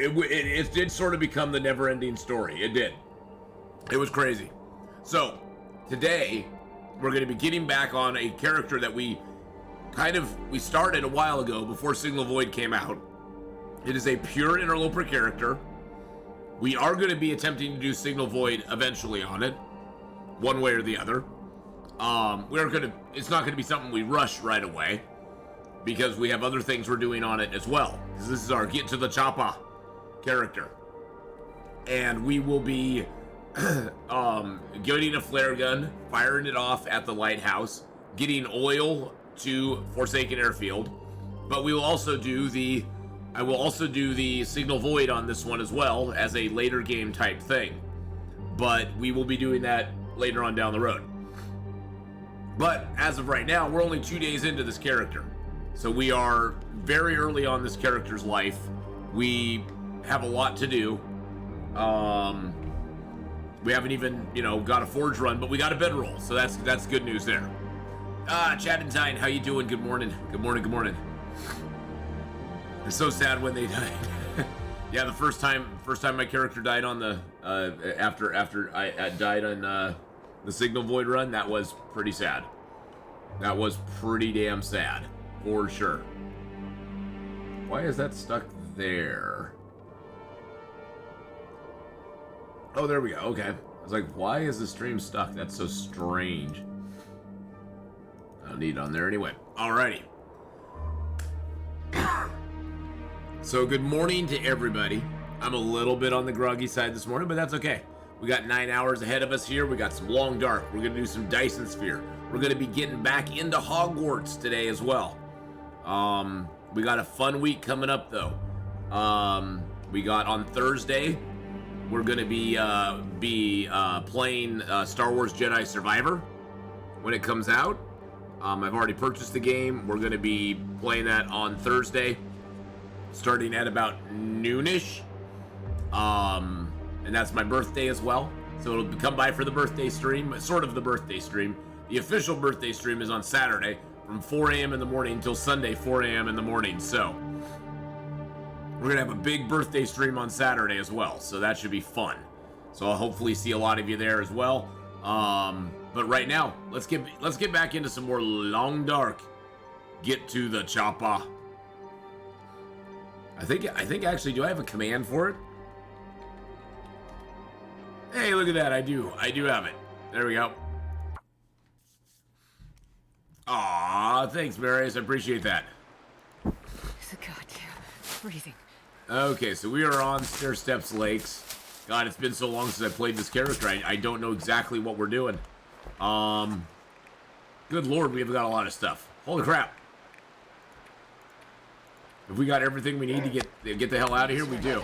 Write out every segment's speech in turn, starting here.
it did sort of become the never-ending story. It did. It was crazy. So, today, we're going to be getting back on a character that we started a while ago before Signal Void came out. It is a pure Interloper character. We are going to be attempting to do Signal Void eventually on it, one way or the other. It's not going to be something we rush right away, because we have other things we're doing on it as well. This is our Get to the Choppa character. And we will be getting a flare gun, firing it off at the lighthouse, getting oil to Forsaken Airfield. But we will also do I will also do the Signal Void on this one as well as a later game type thing. But we will be doing that later on down the road. But as of right now, we're only 2 days into this character. So we are very early on this character's life. We have a lot to do. We haven't even, got a forge run, but we got a bedroll, so that's good news there. Chad and Tyne, how you doing? Good morning. Good morning. Good morning. It's so sad when they died. Yeah, the first time my character died on the after I died on the Signal Void run, that was pretty sad. That was pretty damn sad, for sure. Why is that stuck there? Oh, there we go. Okay. I was like, why is the stream stuck? That's so strange. I don't need it on there anyway. Alrighty. So good morning to everybody. I'm a little bit on the groggy side this morning, but that's okay. We got 9 hours ahead of us here. We got some Long Dark. We're going to do some Dyson Sphere. We're going to be getting back into Hogwarts today as well. We got a fun week coming up, though. We got on Thursday, we're going to be playing Star Wars Jedi Survivor when it comes out. I've already purchased the game. We're going to be playing that on Thursday, starting at about noonish. And that's my birthday as well. So it'll come by for the birthday stream, sort of the birthday stream. The official birthday stream is on Saturday from 4 a.m. in the morning until Sunday, 4 a.m. in the morning. So we're going to have a big birthday stream on Saturday as well. So that should be fun. So I'll hopefully see a lot of you there as well. But right now, let's get back into some more Long Dark. Get to the Choppa. I think actually, do I have a command for it? Hey, look at that. I do have it. There we go. Aw, thanks, Marius. I appreciate that. It's a goddamn freezing. Okay, so we are on Stair Steps Lakes. God, it's been so long since I played this character. I don't know exactly what we're doing. Good lord, we've got a lot of stuff. Holy crap. If we got everything we need to get the hell out of here, we do.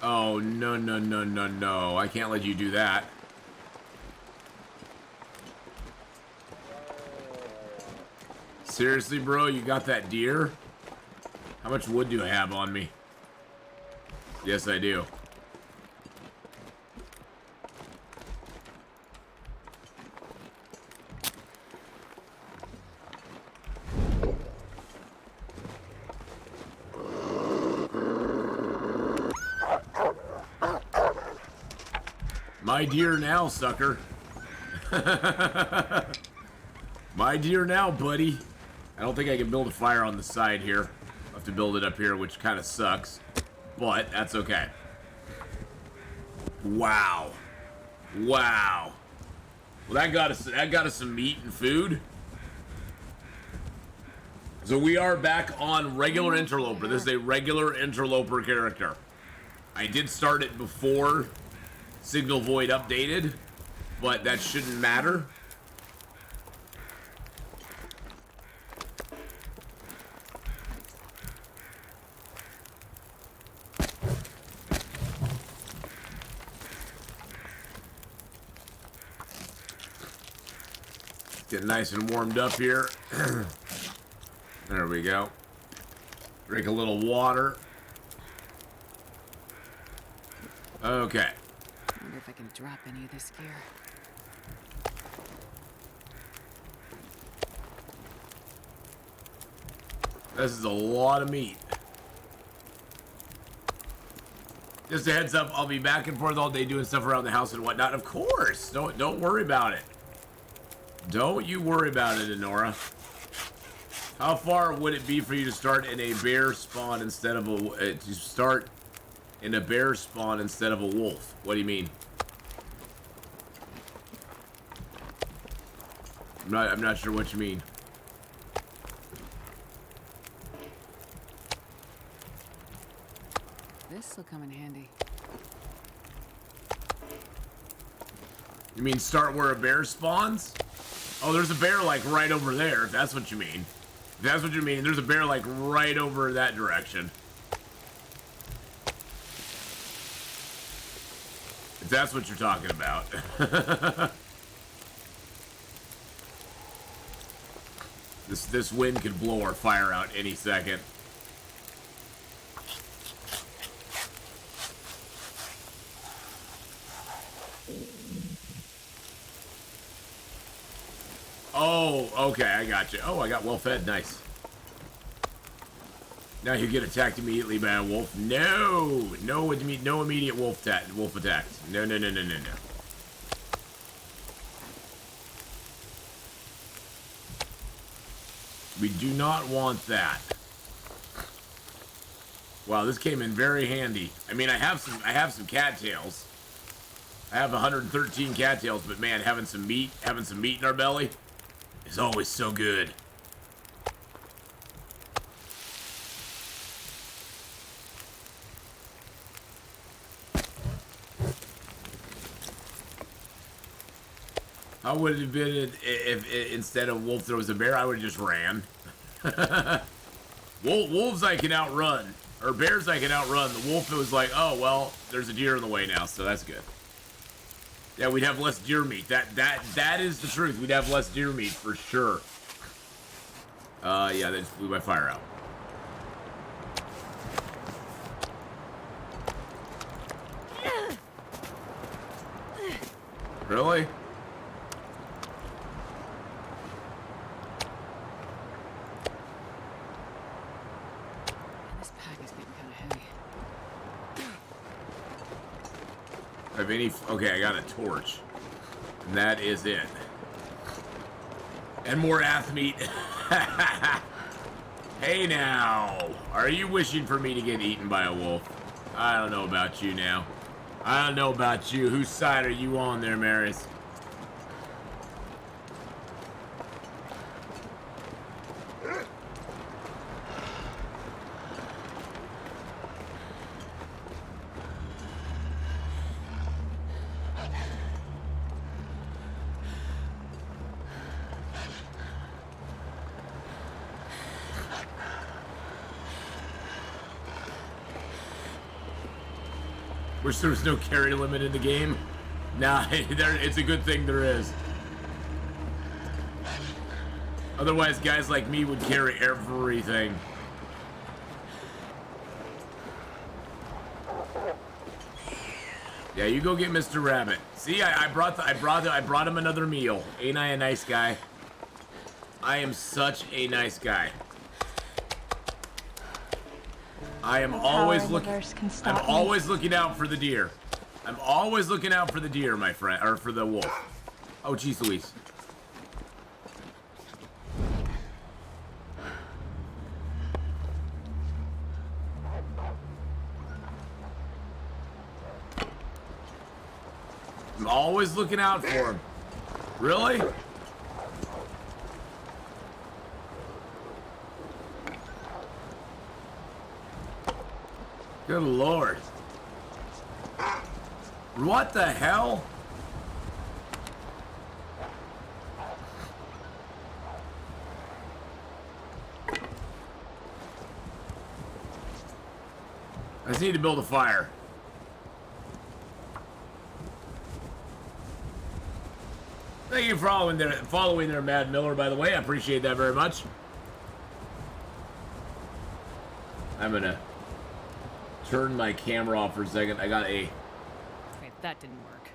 Oh, no. I can't let you do that. Seriously, bro? You got that deer? How much wood do I have on me? Yes, I do. My deer now, sucker. My deer now, buddy. I don't think I can build a fire on the side here. I'll have to build it up here, which kind of sucks. But that's okay. Wow. Well, that got us some meat and food. So we are back on regular Interloper. This is a regular Interloper character. I did start it before Signal Void updated, but that shouldn't matter. Get nice and warmed up here. There we go. Drink a little water. Okay. I wonder if I can drop any of this gear. This is a lot of meat. Just a heads up, I'll be back and forth all day doing stuff around the house and whatnot. Of course, don't worry about it. Don't you worry about it, Enora. How far would it be for you to start in a bear spawn instead of a to start in a bear spawn instead of a wolf? What do you mean? I'm not sure what you mean. This'll come in handy. You mean start where a bear spawns? Oh, there's a bear like right over there, if that's what you mean. If that's what you mean, there's a bear like right over that direction. If that's what you're talking about. This wind could blow our fire out any second. Oh, okay, I got you. Oh, I got well fed. Nice. Now you get attacked immediately by a wolf. No, no immediate wolf attacks. No. We do not want that. Wow, this came in very handy. I mean, I have some cattails. I have 113 cattails, but man, having some meat in our belly is always so good. How would it have been if instead of wolf there was a bear? I would have just ran. Wolves I can outrun, or bears I can outrun. The wolf, it was like, oh well, there's a deer in the way now, so that's good. Yeah, we'd have less deer meat. That is the truth. We'd have less deer meat for sure. Yeah, they just blew my fire out. Really? This pack is getting kind of heavy. Have any? Okay, I got a torch, and that is it. And more ath meat. Hey now, are you wishing for me to get eaten by a wolf? I don't know about you now. I don't know about you. Whose side are you on there, Maris? Wish there was no carry limit in the game. Nah, it's a good thing there is. Otherwise, guys like me would carry everything. Yeah, you go get Mr. Rabbit. See, I brought him another meal. Ain't I a nice guy? I am such a nice guy. I am always looking. I'm always looking out for the deer. I'm always looking out for the deer, my friend, or for the wolf. Oh, jeez Louise. I'm always looking out for him. Really? Good Lord. What the hell? I just need to build a fire. Thank you for following there, Mad Miller, by the way. I appreciate that very much. I'm gonna turn my camera off for a second. I got a... Wait, that didn't work.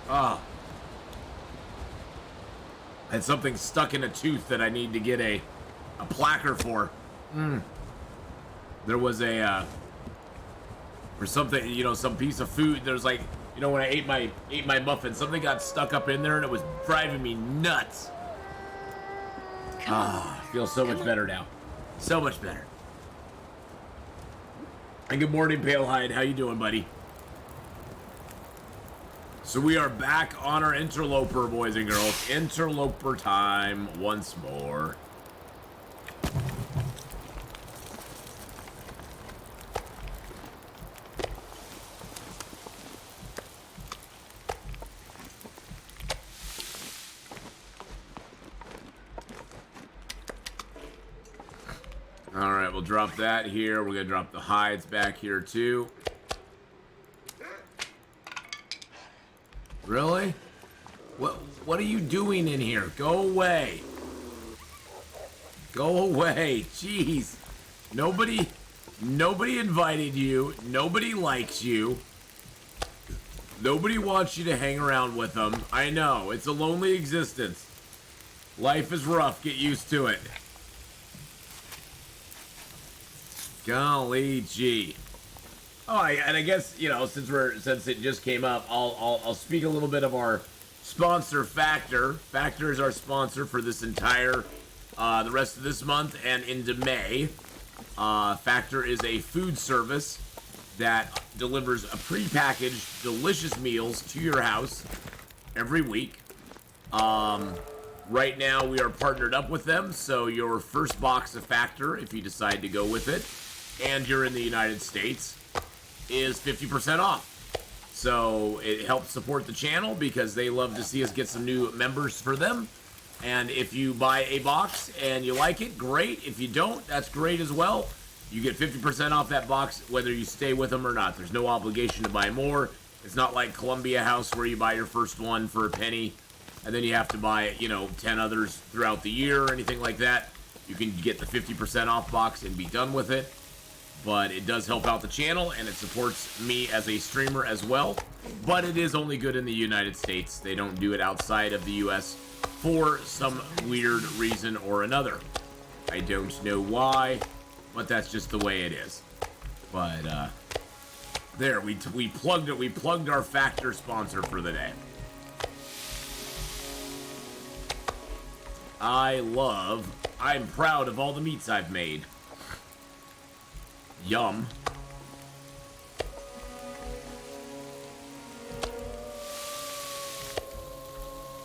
Ah. I had something stuck in a tooth that I need to get a placard for. There was a, for something, you know, some piece of food. There's like, you know, when I ate my muffin, something got stuck up in there and it was driving me nuts. I feel so much better now. So much better. And good morning, Palehide. How you doing, buddy? So we are back on our Interloper, boys and girls. Interloper time once more. All right, we'll drop that here. We're gonna drop the hides back here too. Really? What are you doing in here? Go away. Go away. Jeez. Nobody invited you. Nobody likes you. Nobody wants you to hang around with them. I know. It's a lonely existence. Life is rough. Get used to it. Golly gee. Oh, and I guess, you know, since it just came up, I'll speak a little bit of our sponsor, Factor. Factor is our sponsor for this entire the rest of this month and into May. Factor is a food service that delivers a prepackaged delicious meals to your house every week. Right now we are partnered up with them, so your first box of Factor, if you decide to go with it, and you're in the United States, is 50% off. So it helps support the channel because they love to see us get some new members for them. And if you buy a box and you like it, great. If you don't, that's great as well. You get 50% off that box whether you stay with them or not. There's no obligation to buy more. It's not like Columbia House where you buy your first one for a penny and then you have to buy, you know, 10 others throughout the year or anything like that. You can get the 50% off box and be done with it. But it does help out the channel, and it supports me as a streamer as well. But it is only good in the United States. They don't do it outside of the U.S. for some weird reason or another. I don't know why, but that's just the way it is. But, there, we plugged it. We plugged our Factor sponsor for the day. I'm proud of all the meats I've made. Yum.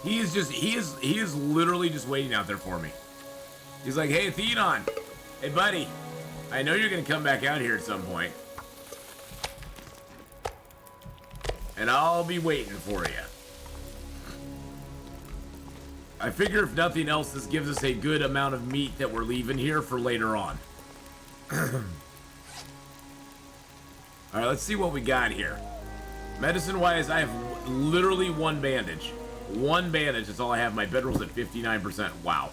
He is literally just waiting out there for me. He's like, hey, Atheenon. Hey, buddy. I know you're going to come back out here at some point. And I'll be waiting for you. I figure if nothing else, this gives us a good amount of meat that we're leaving here for later on. Alright, let's see what we got here. Medicine-wise, I have literally one bandage. One bandage, that's all I have. My bedroll's at 59%. Wow.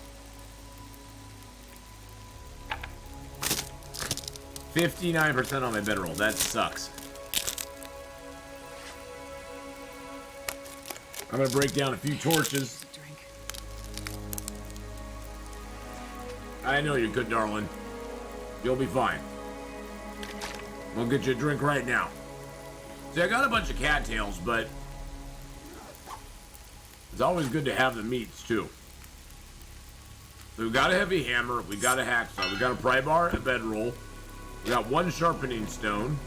59% on my bedroll. That sucks. I'm gonna break down a few torches. I know you're good, darling. You'll be fine. I'll get you a drink right now. See, I got a bunch of cattails, but it's always good to have the meats, too. So we've got a heavy hammer, we got a hacksaw, we got a pry bar, a bedroll, we got one sharpening stone.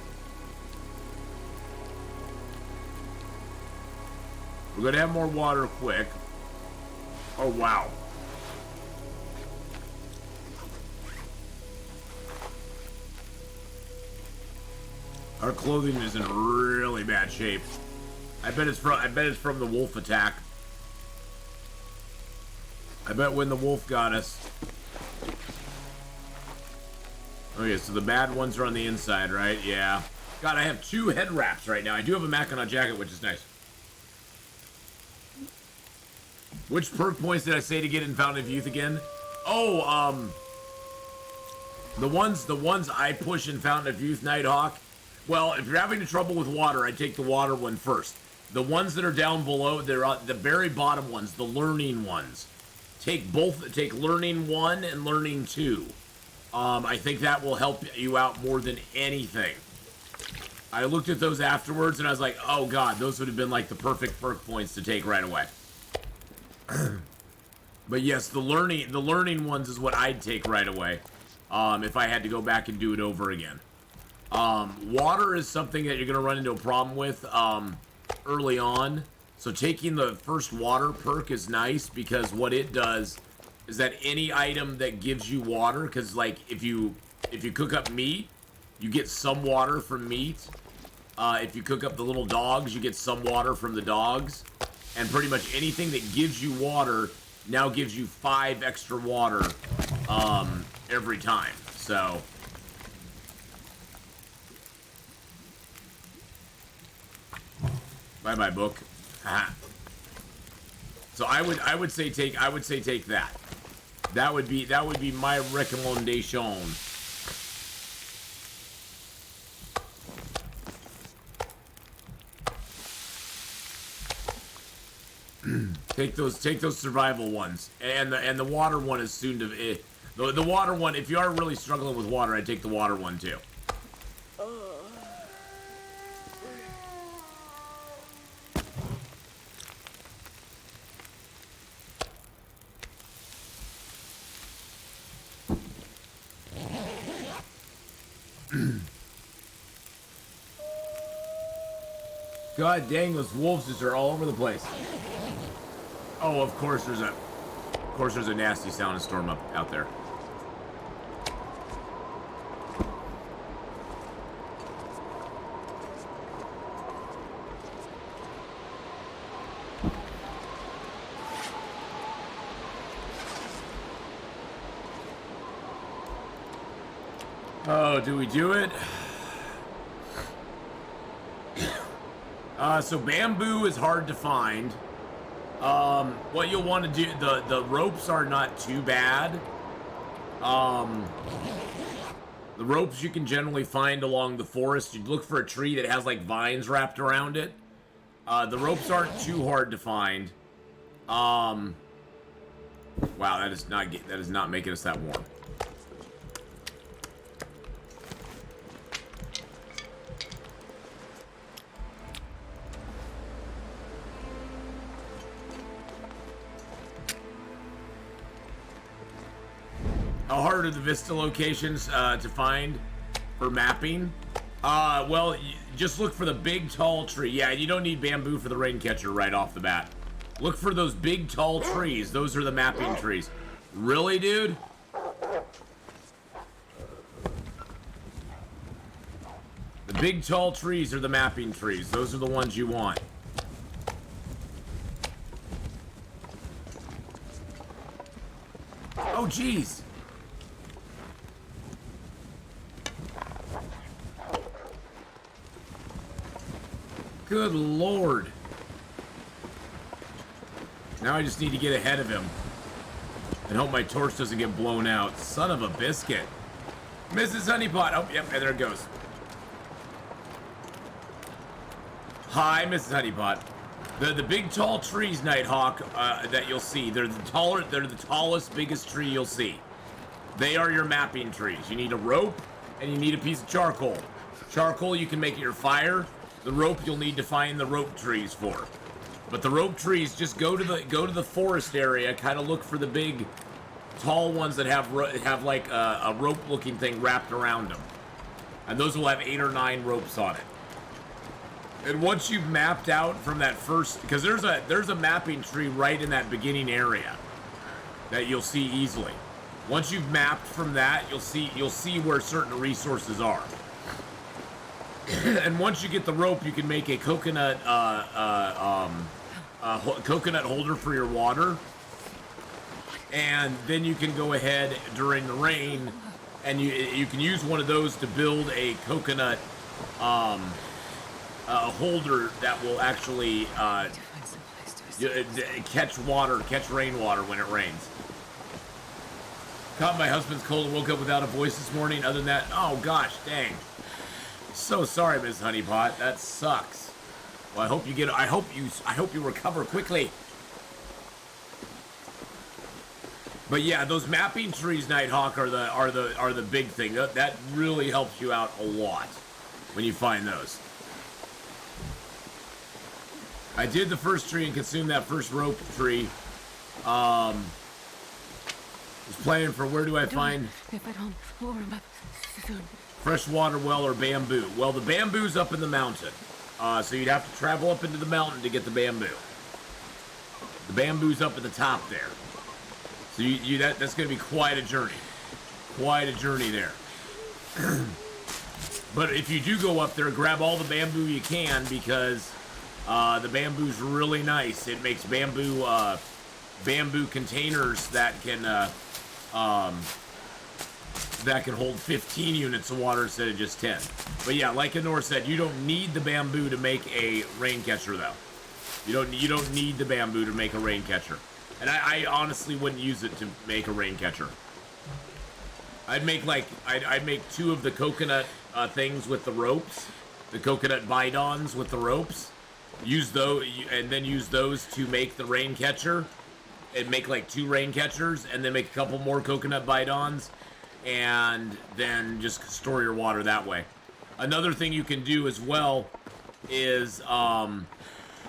We're gonna have more water quick. Oh, wow. Our clothing is in really bad shape. I bet it's from the wolf attack. I bet when the wolf got us. Okay, so the bad ones are on the inside, right? Yeah. God, I have 2 head wraps right now. I do have a Mackinac jacket, which is nice. Which perk points did I say to get in Fountain of Youth again? Oh, the ones I push in Fountain of Youth, Nighthawk. Well, if you're having trouble with water, I take the water one first. The ones that are down below, they're the very bottom ones, the learning ones. Take learning 1 and learning 2. I think that will help you out more than anything. I looked at those afterwards and I was like, oh god, those would have been like the perfect perk points to take right away. But yes, the learning ones is what I'd take right away. If I had to go back and do it over again. Water is something that you're going to run into a problem with early on. So taking the first water perk is nice because what it does is that any item that gives you water, because like if you cook up meat, you get some water from meat. If you cook up the little dogs, you get some water from the dogs. And pretty much anything that gives you water now gives you 5 extra water every time. So bye bye book. So I would say take that. That would be my recommendation. Take those survival ones, and the water one is soon to. The water one, if you are really struggling with water, I'd take the water one too. God dang, those wolves just are all over the place. Oh, of course there's a nasty sound storm out there. Oh, do we do it? So bamboo is hard to find. What you'll want to do, the ropes are not too bad. The ropes you can generally find along the forest. You'd look for a tree that has like vines wrapped around it. The ropes aren't too hard to find. Wow, that is not making us that warm. How hard are the Vista locations to find for mapping? Well, just look for the big tall tree. Yeah, you don't need bamboo for the rain catcher right off the bat. Look for those big tall trees. Those are the mapping trees. Really, dude? The big tall trees are the mapping trees. Those are the ones you want. Oh, jeez. Good lord. Now I just need to get ahead of him and hope my torch doesn't get blown out. Son of a biscuit. Mrs. Honeypot. Oh, yep, and there it goes. Hi, Mrs. Honeypot. The big tall trees, Nighthawk, that you'll see. They're the tallest, biggest tree you'll see. They are your mapping trees. You need a rope and you need a piece of charcoal. Charcoal you can make your fire. The rope you'll need to find the rope trees for. But the rope trees, just go to the forest area, kind of look for the big tall ones that have like a rope looking thing wrapped around them. And those will have 8 or 9 ropes on it. And once you've mapped out from that first, because there's a mapping tree right in that beginning area that you'll see easily. Once you've mapped from that, you'll see where certain resources are. And once you get the rope, you can make a coconut coconut holder for your water. And then you can go ahead during the rain, and you can use one of those to build a coconut holder that will actually catch rainwater when it rains. Caught my husband's cold and woke up without a voice this morning. Other than that, oh gosh, dang. So sorry, Ms. Honeypot. That sucks. Well, I hope you recover quickly. But yeah, those mapping trees, Nighthawk, are the big thing. That really helps you out a lot when you find those. I did the first tree and consumed that first rope tree. Was planning for where do I find If I don't warm up soon. freshwater well or bamboo. Well, the bamboo's up in the mountain, so you'd have to travel up into the mountain to get the bamboo. The bamboo's up at the top there, so that's going to be quite a journey there. But if you do go up there, grab all the bamboo you can, because the bamboo's really nice. It makes bamboo containers that can hold 15 units of water instead of just 10. But yeah, like Anor said, you don't need the bamboo to make a rain catcher, though. You don't need the bamboo to make a rain catcher. And I honestly wouldn't use it to make a rain catcher. I'd make 2 of the coconut things with the ropes, the coconut bidons with the ropes. Use those, and then use those to make the rain catcher. And make like 2 rain catchers, and then make a couple more coconut bidons, and then just store your water that way. Another thing you can do as well is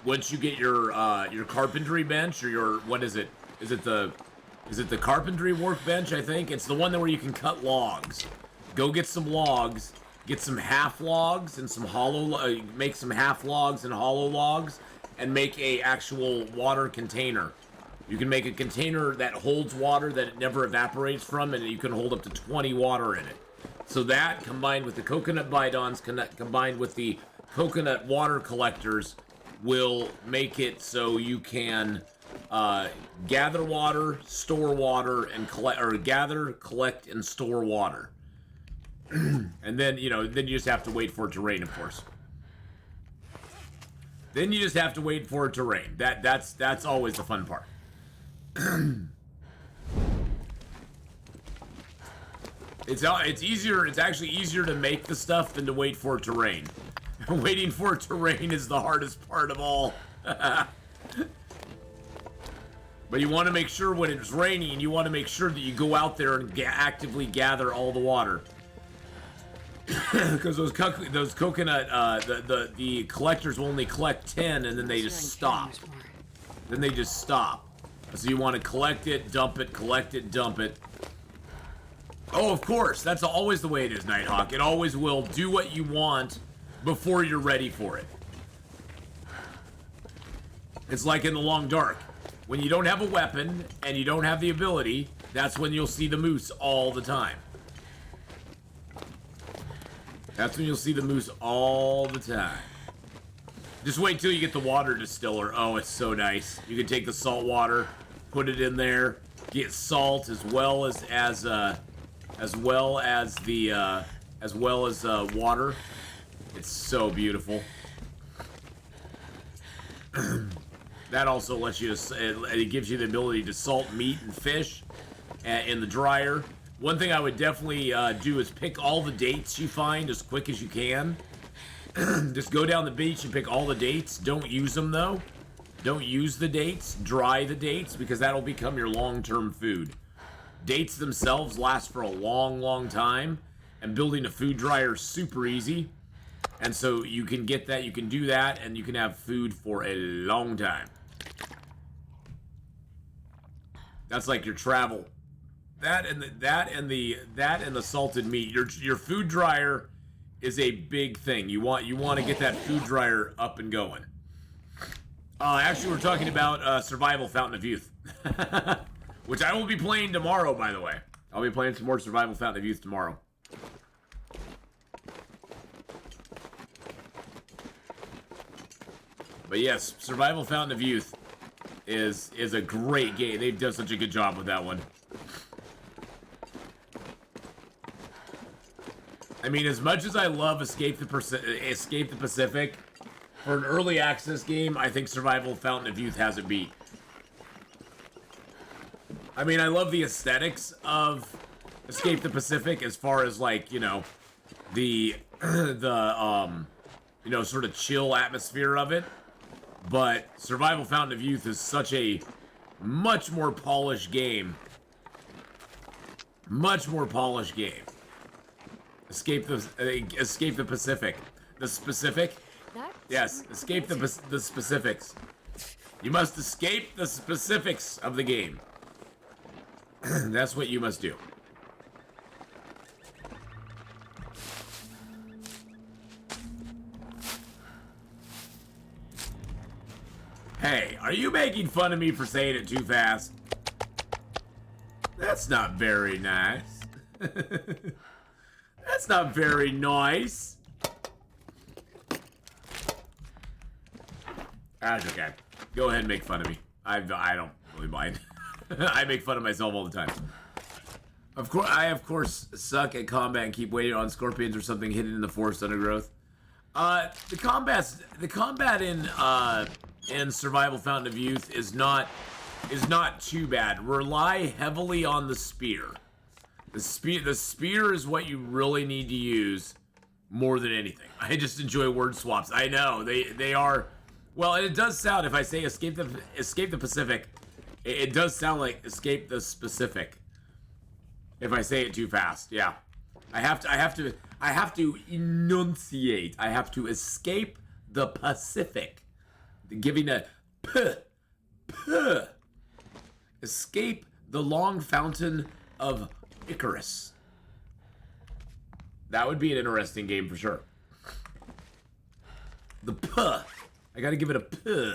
once you get your carpentry bench, or your, what is it? Is it the carpentry workbench? I think it's the one where you can cut logs. Go get some logs, get some half logs and some hollow. Make some half logs and hollow logs, and make a actual water container. You can make a container that holds water that it never evaporates from, and you can hold up to 20 water in it. So that, combined with the coconut bidons, combined with the coconut water collectors, will make it so you can gather water, store water, and collect, and store water. And then, then you just have to wait for it to rain, of course. Then you just have to wait for it to rain. That's always the fun part. It's actually easier to make the stuff than to wait for it to rain. Waiting for it to rain is the hardest part of all. But you want to make sure when it's raining, you want to make sure that you go out there and actively gather all the water. Because those coconut, the collectors will only collect 10, and then they just stop. Then they just stop. So you want to collect it, dump it, collect it, dump it. Oh, of course. That's always the way it is, Nighthawk. It always will do what you want before you're ready for it. It's like in the Long Dark. When you don't have a weapon and you don't have the ability, that's when you'll see the moose all the time. That's when you'll see the moose all the time. Just wait till you get the water distiller. Oh, it's so nice. You can take the salt water, put it in there, get salt as well as water. It's so beautiful. That also lets you. It gives you the ability to salt meat and fish in the dryer. One thing I would definitely do is pick all the dates you find as quick as you can. Just go down the beach and pick all the dates. Don't use them, though. Don't use the dates. Dry the dates, because that'll become your long-term food. Dates themselves last for a long, long time, and building a food dryer is super easy. And so you can get that, you can do that, and you can have food for a long time. That's like your travel. That and the salted meat. Your food dryer is a big thing. You want to get that food dryer up and going. Actually, we're talking about Survival Fountain of Youth, which I will be playing tomorrow. By the way, I'll be playing some more Survival Fountain of Youth tomorrow. But yes, Survival Fountain of Youth is a great game. They've done such a good job with that one. I mean, as much as I love Escape the Pacific, for an early access game, I think Survival Fountain of Youth has it beat. I mean, I love the aesthetics of Escape the Pacific, as far as, like, you know, the you know, sort of chill atmosphere of it. But Survival Fountain of Youth is such a much more polished game. Much more polished game. Escape the Pacific. The specific? Yes, escape the specifics. You must escape the specifics of the game. That's what you must do. Hey, are you making fun of me for saying it too fast? That's not very nice. That's not very nice. That's okay. Go ahead and make fun of me. I don't really mind. I make fun of myself all the time. Of course suck at combat and keep waiting on scorpions or something hidden in the forest undergrowth. The combat in Survival Fountain of Youth is not too bad. Rely heavily on the spear. The spear is what you really need to use more than anything. I just enjoy word swaps. I know they are. Well, and it does sound, if I say escape the Pacific, it does sound like escape the specific. If I say it too fast, yeah. I have to enunciate. I have to escape the Pacific. Giving a p. Escape the long fountain of Icarus. That would be an interesting game for sure. The p. I gotta give it a p.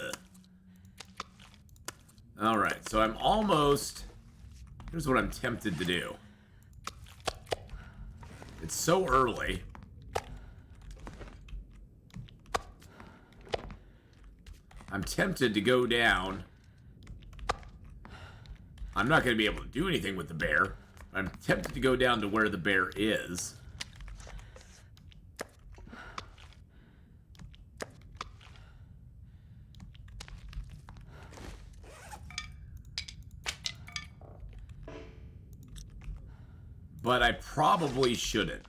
Alright, so I'm almost... Here's what I'm tempted to do. It's so early. I'm tempted to go down. I'm not going to be able to do anything with the bear. I'm tempted to go down to where the bear is. But I probably shouldn't.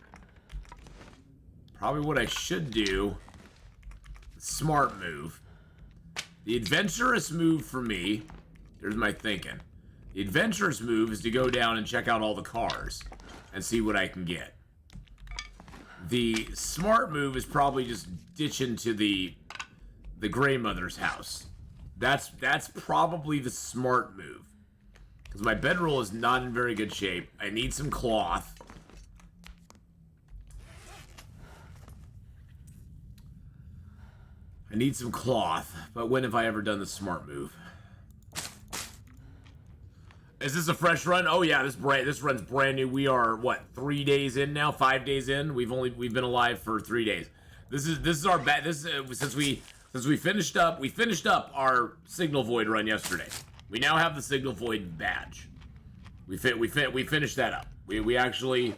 Probably what I should do, smart move. The adventurous move for me, here's my thinking. The adventurous move is to go down and check out all the cars and see what I can get. The smart move is probably just ditch into the grandmother's house. That's probably the smart move. Because my bedroll is not in very good shape. I need some cloth. I need some cloth. But when have I ever done the smart move? Is this a fresh run? Oh yeah, this run's brand new. We are what, 3 days in now? 5 days in? We've been alive for 3 days. This is our since we finished up our Signal Void run yesterday. We now have the Signal Void badge. We finished that up. We actually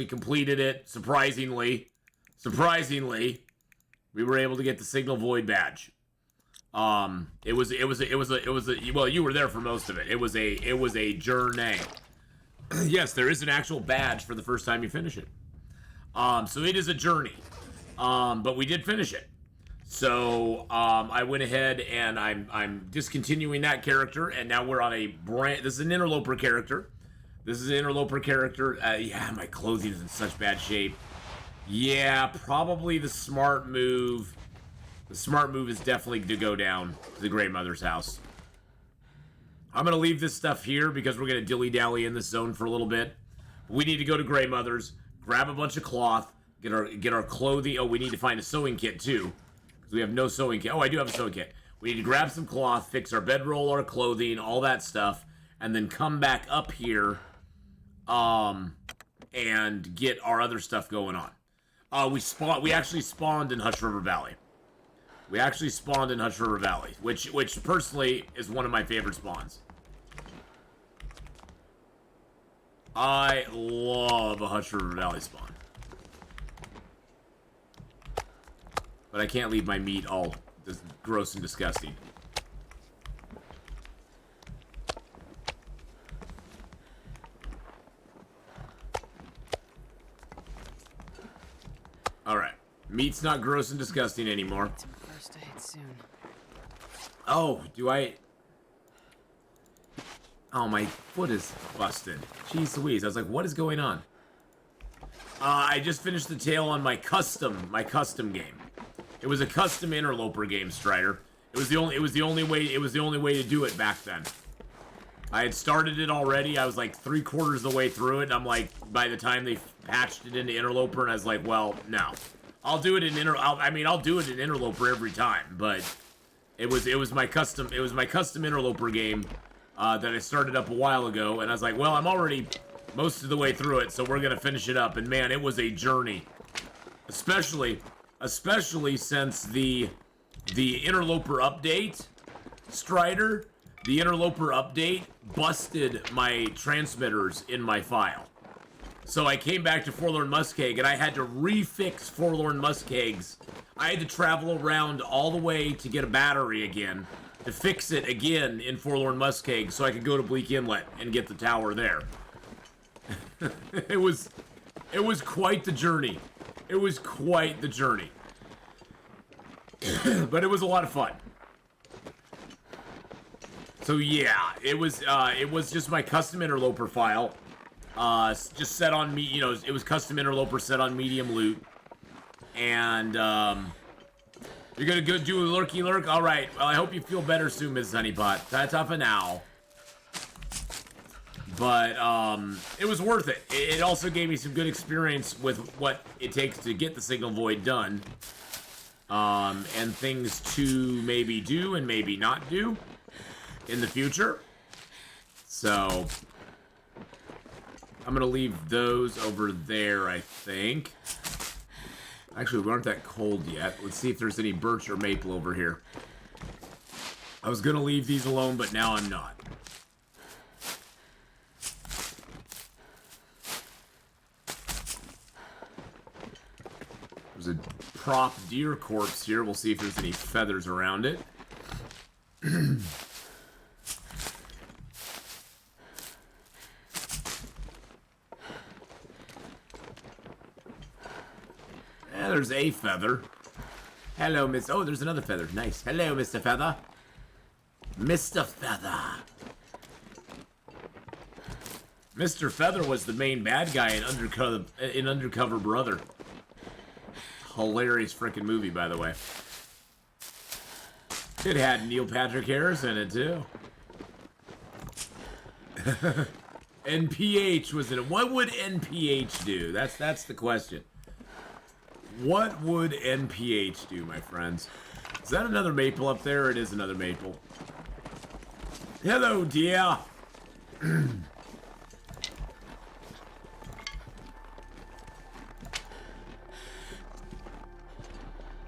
completed it. Surprisingly, we were able to get the Signal Void badge. It was well, you were there for most of it. It was a journey. Yes, there is an actual badge for the first time you finish it. So it is a journey. But we did finish it. So I went ahead and I'm discontinuing that character, and now we're on a brand. This is an Interloper character. Yeah, my clothing is in such bad shape. Yeah, probably the smart move. The smart move is definitely to go down to the grandmother's house. I'm gonna leave this stuff here because we're gonna dilly-dally in this zone for a little bit. We need to go to grandmother's, grab a bunch of cloth, get our clothing. Oh, we need to find a sewing kit too. We have no sewing kit. Oh, I do have a sewing kit. We need to grab some cloth, fix our bedroll, our clothing, all that stuff, and then come back up here, and get our other stuff going on. We actually spawned in Hush River Valley. Which personally is one of my favorite spawns. I love a Hush River Valley spawn. But I can't leave my meat all gross and disgusting. Alright. Meat's not gross and disgusting anymore. Some first aid soon. Oh, do I... Oh, my foot is busted. Jeez Louise. I was like, what is going on? I just finished the tail on my custom game. It was a custom Interloper game, Strider. It was the only way to do it back then. I had started it already. I was like 3/4 of the way through it, and I'm like, by the time they patched it into Interloper, and I was like, well, no. I'll do it in Interloper every time, but it was my custom Interloper game that I started up a while ago, and I was like, well, I'm already most of the way through it, so we're gonna finish it up. And man, it was a journey, especially since the Interloper update, Strider. The Interloper update busted my transmitters in my file. So I came back to Forlorn Muskeg, and I had to refix Forlorn Muskegs. I had to travel around all the way to get a battery again, to fix it again in Forlorn Muskeg, so I could go to Bleak Inlet and get the tower there. It was quite the journey. It was quite the journey. But it was a lot of fun. So yeah, it was just my custom Interloper file, just set on me. You know, it was custom Interloper set on medium loot, and you're gonna go do a lurky lurk. All right. Well, I hope you feel better soon, Mrs. Honeypot. That's off for now. But it was worth it. It also gave me some good experience with what it takes to get the Signal Void done, and things to maybe do and maybe not do in the future. So I'm gonna leave those over there, I think. Actually, we aren't that cold yet. Let's see if there's any birch or maple over here. I was gonna leave these alone, but now I'm not. There's a prop deer corpse here. We'll see if there's any feathers around it. There's a feather. Hello, Miss. Oh, there's another feather. Nice. Hello, Mr. Feather. Mr. Feather. Mr. Feather was the main bad guy in Undercover Brother. Hilarious freaking movie, by the way. It had Neil Patrick Harris in it too. NPH was in it. What would NPH do? That's the question. What would NPH do, my friends? Is that another maple up there? It is another maple. Hello, dear.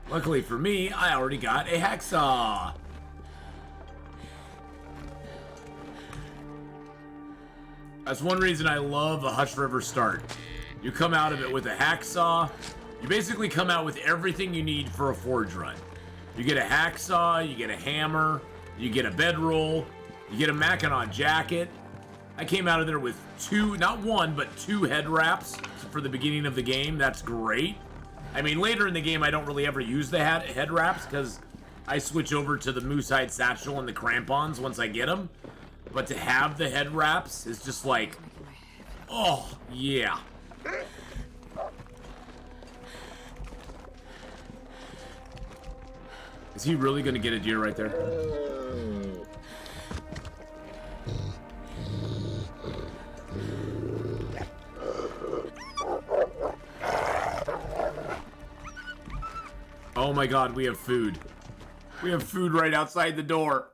Luckily for me, I already got a hacksaw. That's one reason I love a Hush River start. You come out of it with a hacksaw. You basically come out with everything you need for a forge run. You get a hacksaw, you get a hammer, you get a bedroll, you get a Mackinac jacket. I came out of there with two, not one, but two head wraps for the beginning of the game. That's great. I mean, later in the game, I don't really ever use the head wraps because I switch over to the moose hide satchel and the crampons once I get them. But to have the head wraps is just like, oh, yeah. Is he really going to get a deer right there? Oh my god, we have food. We have food right outside the door.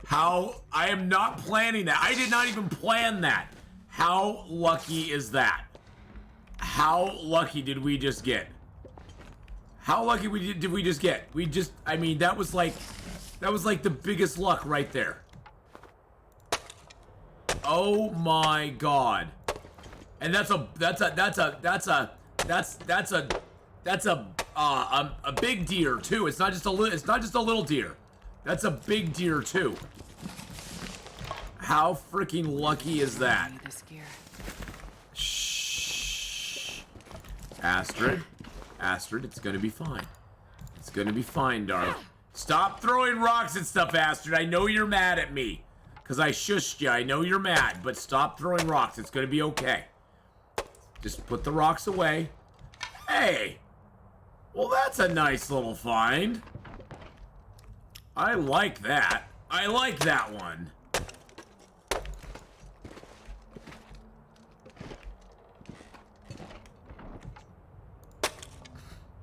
How? I am not planning that. I did not even plan that. How lucky is that? How lucky did we just get? How lucky did we just get? I mean, that was like the biggest luck right there. Oh my god. And that's a big deer too. It's not just a little deer. That's a big deer too. How freaking lucky is that? Shh. Astrid. Astrid, it's gonna be fine. It's gonna be fine, darling. Stop throwing rocks and stuff, Astrid. I know you're mad at me. Because I shushed you. I know you're mad. But stop throwing rocks. It's gonna be okay. Just put the rocks away. Hey! Well, that's a nice little find. I like that. I like that one.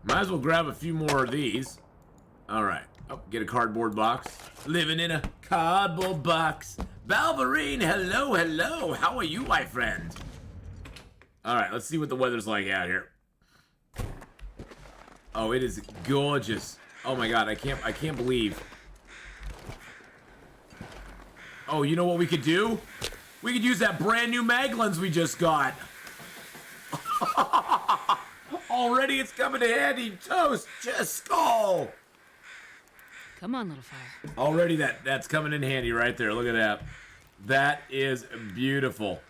Might as well grab a few more of these. Alright. Oh, get a cardboard box. Living in a cardboard box. Balverine, hello, hello. How are you, my friend? Alright, let's see what the weather's like out here. Oh, it is gorgeous. Oh my god, I can't believe. Oh, you know what we could do? We could use that brand new mag lens we just got. Already it's coming in handy. Toast, just skull. Come on, little fire. Already that's coming in handy right there. Look at that. That is beautiful.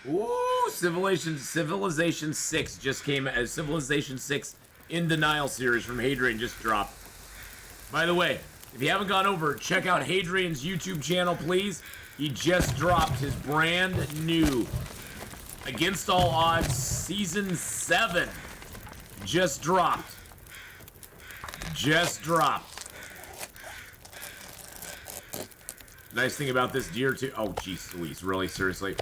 Ooh, Civilization 6 just came as Civilization 6 In Denial series from Hadrian just dropped. By the way, if you haven't gone over, check out Hadrian's YouTube channel, please. He just dropped his brand new Against All Odds Season 7. Just dropped. Just dropped. Nice thing about this deer, too. Oh, jeez Louise. Really? Seriously?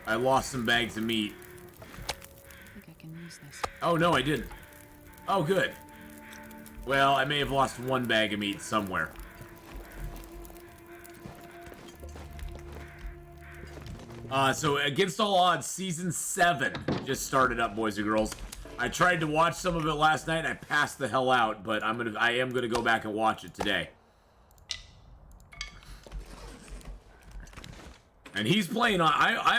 I lost some bags of meat. I think I can use this. Oh, no, I didn't. Oh, good. Well, I may have lost one bag of meat somewhere. So Against All Odds Season 7 just started up, boys and girls. I tried to watch some of it last night. I passed the hell out, but I am gonna go back and watch it today. And he's playing on. I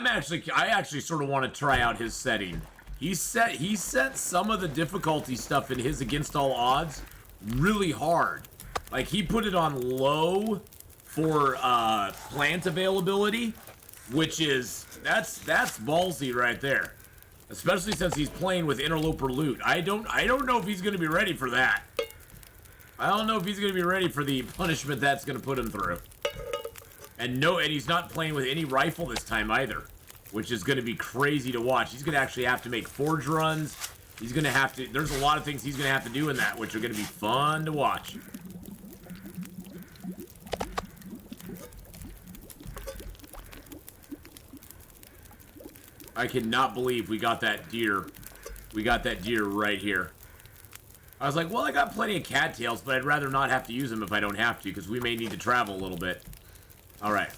actually sort of want to try out his setting. He set some of the difficulty stuff in his Against All Odds really hard. Like he put it on low for plant availability, which is that's ballsy right there. Especially since he's playing with Interloper loot. I don't know if he's gonna be ready for that. I don't know if he's gonna be ready for the punishment that's gonna put him through. And he's not playing with any rifle this time either, which is going to be crazy to watch. He's going to actually have to make forge runs. He's going to have to, there's a lot of things he's going to have to do in that, which are going to be fun to watch. I cannot believe we got that deer. We got that deer right here. I was like, well, I got plenty of cattails, but I'd rather not have to use them if I don't have to, because we may need to travel a little bit. All right.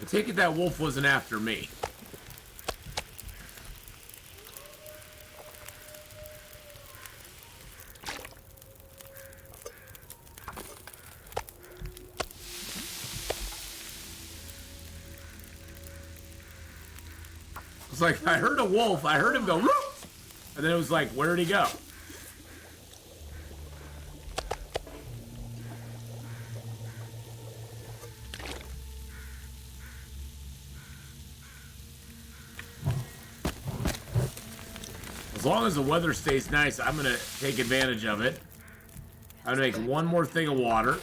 I take it that wolf wasn't after me. It's like, I heard a wolf, I heard him go, woof! And then it was like, where'd he go? As long as the weather stays nice, I'm gonna take advantage of it. I'm gonna make one more thing of water.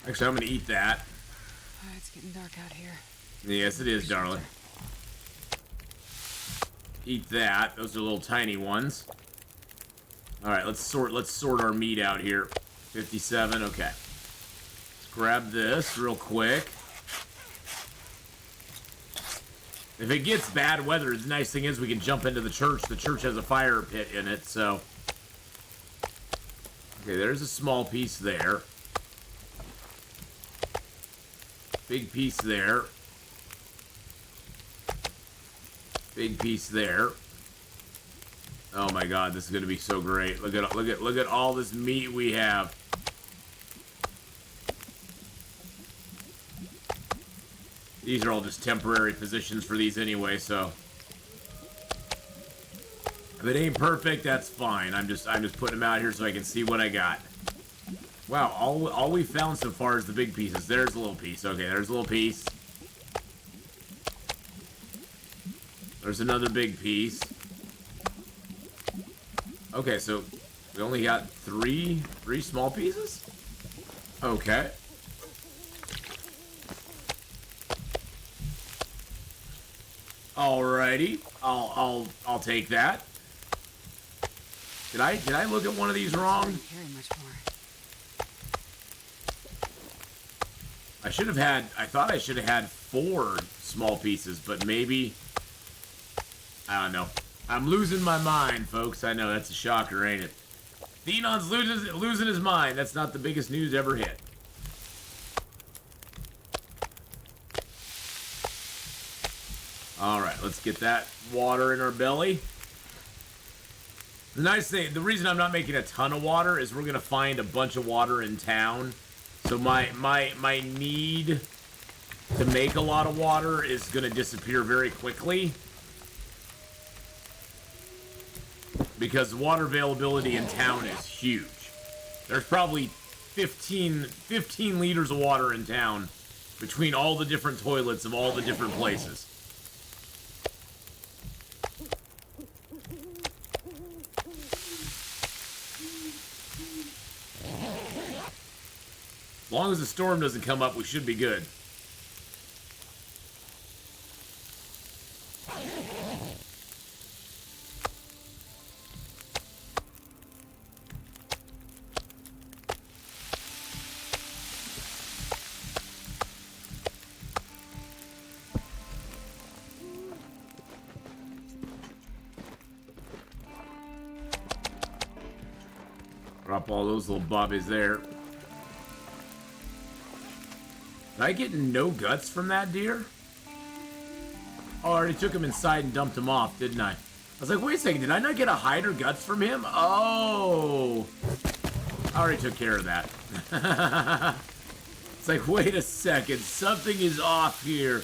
Actually, I'm gonna eat that. Alright, it's getting dark out here. Yes, it is, darling. Eat that. Those are little tiny ones. Alright, let's sort our meat out here. 57, okay. Let's grab this real quick. If it gets bad weather, the nice thing is we can jump into the church. The church has a fire pit in it, so. Okay, there's a small piece there. Big piece there. Big piece there. Oh my god, this is gonna be so great. Look at all this meat we have. These are all just temporary positions for these anyway, so if it ain't perfect, that's fine. I'm just putting them out here so I can see what I got. Wow, all we found so far is the big pieces. There's a little piece. Okay, there's a little piece. There's another big piece. Okay, so we only got three small pieces? Okay. Alrighty. I'll take that. Did I look at one of these wrong? Carry much more. I thought I should have had 4 small pieces, but maybe, I don't know. I'm losing my mind, folks. I know, that's a shocker, ain't it? Atheenon's losing his mind. That's not the biggest news ever hit. Alright, let's get that water in our belly. The nice thing, the reason I'm not making a ton of water is we're going to find a bunch of water in town. So my need to make a lot of water is going to disappear very quickly. Because water availability in town is huge. There's probably 15 liters of water in town between all the different toilets of all the different places. As long as the storm doesn't come up, we should be good. Drop all those little bobbies there. Did I get no guts from that deer? Oh, I already took him inside and dumped him off, didn't I? I was like, wait a second, did I not get a hide or guts from him? Oh! I already took care of that. It's like, wait a second, something is off here.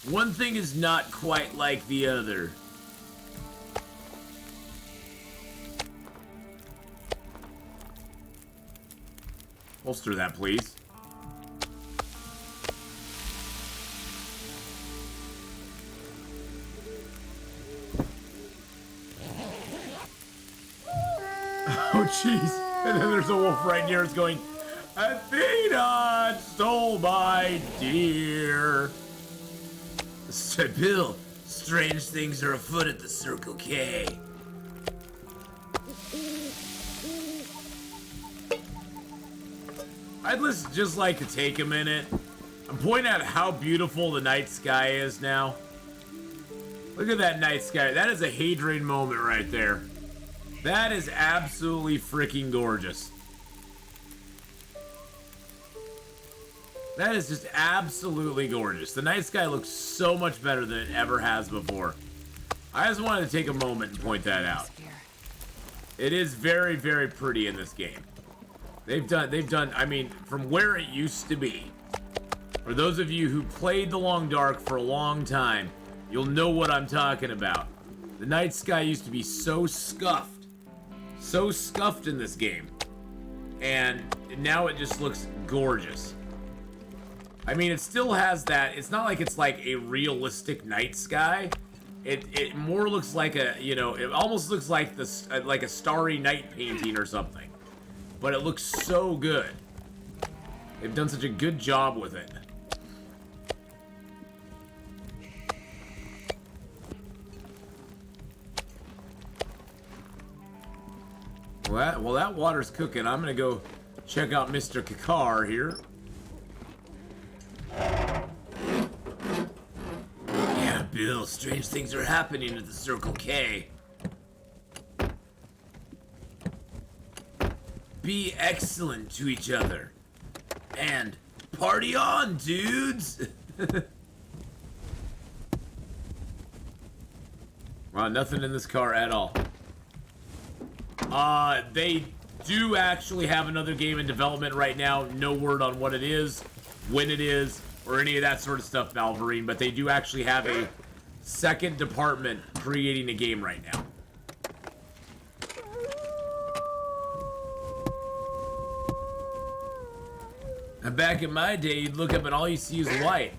One thing is not quite like the other. Holster that, please. Oh, jeez. And then there's a wolf right near us going, Athena stole my deer. Bill, strange things are afoot at the Circle K. I'd just like to take a minute and point out how beautiful the night sky is now. Look at that night sky. That is a Hadrian moment right there. That is absolutely freaking gorgeous. That is just absolutely gorgeous. The night sky looks so much better than it ever has before. I just wanted to take a moment and point that out. It is very, very pretty in this game. They've done, I mean, from where it used to be. For those of you who played The Long Dark for a long time, you'll know what I'm talking about. The night sky used to be so scuffed in this game. And now it just looks gorgeous. I mean, it still has that, it's not like it's like a realistic night sky. It more looks like a, you know, it almost looks like this, like a Starry Night painting or something. But it looks so good. They've done such a good job with it. Well, that water's cooking. I'm gonna go check out Mr. Kakar here. Yeah, Bill, strange things are happening at the Circle K. Be excellent to each other. And party on, dudes! Nothing in this car at all. They do actually have another game in development right now. No word on what it is, when it is, or any of that sort of stuff, Malvarine. But they do actually have a second department creating a game right now. And back in my day, you'd look up and all you see is white.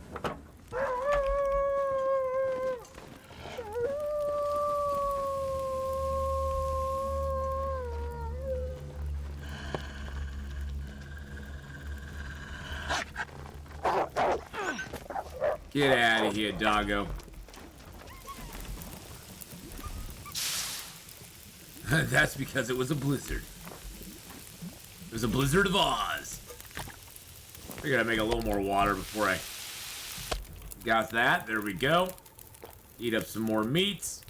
Get out of here, doggo. That's because it was a blizzard. It was a blizzard of Oz. I gotta make a little more water before I got that. There we go. Eat up some more meats.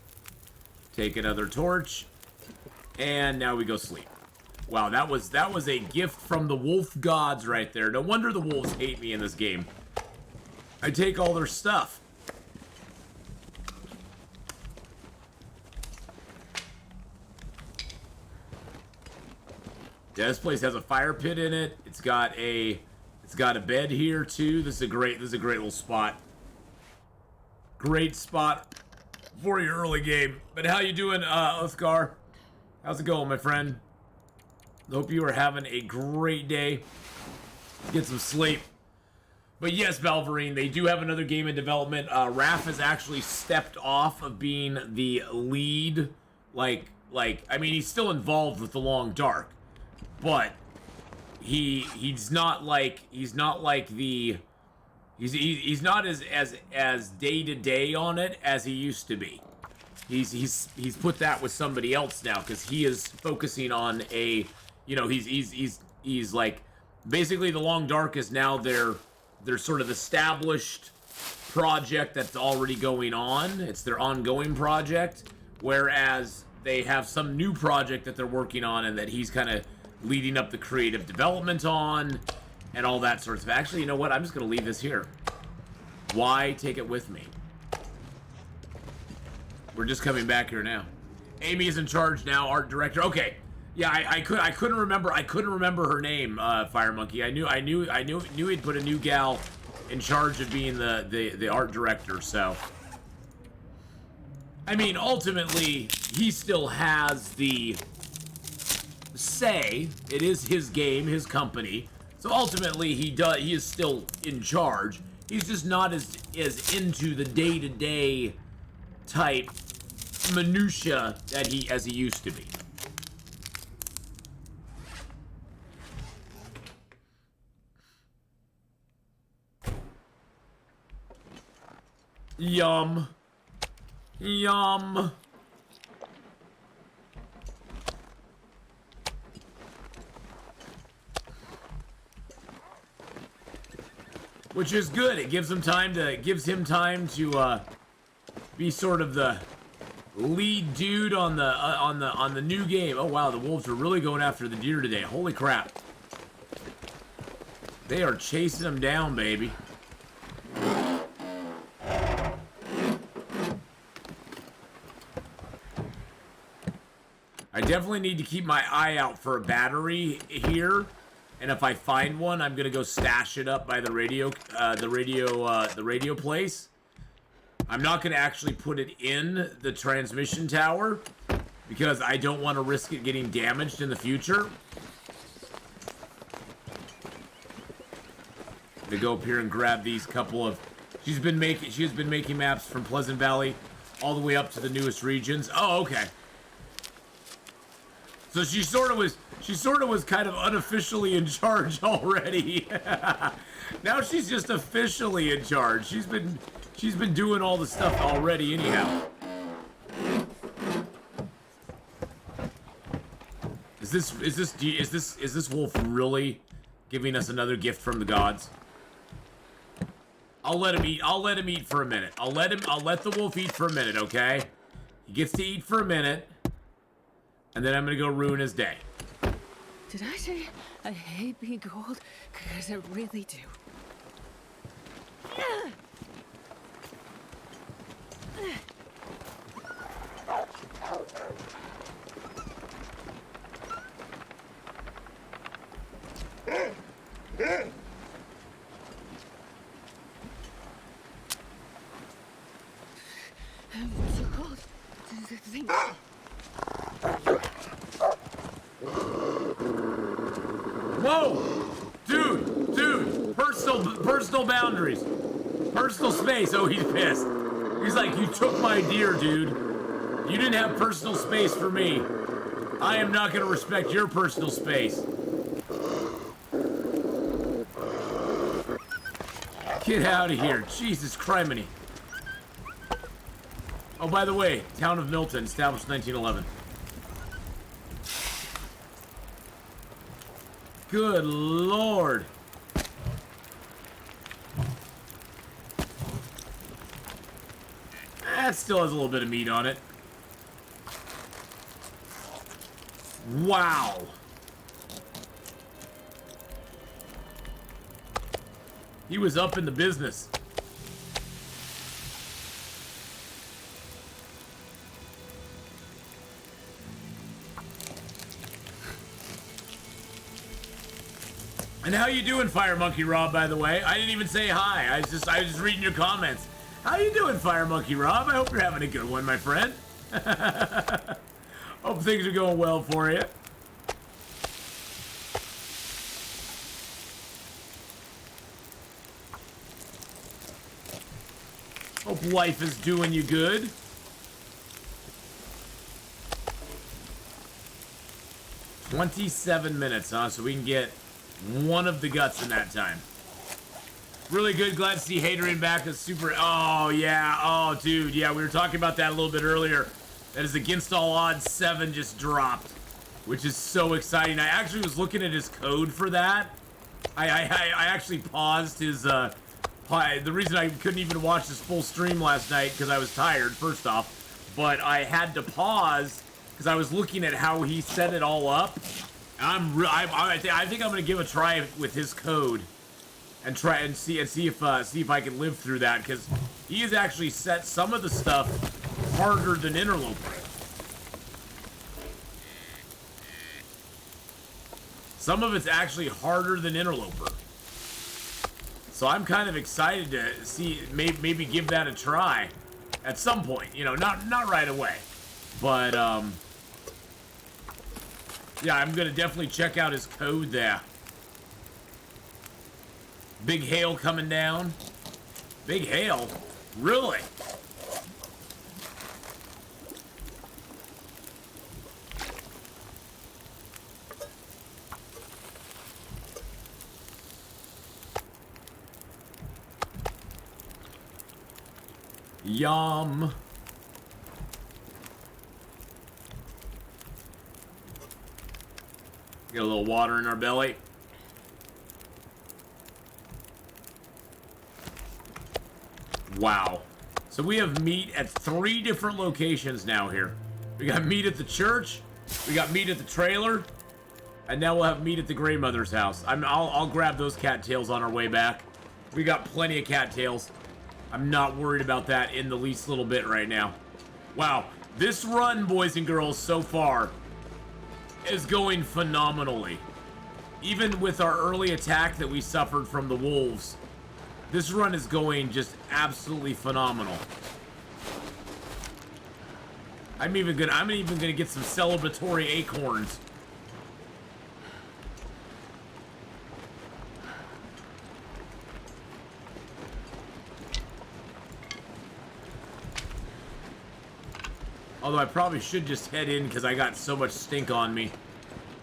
Take another torch. And now we go sleep. Wow, that was a gift from the wolf gods right there. No wonder the wolves hate me in this game. I take all their stuff. Yeah, this place has a fire pit in it. It's got a bed here too. This is a great little spot. Great spot for your early game. But how you doing, Uthgar? How's it going, my friend? Hope you are having a great day. Get some sleep. But yes, Valverine, they do have another game in development. Raph has actually stepped off of being the lead. I mean, he's still involved with the Long Dark, but he's not as day to day on it as he used to be. He's put that with somebody else now because he is focusing on a, you know, he's like basically the Long Dark is now their sort of established project that's already going on. It's their ongoing project, whereas they have some new project that they're working on and that he's kind of leading up the creative development on and all that sort of stuff. Actually, you know what? I'm just going to leave this here. Why take it with me? We're just coming back here now. Amy is in charge now, art director. Okay. Yeah, I couldn't remember her name, Fire Monkey. I knew he'd put a new gal in charge of being the art director, so I mean, ultimately he still has the say. It is his game, his company. So ultimately he is still in charge. He's just not as into the day-to-day type minutia as he used to be. Yum. Yum. Which is good. It gives him time to be sort of the lead dude on the new game. Oh wow, the wolves are really going after the deer today. Holy crap. They are chasing him down, baby. I definitely need to keep my eye out for a battery here, and if I find one, I'm gonna go stash it up by the radio place. I'm not gonna actually put it in the transmission tower because I don't want to risk it getting damaged in the future. I'm gonna go up here and grab these couple of. She has been making maps from Pleasant Valley all the way up to the newest regions. Oh, okay. So she sort of was kind of unofficially in charge already. Now she's just officially in charge. She's been doing all the stuff already anyhow. Is this wolf really giving us another gift from the gods? I'll let him eat for a minute. I'll let the wolf eat for a minute, okay? He gets to eat for a minute. And then I'm gonna go ruin his day. Did I say I hate being cold? Because I really do. I'm so cold. Think. Whoa! Dude! Personal boundaries. Personal space. Oh, he's pissed. He's like, you took my deer, dude. You didn't have personal space for me. I am not going to respect your personal space. Get out of here. Jesus criminy. Oh, by the way, town of Milton, established 1911. Good Lord. That still has a little bit of meat on it. Wow. He was up in the business. And how you doing, Fire Monkey Rob, by the way? I didn't even say hi. I was just reading your comments. How you doing, Fire Monkey Rob? I hope you're having a good one, my friend. Hope things are going well for you. Hope life is doing you good. "27 minutes, huh? So we can get one of the guts in that time. Really good. Glad to see Hadrian back. That's super. Oh, yeah. Oh, dude. Yeah, we were talking about that a little bit earlier. That is against all odds 7 just dropped, which is so exciting. I actually was looking at his code for that. I actually paused his, the reason I couldn't even watch this full stream last night because I was tired, first off, but I had to pause because I was looking at how he set it all up. I think I'm gonna give a try with his code and try and see if I can live through that, because he has actually set some of the stuff harder than Interloper. Some of it's actually harder than Interloper. So I'm kind of excited to see, maybe give that a try at some point. You know, not right away, but yeah, I'm gonna definitely check out his code there. Big hail coming down. Big hail? Really? Yum. Get a little water in our belly. Wow. So we have meat at 3 different locations now here. We got meat at the church, we got meat at the trailer, and now we'll have meat at the Grey Mother's house. I'll grab those cattails on our way back. We got plenty of cattails. I'm not worried about that in the least little bit right now. Wow. This run, boys and girls, so far is going phenomenally. Even with our early attack that we suffered from the wolves, this run is going just absolutely phenomenal. I'm even gonna get some celebratory acorns. Although I probably should just head in because I got so much stink on me.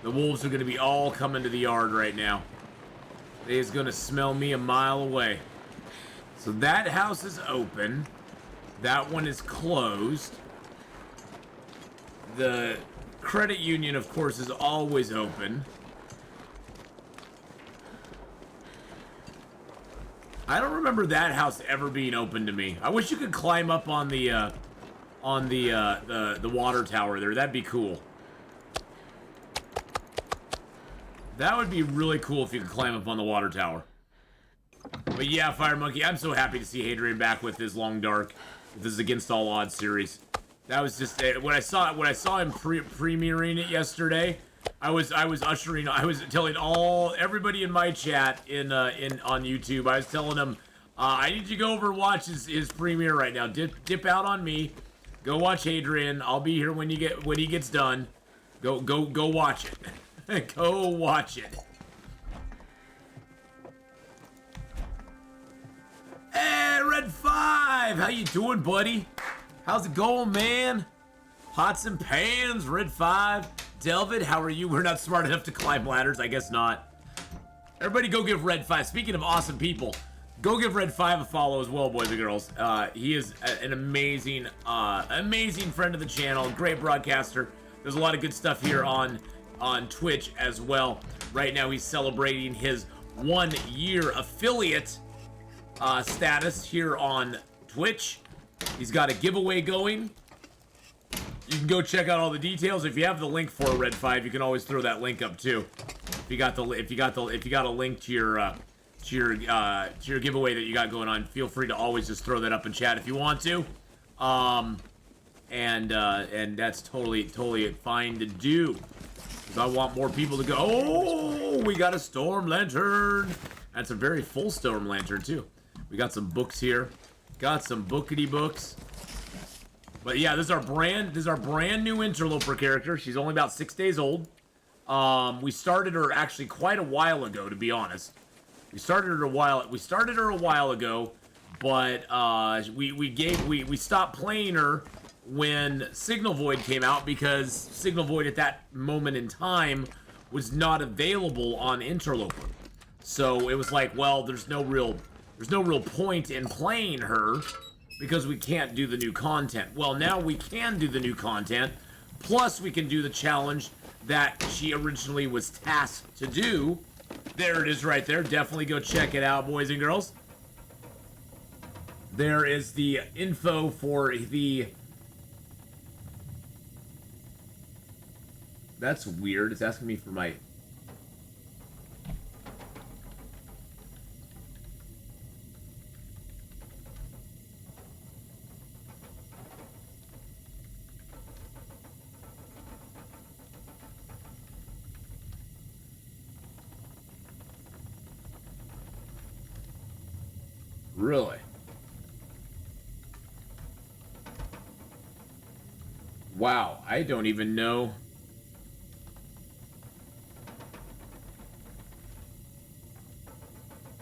The wolves are going to be all coming to the yard right now. They is going to smell me a mile away. So that house is open. That one is closed. The credit union, of course, is always open. I don't remember that house ever being open to me. I wish you could climb up on the water tower there. That'd be cool. That would be really cool if you could climb up on the water tower. But yeah, Fire Monkey, I'm so happy to see Hadrian back with his Long Dark, with his Against All Odds series. That was just when I saw him premiering it yesterday. I was telling everybody in my chat on YouTube. I was telling them, I need you to go over and watch his premiere right now. Dip out on me. Go watch Adrian. I'll be here when he gets done. Go watch it. Go watch it. Hey, Red 5! How you doing, buddy? How's it going, man? Pots and pans, Red 5. Delvid, how are you? We're not smart enough to climb ladders. I guess not. Everybody go give Red 5. Speaking of awesome people, go give Red 5 a follow as well, boys and girls. He is an amazing friend of the channel. Great broadcaster. There's a lot of good stuff here on Twitch as well. Right now, he's celebrating his 1-year affiliate status here on Twitch. He's got a giveaway going. You can go check out all the details. If you have the link for Red 5, you can always throw that link up too. If you got a link to your giveaway that you got going on, feel free to always just throw that up in chat if you want to. And that's totally fine to do. Because I want more people to go. Oh, we got a storm lantern. That's a very full storm lantern too. We got some books here. Got some bookity books. But yeah, this is our brand new Interloper character. She's only about 6 days old. We started her actually quite a while ago, to be honest. We started her a while ago, but we stopped playing her when Signal Void came out because Signal Void at that moment in time was not available on Interloper. So it was like, well, there's no real point in playing her because we can't do the new content. Well, now we can do the new content, plus we can do the challenge that she originally was tasked to do. There it is right there. Definitely go check it out, boys and girls. There is the info for the... That's weird. It's asking me for my... Really? Wow, I don't even know.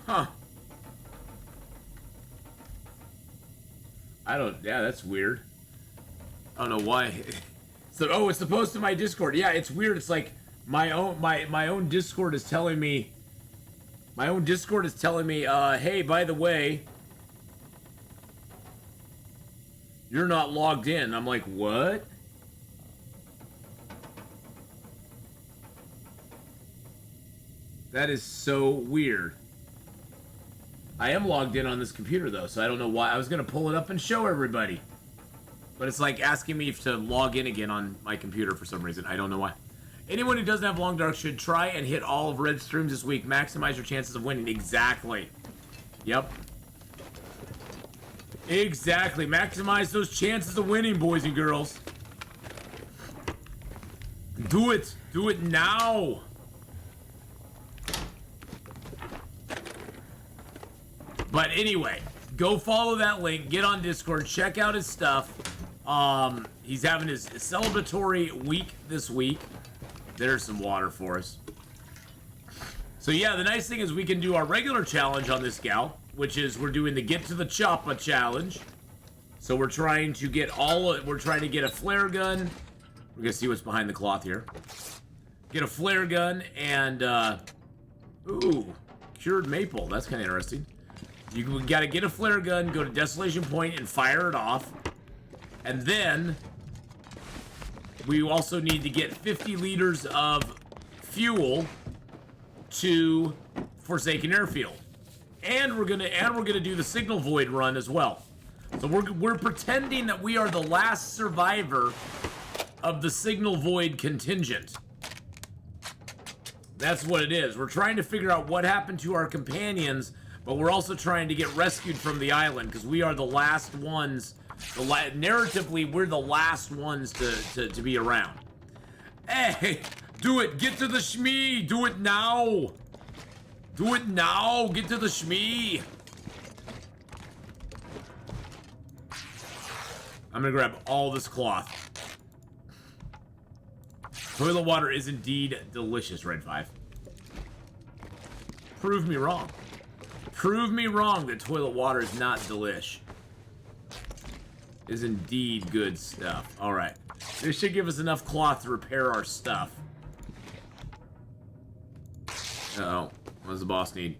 Huh. Yeah, that's weird. I don't know why. So, oh, it's supposed to my Discord. Yeah, it's weird. It's like my own Discord is telling me. My own Discord is telling me, hey, by the way, you're not logged in. I'm like, what? That is so weird. I am logged in on this computer, though, so I don't know why. I was going to pull it up and show everybody. But it's like asking me to log in again on my computer for some reason. I don't know why. Anyone who doesn't have Long Dark should try and hit all of Red's streams this week. Maximize your chances of winning. Exactly. Yep. Exactly. Maximize those chances of winning, boys and girls. Do it. Do it now. But anyway, go follow that link. Get on Discord. Check out his stuff. He's having his celebratory week this week. There's some water for us. So yeah, the nice thing is we can do our regular challenge on this gal, which is we're doing the Get to the Choppa challenge. So we're trying to get a flare gun. We're gonna see what's behind the cloth here. Get a flare gun and ooh, cured maple. That's kind of interesting. We gotta get a flare gun, go to Desolation Point and fire it off. And then we also need to get 50 liters of fuel to Forsaken Airfield. And we're gonna do the Signal Void run as well. So we're pretending that we are the last survivor of the Signal Void contingent. That's what it is. We're trying to figure out what happened to our companions, but we're also trying to get rescued from the island because we are the last ones Narratively, we're the last ones to be around. Hey, do it. Get to the shmee. Do it now. Do it now. Get to the shmee. I'm gonna grab all this cloth. Toilet water is indeed delicious, Red 5. Prove me wrong. Prove me wrong that toilet water is not delish. Is indeed good stuff. Alright. This should give us enough cloth to repair our stuff. Uh-oh. What does the boss need?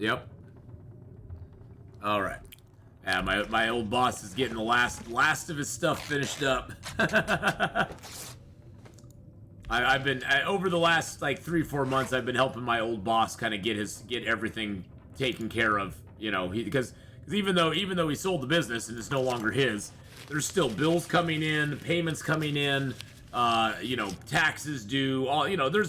Yep. All right. Yeah, my old boss is getting the last of his stuff finished up. I've been over the last like 3-4 months. I've been helping my old boss kind of get everything taken care of. You know, because even though he sold the business and it's no longer his, there's still bills coming in, payments coming in. You know, taxes due.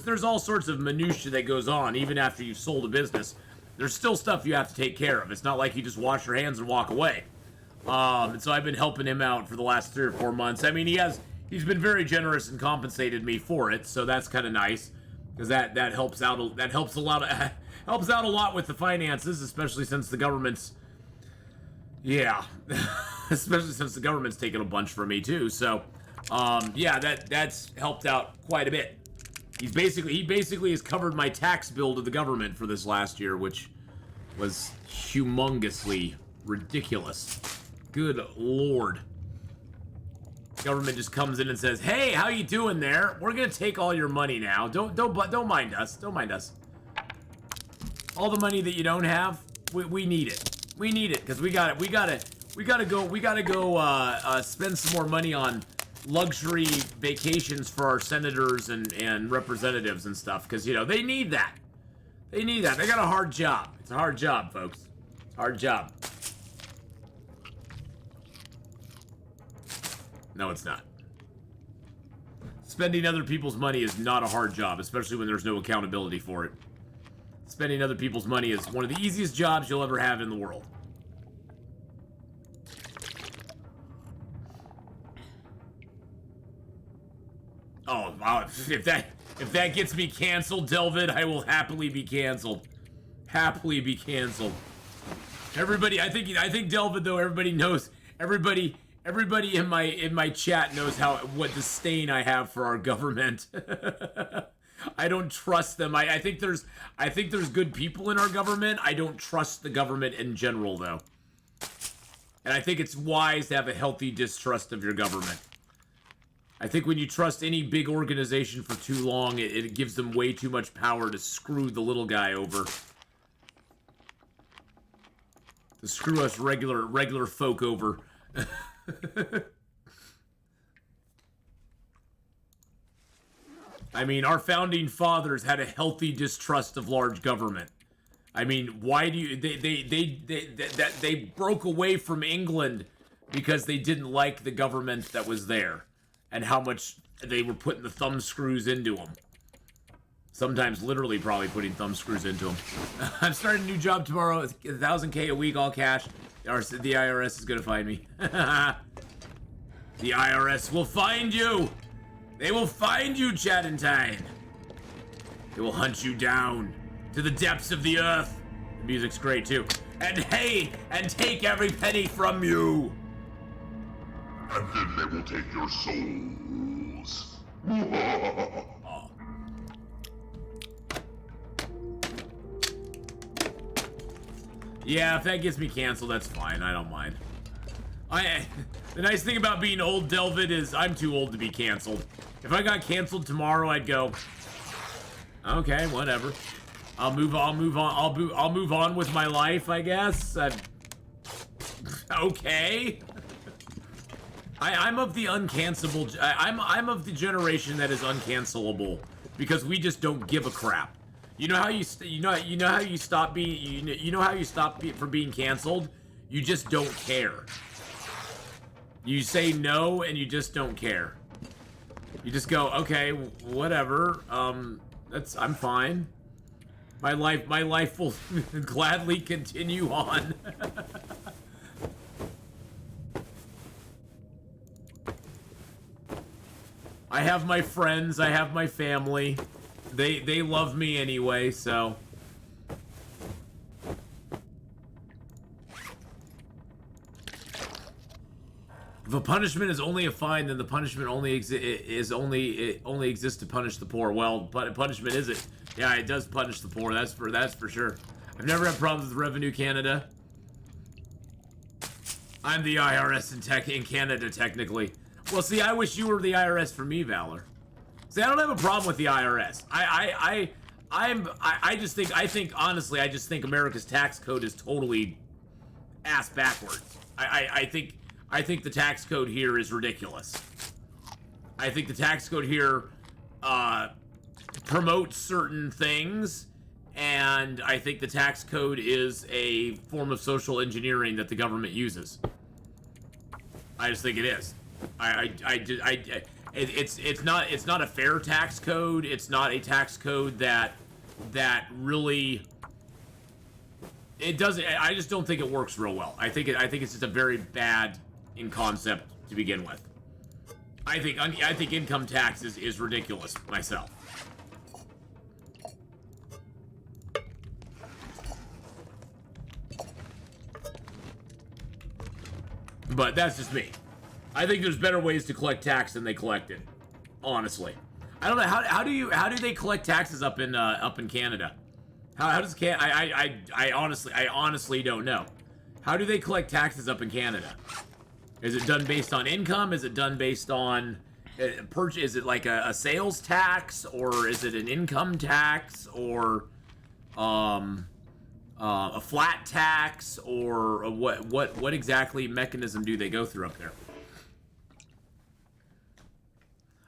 There's all sorts of minutia that goes on even after you've sold a business. There's still stuff you have to take care of. It's not like you just wash your hands and walk away. And so I've been helping him out for the last 3 or 4 months. I mean, he's been very generous and compensated me for it, so that's kind of nice because that helps out. That helps a lot. Helps out a lot with the finances, especially since the government's. Yeah, especially since the government's taken a bunch from me too. So, yeah, that's helped out quite a bit. He basically has covered my tax bill to the government for this last year, which was humongously ridiculous. Good Lord. Government just comes in and says, "Hey, how you doing there? We're gonna take all your money now. Don't mind us. Don't mind us. All the money that you don't have, we need it. We need it because we gotta go spend some more money on luxury vacations for our senators and representatives and stuff because, you know, they need that. They need that. They got a hard job. It's a hard job, folks. It's a hard job. No, it's not. Spending other people's money is not a hard job, especially when there's no accountability for it. Spending other people's money is one of the easiest jobs you'll ever have in the world. Oh, wow. If that gets me canceled, Delvid, I will happily be canceled. Happily be canceled. Everybody, I think Delvid, though, everybody knows. Everybody in my chat knows what disdain I have for our government. I don't trust them. I think there's good people in our government. I don't trust the government in general, though. And I think it's wise to have a healthy distrust of your government. I think when you trust any big organization for too long, it gives them way too much power to screw the little guy over. To screw us regular folk over. I mean, our founding fathers had a healthy distrust of large government. I mean, why do you... They broke away from England because they didn't like the government that was there. And how much they were putting the thumb screws into them. Sometimes literally probably putting thumb screws into them. I'm starting a new job tomorrow. It's 1,000K a week, all cash. The IRS is gonna find me. The IRS will find you! They will find you, Chatentine! They will hunt you down to the depths of the earth. The music's great, too. And hey, and take every penny from you! And then they will take your souls. Oh. Yeah, if that gets me canceled, that's fine. I don't mind. The nice thing about being old, Delvid, is I'm too old to be canceled. If I got canceled tomorrow, I'd go, okay, whatever. I'll move on with my life, I guess. Okay. I'm of the uncancelable. I'm of the generation that is uncancelable because we just don't give a crap. You know how you know how you stop being you know how you stop from being canceled? You just don't care. You say no and you just don't care. You just go, okay, whatever. I'm fine. My life will gladly continue on. I have my friends, I have my family. They love me anyway, so. If a punishment is only a fine, then the punishment only exists to punish the poor. Well, punishment is it? Yeah, it does punish the poor. That's for sure. I've never had problems with Revenue Canada. I'm the IRS in Canada, technically. Well, see, I wish you were the IRS for me, Valor. See, I don't have a problem with the IRS. I think honestly, I just think America's tax code is totally ass backwards. I think the tax code here is ridiculous. I think the tax code here promotes certain things, and I think the tax code is a form of social engineering that the government uses. I just think it is. It's not a fair tax code. It's not a tax code that really. It doesn't. I just don't think it works real well. I think it's just a very bad in concept to begin with. I think income tax is ridiculous myself. But that's just me. I think there's better ways to collect tax than they collect it. Honestly, I don't know how do they collect taxes up in Canada? How does I honestly don't know. How do they collect taxes up in Canada? Is it done based on income? Is it done based on purchase? Is it like a sales tax, or is it an income tax, or a flat tax, or what exactly mechanism do they go through up there?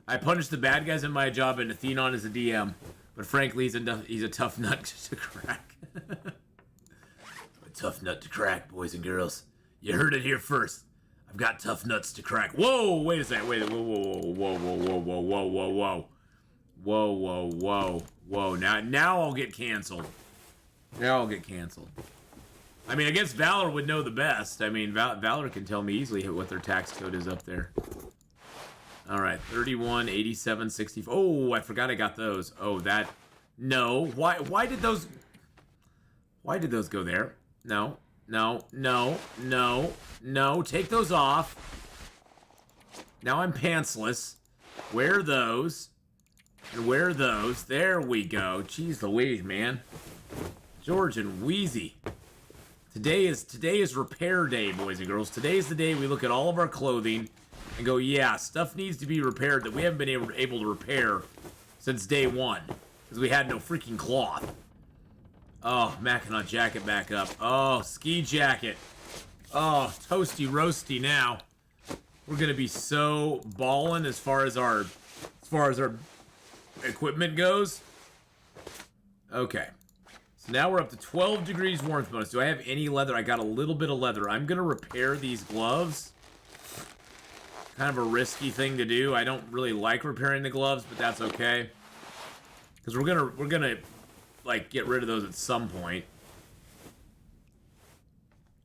I punish the bad guys in my job, and Atheenon is a DM, but frankly, he's a tough nut to crack. A tough nut to crack, boys and girls. You heard it here first. I've got tough nuts to crack. Whoa! Wait a second. Wait. Whoa. Now I'll get canceled. I mean, I guess Valor would know the best. I mean, Valor can tell me easily what their tax code is up there. All right, 31, 87, 64. Oh, I forgot I got those. Oh, that. No. Why did those go there? No. Take those off. Now I'm pantsless. Wear those. And wear those. There we go. Jeez Louise, man. George and Wheezy. Today is repair day, boys and girls. Today is the day we look at all of our clothing and go, yeah, stuff needs to be repaired that we haven't been able to repair since day one. Because we had no freaking cloth. Oh, Mackinac jacket back up. Oh, ski jacket. Oh, toasty roasty now. We're gonna be so ballin' as far as our equipment goes. Okay. So now we're up to 12 degrees warmth bonus. Do I have any leather? I got a little bit of leather. I'm gonna repair these gloves. Kind of a risky thing to do. I don't really like repairing the gloves, but that's okay. Because we're gonna like get rid of those at some point.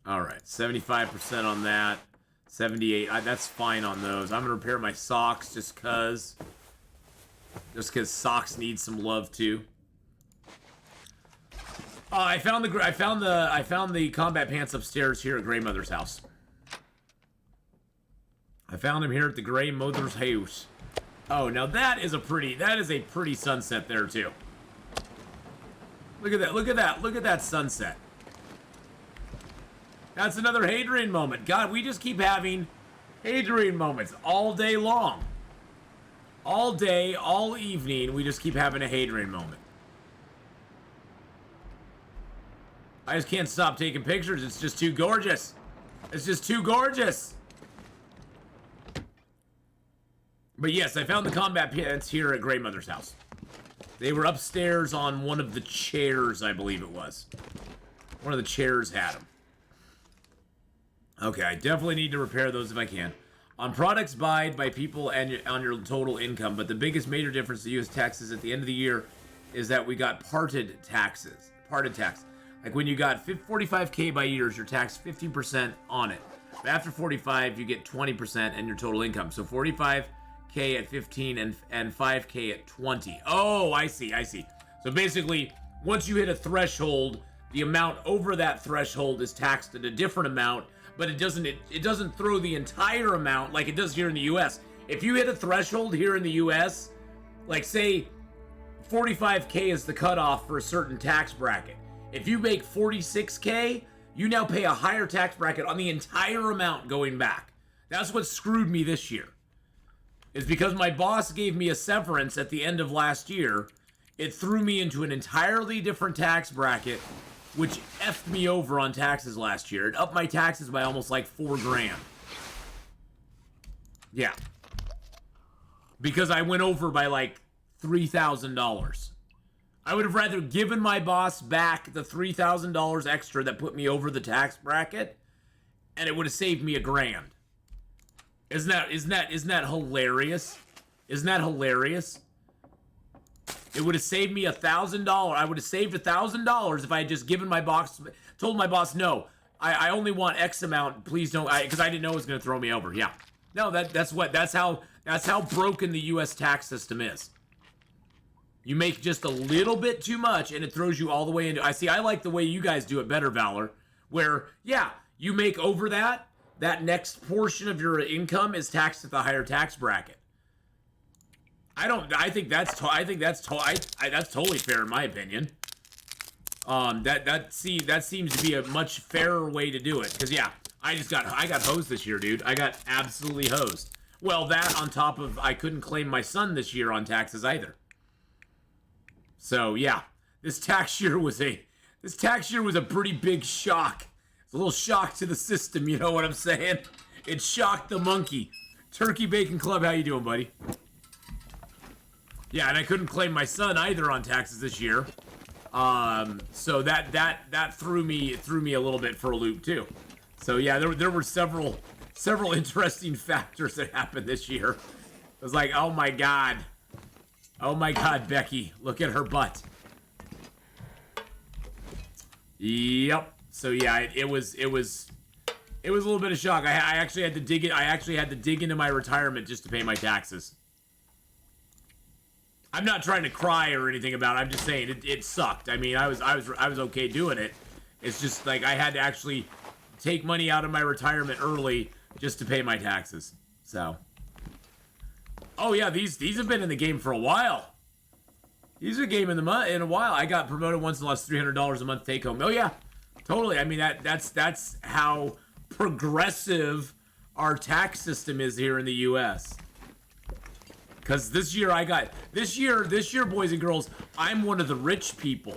All right, 75% on that. 78. That's fine on those. I'm gonna repair my socks just cause socks need some love too. I found the combat pants upstairs here at Grandmother's house. I found him here at the Grandmother's house. Oh, now that is a pretty sunset there too. Look at that sunset. That's another Hadrian moment. God, we just keep having Hadrian moments all day long. All day, all evening, we just keep having a Hadrian moment. I just can't stop taking pictures. It's just too gorgeous. It's just too gorgeous. But yes, I found the combat pants here at Grandmother's house. They were upstairs on one of the chairs, I believe it was. One of the chairs had them. Okay, I definitely need to repair those if I can. On products buyed by people and on your total income, but the biggest major difference to U.S. taxes at the end of the year is that we got parted taxes. Parted tax. Like when you got 45K by years, you're taxed 15% on it. But after 45, you get 20% and your total income. So 45K at 15 and 5K at 20. Oh, I see. So basically, once you hit a threshold, the amount over that threshold is taxed at a different amount, but it doesn't throw the entire amount like it does here in the US. If you hit a threshold here in the US, like say 45K is the cutoff for a certain tax bracket. If you make 46K, you now pay a higher tax bracket on the entire amount going back. That's what screwed me this year. Is because my boss gave me a severance at the end of last year. It threw me into an entirely different tax bracket, which effed me over on taxes last year. It upped my taxes by almost like $4,000. Yeah. Because I went over by like $3,000. I would have rather given my boss back the $3,000 extra that put me over the tax bracket, and it would have saved me $1,000. Isn't that hilarious? Isn't that hilarious? It would have saved me $1,000. I would have saved $1,000 if I had just given my boss, told my boss, no, I only want X amount. Please don't, because I didn't know it was going to throw me over. Yeah, no, that's how broken the U.S. tax system is. You make just a little bit too much, and it throws you all the way into. I like the way you guys do it better, Valor. Where yeah, you make over that next portion of your income is taxed at the higher tax bracket. I think that's totally fair in my opinion. That seems to be a much fairer way to do it. Because yeah, I got hosed this year, dude. I got absolutely hosed. Well, that on top of I couldn't claim my son this year on taxes either. So yeah, this tax year was a pretty big shock. It's a little shock to the system, you know what I'm saying? It shocked the monkey. Turkey Bacon Club, how you doing, buddy? Yeah, and I couldn't claim my son either on taxes this year. So that threw me a little bit for a loop too. So yeah, there were several interesting factors that happened this year. It was like, oh my god, Becky, look at her butt. Yep. So yeah, it was a little bit of shock. I actually had to dig it. I actually had to dig into my retirement just to pay my taxes. I'm not trying to cry or anything about it. I'm just saying it sucked. I mean, I was okay doing it. It's just like I had to actually take money out of my retirement early just to pay my taxes. So, oh yeah, these have been in the game for a while. These are game in a while. I got promoted once and lost $300 a month take home. Oh yeah, totally. I mean that's how progressive our tax system is here in the U.S. Because this year, boys and girls, I'm one of the rich people.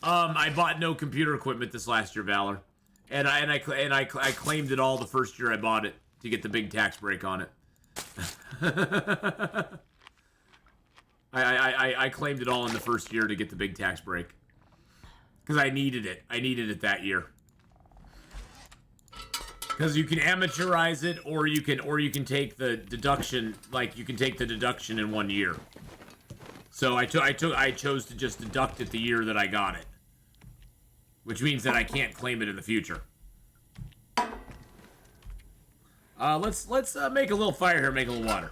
I bought no computer equipment this last year, Valor, and I claimed it all the first year I bought it to get the big tax break on it. I claimed it all in the first year to get the big tax break. Because I needed it. I needed it that year. Because you can amateurize it, or you can take the deduction. Like you can take the deduction in 1 year. So I chose to just deduct it the year that I got it, which means that I can't claim it in the future. Let's make a little fire here. Make a little water.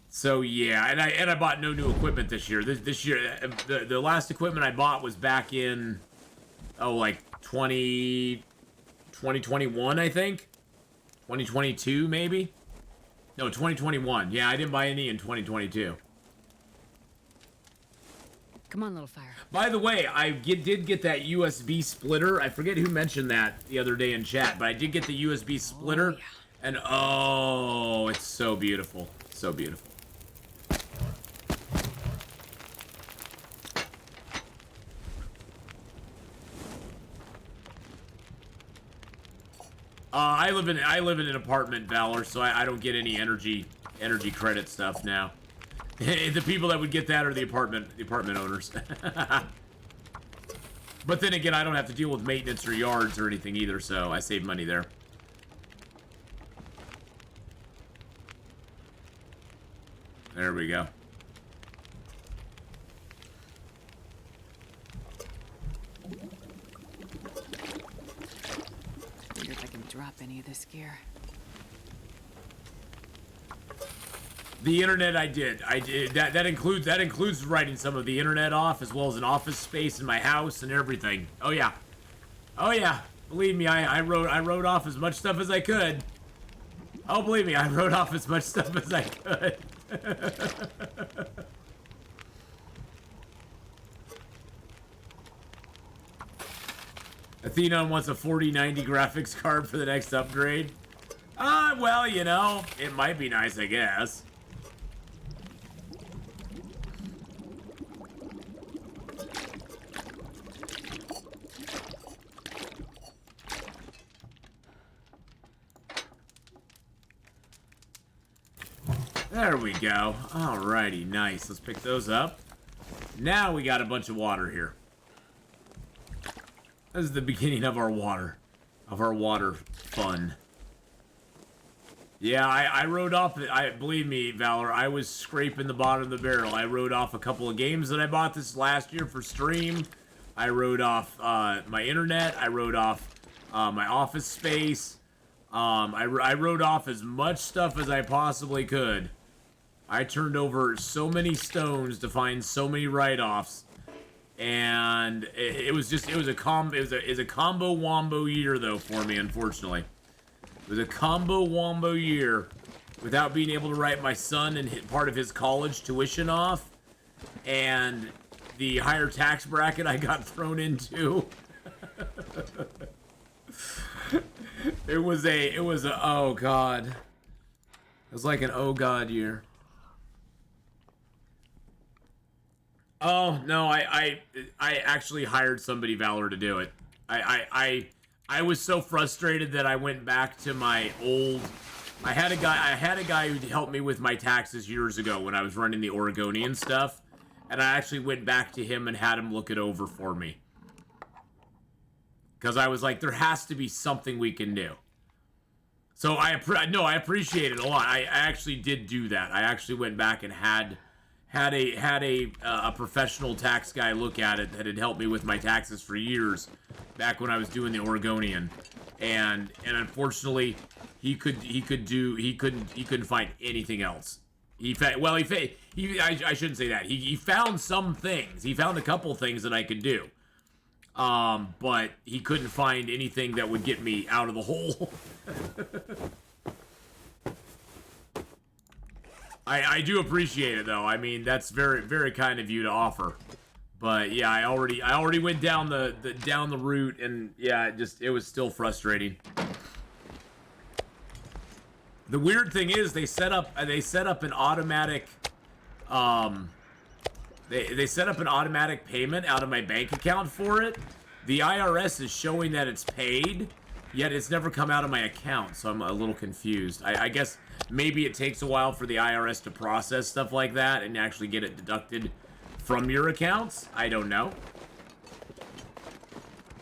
So yeah, and I bought no new equipment this year. This year, the last equipment I bought was back in, like 2021, I think, 2022 maybe. No, 2021. Yeah, I didn't buy any in 2022. Come on, little fire. By the way, I did get that USB splitter. I forget who mentioned that the other day in chat, but I did get the USB splitter, yeah. And oh, it's so beautiful, so beautiful. I live in an apartment, Valor, so I don't get any energy credit stuff now. The people that would get that are the apartment owners. But then again, I don't have to deal with maintenance or yards or anything either, so I save money there. There we go. Wonder if I can drop any of this gear. The internet, I did. That includes writing some of the internet off, as well as an office space in my house and everything. Oh yeah, oh yeah. Believe me, I wrote off as much stuff as I could. Oh, believe me, I wrote off as much stuff as I could. Atheenon wants a 4090 graphics card for the next upgrade. Well, you know, it might be nice, I guess. There we go. Alrighty, nice. Let's pick those up. Now we got a bunch of water here. This is the beginning of our water fun. Yeah, I wrote off, believe me, Valor, I was scraping the bottom of the barrel. I wrote off a couple of games that I bought this last year for stream. I wrote off my internet. I wrote off my office space. I wrote off as much stuff as I possibly could. I turned over so many stones to find so many write-offs, and it was a combo wombo year though for me, unfortunately. It was a combo wombo year without being able to write my son and part of his college tuition off, and the higher tax bracket I got thrown into. It was a oh god. It was like an oh god year. Oh no, I actually hired somebody, Valor, to do it. I was so frustrated that I went back to my old. I had a guy who helped me with my taxes years ago when I was running the Oregonian stuff, and I actually went back to him and had him look it over for me. Because I was like, there has to be something we can do. So I appreciate it a lot. I actually did do that. I actually went back and had a professional tax guy look at it that had helped me with my taxes for years, back when I was doing the Oregonian, and unfortunately, he couldn't find anything else. I shouldn't say that. He found some things. He found a couple things that I could do. But he couldn't find anything that would get me out of the hole. I do appreciate it though. I mean, that's very, very kind of you to offer. But yeah, I already went down the route, and yeah, it was still frustrating. The weird thing is they set up an automatic They set up an automatic payment out of my bank account for it. The IRS is showing that it's paid, yet it's never come out of my account, so I'm a little confused. I guess maybe it takes a while for the IRS to process stuff like that and actually get it deducted from your accounts. I don't know.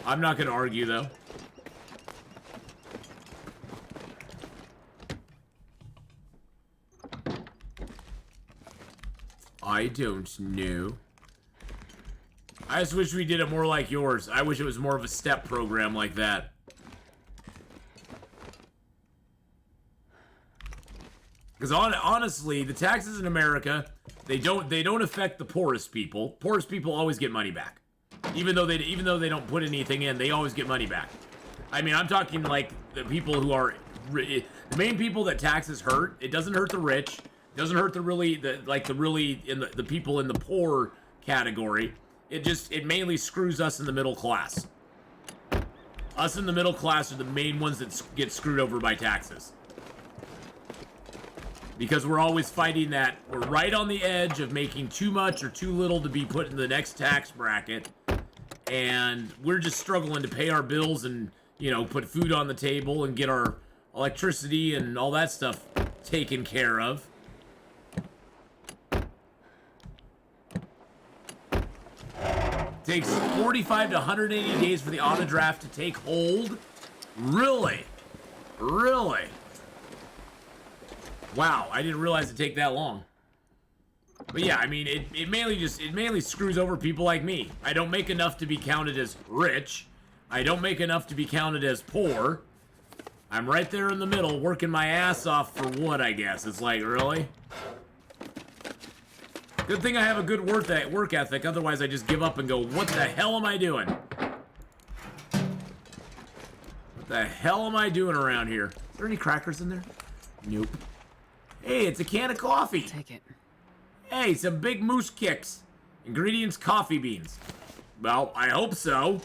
I'm not going to argue, though. I don't know. I just wish we did it more like yours. I wish it was more of a step program like that. Because honestly, the taxes in America, they don't affect the poorest people. Poorest people always get money back. Even though they don't put anything in, they always get money back. I mean, I'm talking like the people who are the main people that taxes hurt. It doesn't hurt the rich. It doesn't hurt the people in the poor category. It mainly screws us in the middle class. Us in the middle class are the main ones that get screwed over by taxes. Because we're always fighting that. We're right on the edge of making too much or too little to be put in the next tax bracket. And we're just struggling to pay our bills and, you know, put food on the table and get our electricity and all that stuff taken care of. Takes 45 to 180 days for the auto draft to take hold. Really? Really? Wow, I didn't realize it'd take that long. But yeah, I mean, it mainly screws over people like me. I don't make enough to be counted as rich. I don't make enough to be counted as poor. I'm right there in the middle, working my ass off for what, I guess. It's like, really? Good thing I have a good work ethic, otherwise I just give up and go, what the hell am I doing? What the hell am I doing around here? Is there any crackers in there? Nope. Hey, it's a can of coffee. Take it. Hey, some big moose kicks. Ingredients, coffee beans. Well, I hope so.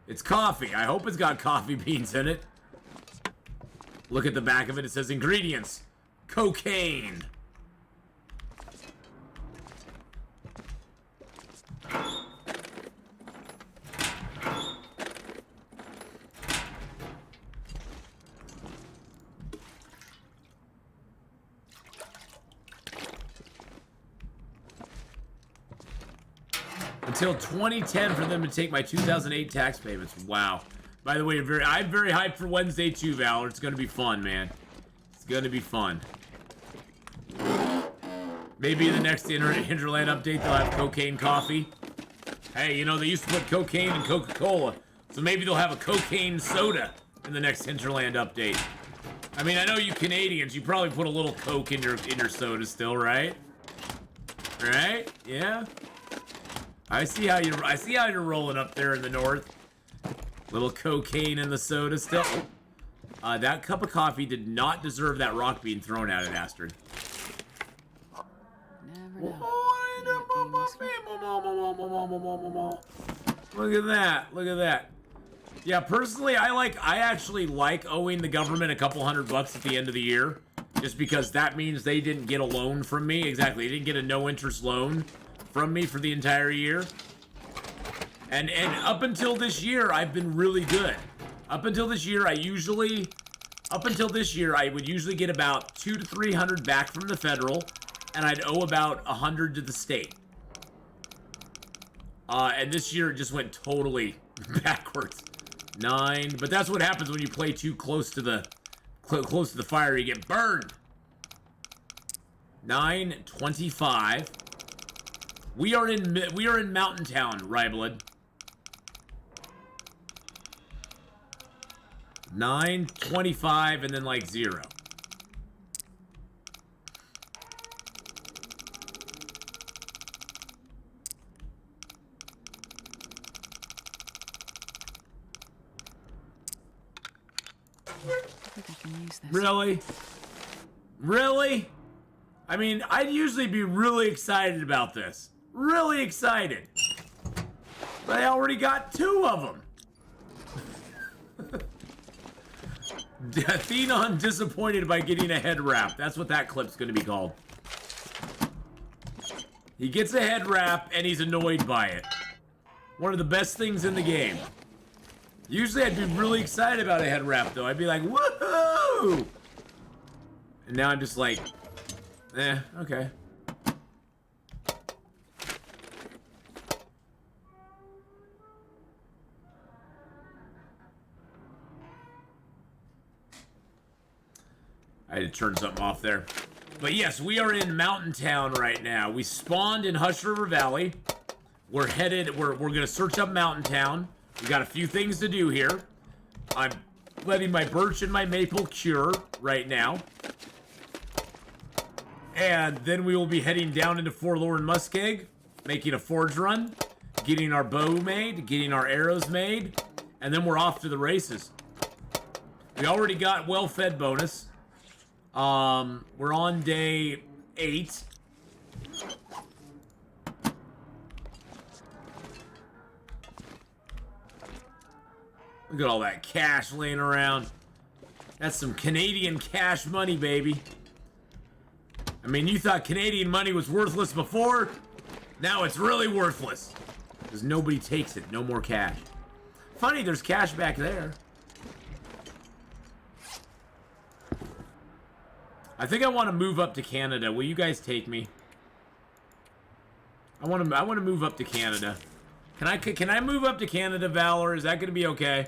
It's coffee. I hope it's got coffee beans in it. Look at the back of it. It says ingredients. Cocaine. Until 2010 for them to take my 2008 tax payments. Wow. By the way, I'm very hyped for Wednesday too, Valor. It's going to be fun, man. It's going to be fun. Maybe in the next Hinterland update, they'll have cocaine coffee. Hey, you know, they used to put cocaine in Coca-Cola. So maybe they'll have a cocaine soda in the next Hinterland update. I mean, I know you Canadians, you probably put a little Coke in your soda still, right? Right? Yeah? I see how you're rolling up there in the north. Little cocaine in the soda still. That cup of coffee did not deserve that rock being thrown at it, Astrid. Never know. Look at that. Look at that. Yeah, personally, I actually like owing the government a couple $100 at the end of the year. Just because that means they didn't get a loan from me. Exactly. They didn't get a no-interest loan from me for the entire year. And up until this year, I've been really good. Up until this year, I would usually get about $200 to $300 back from the federal, and I'd owe about $100 to the state. And this year it just went totally backwards. 9, but that's what happens when you play too close to the fire. You get burned. 9:25. We are in Mountain Town, Ryblood. 9:25 and then like 0. I think I can use this. Really? Really? I mean, I'd usually be really excited about this. Really excited. But I already got 2 of them. Atheenon disappointed by getting a head wrap. That's what that clip's going to be called. He gets a head wrap and he's annoyed by it. One of the best things in the game. Usually I'd be really excited about a head wrap though. I'd be like, woohoo! And now I'm just like, okay. I had to turn something off there. But yes, we are in Mountain Town right now. We spawned in Hush River Valley. We're gonna search up Mountain Town. We got a few things to do here. I'm letting my birch and my maple cure right now. And then we will be heading down into Forlorn Muskeg, making a forge run, getting our bow made, getting our arrows made, and then we're off to the races. We already got well-fed bonus. We're on day 8. Look at all that cash laying around. That's some Canadian cash money, baby. I mean, you thought Canadian money was worthless before? Now it's really worthless. Because nobody takes it. No more cash. Funny, there's cash back there. I think I want to move up to Canada. Will you guys take me? I want to move up to Canada. Can I move up to Canada, Valor? Is that going to be okay?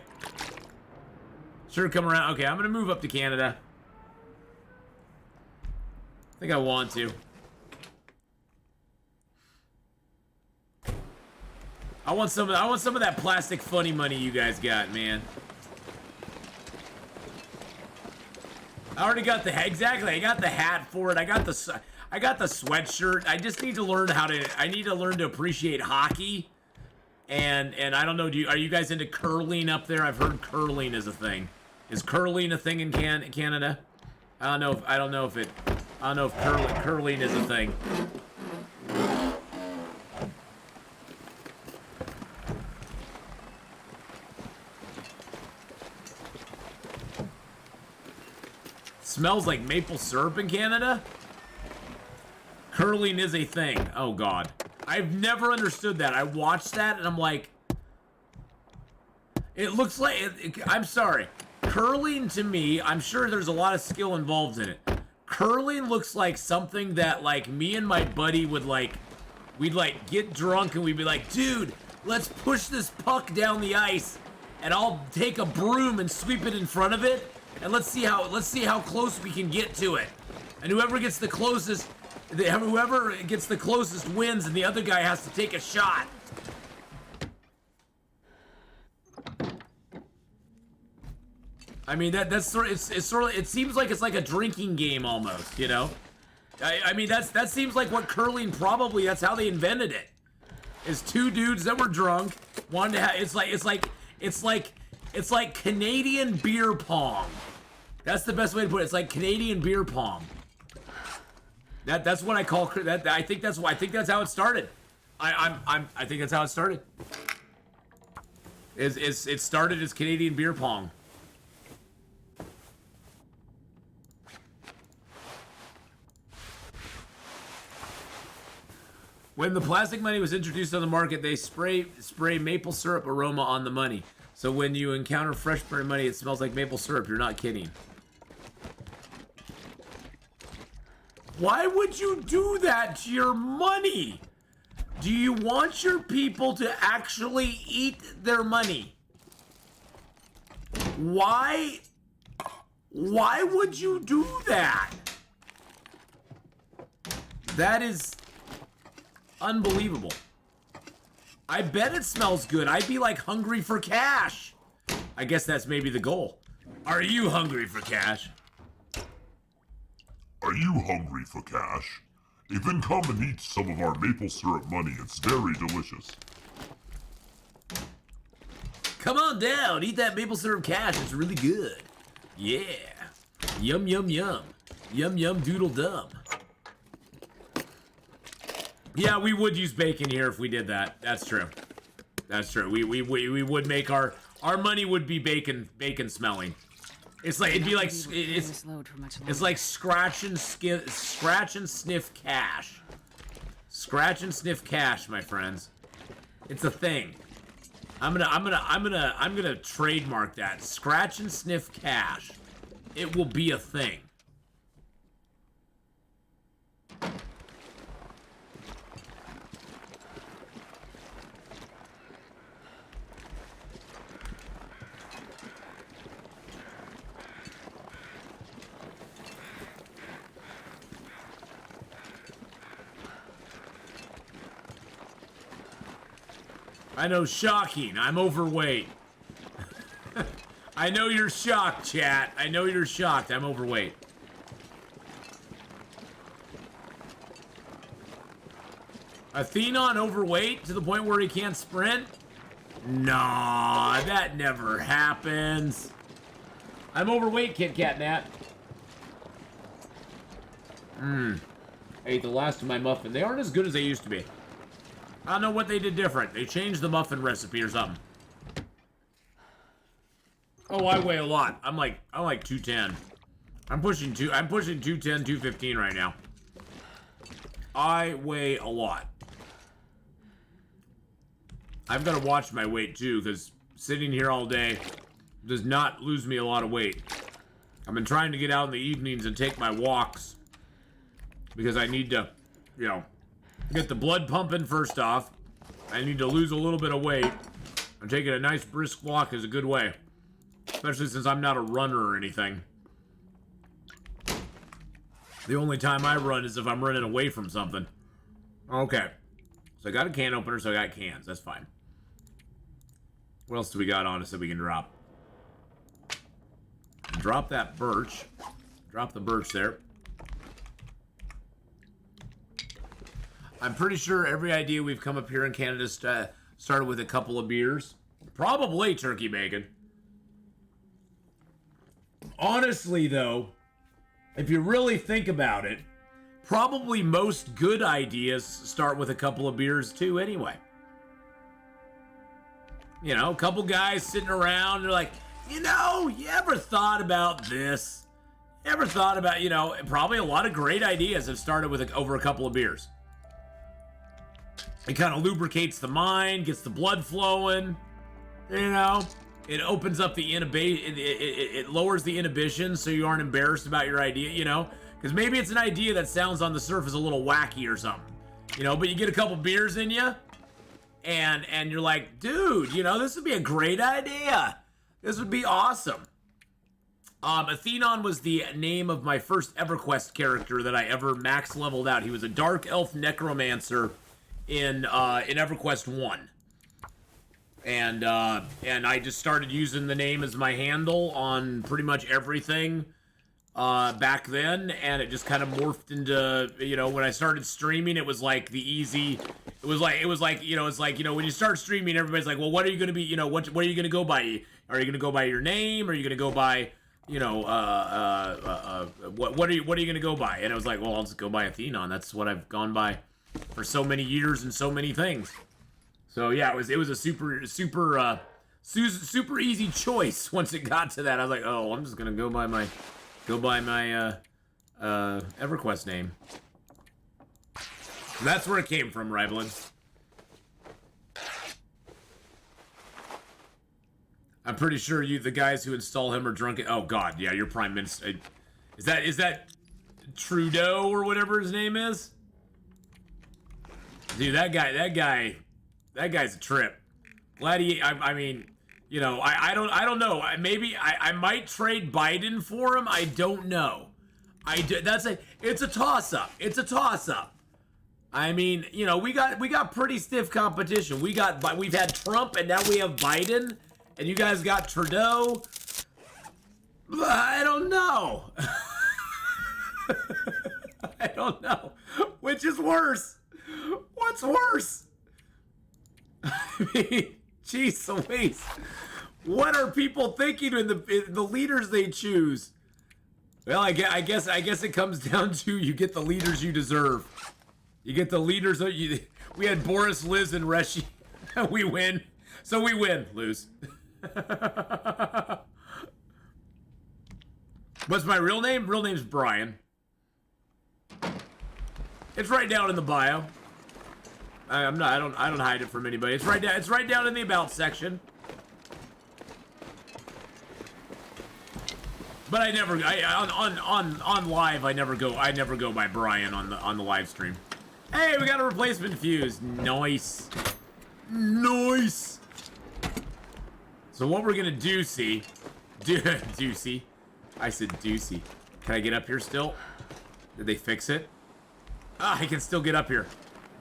Sure, come around. Okay, I'm going to move up to Canada. I think I want to. I want some of that plastic funny money you guys got, man. I already got the exactly. I got the hat for it. I got the sweatshirt. I just need to learn I need to learn to appreciate hockey. And I don't know, are you guys into curling up there? I've heard curling is a thing. Is curling a thing in Canada? I don't know if curling is a thing. Smells like maple syrup in Canada? Curling is a thing. Oh, God. I've never understood that. I watched that, and I'm like... It looks like... I'm sorry. Curling, to me, I'm sure there's a lot of skill involved in it. Curling looks like something that, like, me and my buddy would, like... We'd, like, get drunk, and we'd be like, dude, let's push this puck down the ice, and I'll take a broom and sweep it in front of it, and let's see how close we can get to it. And whoever gets the closest wins, and the other guy has to take a shot. I mean, that's sort of, it seems like it's like a drinking game almost, you know? I mean, that seems like what curling probably, that's how they invented it. Is two dudes that were drunk wanted to have, it's like Canadian beer pong. That's the best way to put it. It's like Canadian beer pong. That's what I call that. I think that's how it started. I think that's how it started. It started as Canadian beer pong. When the plastic money was introduced on the market, they spray maple syrup aroma on the money. So when you encounter fresh spray money, it smells like maple syrup. You're not kidding. Why would you do that to your money? Do you want your people to actually eat their money? Why would you do that? That is unbelievable. I bet it smells good. I'd be like hungry for cash. I guess that's maybe the goal. Are you hungry for cash? Are you hungry for cash? Then come and eat some of our maple syrup money. It's very delicious. Come on down, eat that maple syrup cash. It's really good. Yeah. Yum, yum, yum. Yum, yum, doodle dum. Yeah, we would use bacon here if we did that. That's true. That's true. We would make our money would be bacon smelling. It's like it'd be like it's like scratch and sniff cash. Scratch and sniff cash, my friends. It's a thing. I'm gonna trademark that. Scratch and sniff cash. It will be a thing. I know, shocking. I'm overweight. I know you're shocked, chat. I know you're shocked. I'm overweight. Atheenon overweight to the point where he can't sprint? Nah, that never happens. I'm overweight, Kit Kat Nat. I ate the last of my muffin. They aren't as good as they used to be. I don't know what they did different. They changed the muffin recipe or something. Oh, I weigh a lot. I'm like 210. I'm pushing 210, 215 right now. I weigh a lot. I've got to watch my weight too, because sitting here all day does not lose me a lot of weight. I've been trying to get out in the evenings and take my walks because I need to, you know, get the blood pumping first off. I need to lose a little bit of weight. And taking a nice brisk walk is a good way. Especially since I'm not a runner or anything. The only time I run is if I'm running away from something. Okay. So I got a can opener, so I got cans. That's fine. What else do we got on us that we can drop? Drop that birch. Drop the birch there. I'm pretty sure every idea we've come up here in Canada started with a couple of beers. Probably turkey bacon. Honestly, though, if you really think about it, probably most good ideas start with a couple of beers, too, anyway. You know, a couple guys sitting around, they're like, you know, you ever thought about this? You ever thought about, you know, probably a lot of great ideas have started with over a couple of beers. It kind of lubricates the mind, gets the blood flowing, you know. It opens up the inhibition, it lowers the inhibition so you aren't embarrassed about your idea, you know. Because maybe it's an idea that sounds on the surface a little wacky or something, you know, but you get a couple beers in you, and you're like, dude, you know, this would be a great idea. This would be awesome. Atheenon was the name of my first EverQuest character that I ever max leveled out. He was a dark elf necromancer in EverQuest 1. And I just started using the name as my handle on pretty much everything back then, and it just kind of morphed into, you know, when I started streaming, it was like the easy, it was like, you know, it's like, you know, when you start streaming, everybody's like, well, what are you going to be, you know, what are you going to go by? Are you going to go by your name? Are you going to go by, you know, what are you going to go by? And I was like, well, I'll just go by Atheenon. That's what I've gone by for so many years and so many things. So yeah, it was a super easy choice once it got to that. I was like, oh, I'm just gonna go by my EverQuest name. That's where it came from, Rivalin. I'm pretty sure the guys who install him are drunk. Oh God, yeah, your prime minister. Is that Trudeau or whatever his name is? Dude, that guy's a trip. I mean, you know, I don't know. Maybe I might trade Biden for him. I don't know. It's a toss up. It's a toss up. I mean, you know, we got pretty stiff competition. We've had Trump and now we have Biden, and you guys got Trudeau. I don't know. I don't know. Which is worse? What's worse? I mean, jeez Louise. What are people thinking in the leaders they choose? Well, I guess it comes down to you get the leaders you deserve. You get the leaders. We had Boris, Liz, and Reshi. We win. So we win. Lose. What's my real name? Real name's Brian. It's right down in the bio. I don't hide it from anybody. It's right down in the about section. But on live I never go by Brian on the live stream. Hey, we got a replacement fuse. Nice. Nice. So what we're gonna do, Deucey. I said Deucey. Can I get up here still? Did they fix it? Ah, I can still get up here.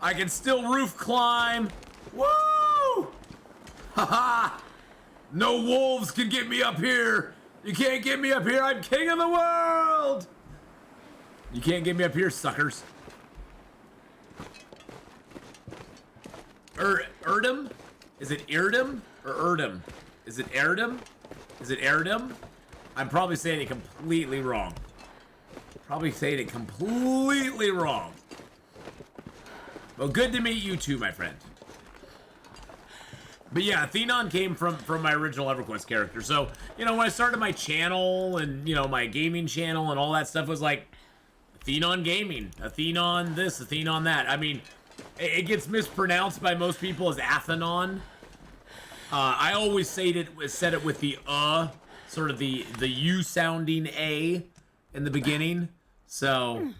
I can still roof climb. Woo! Haha! No wolves can get me up here. You can't get me up here. I'm king of the world. You can't get me up here, suckers. Erdem? Is it Irdum or Erdem? Is it Erdem? Is it Erdem? I'm probably saying it completely wrong. Well, good to meet you too, my friend. But yeah, Atheenon came from my original EverQuest character. So, you know, when I started my channel and, you know, my gaming channel and all that stuff was like Atheenon Gaming, Atheenon this, Atheenon that. I mean, it gets mispronounced by most people as Atheenon. I always said it with the sort of the U sounding A in the beginning. So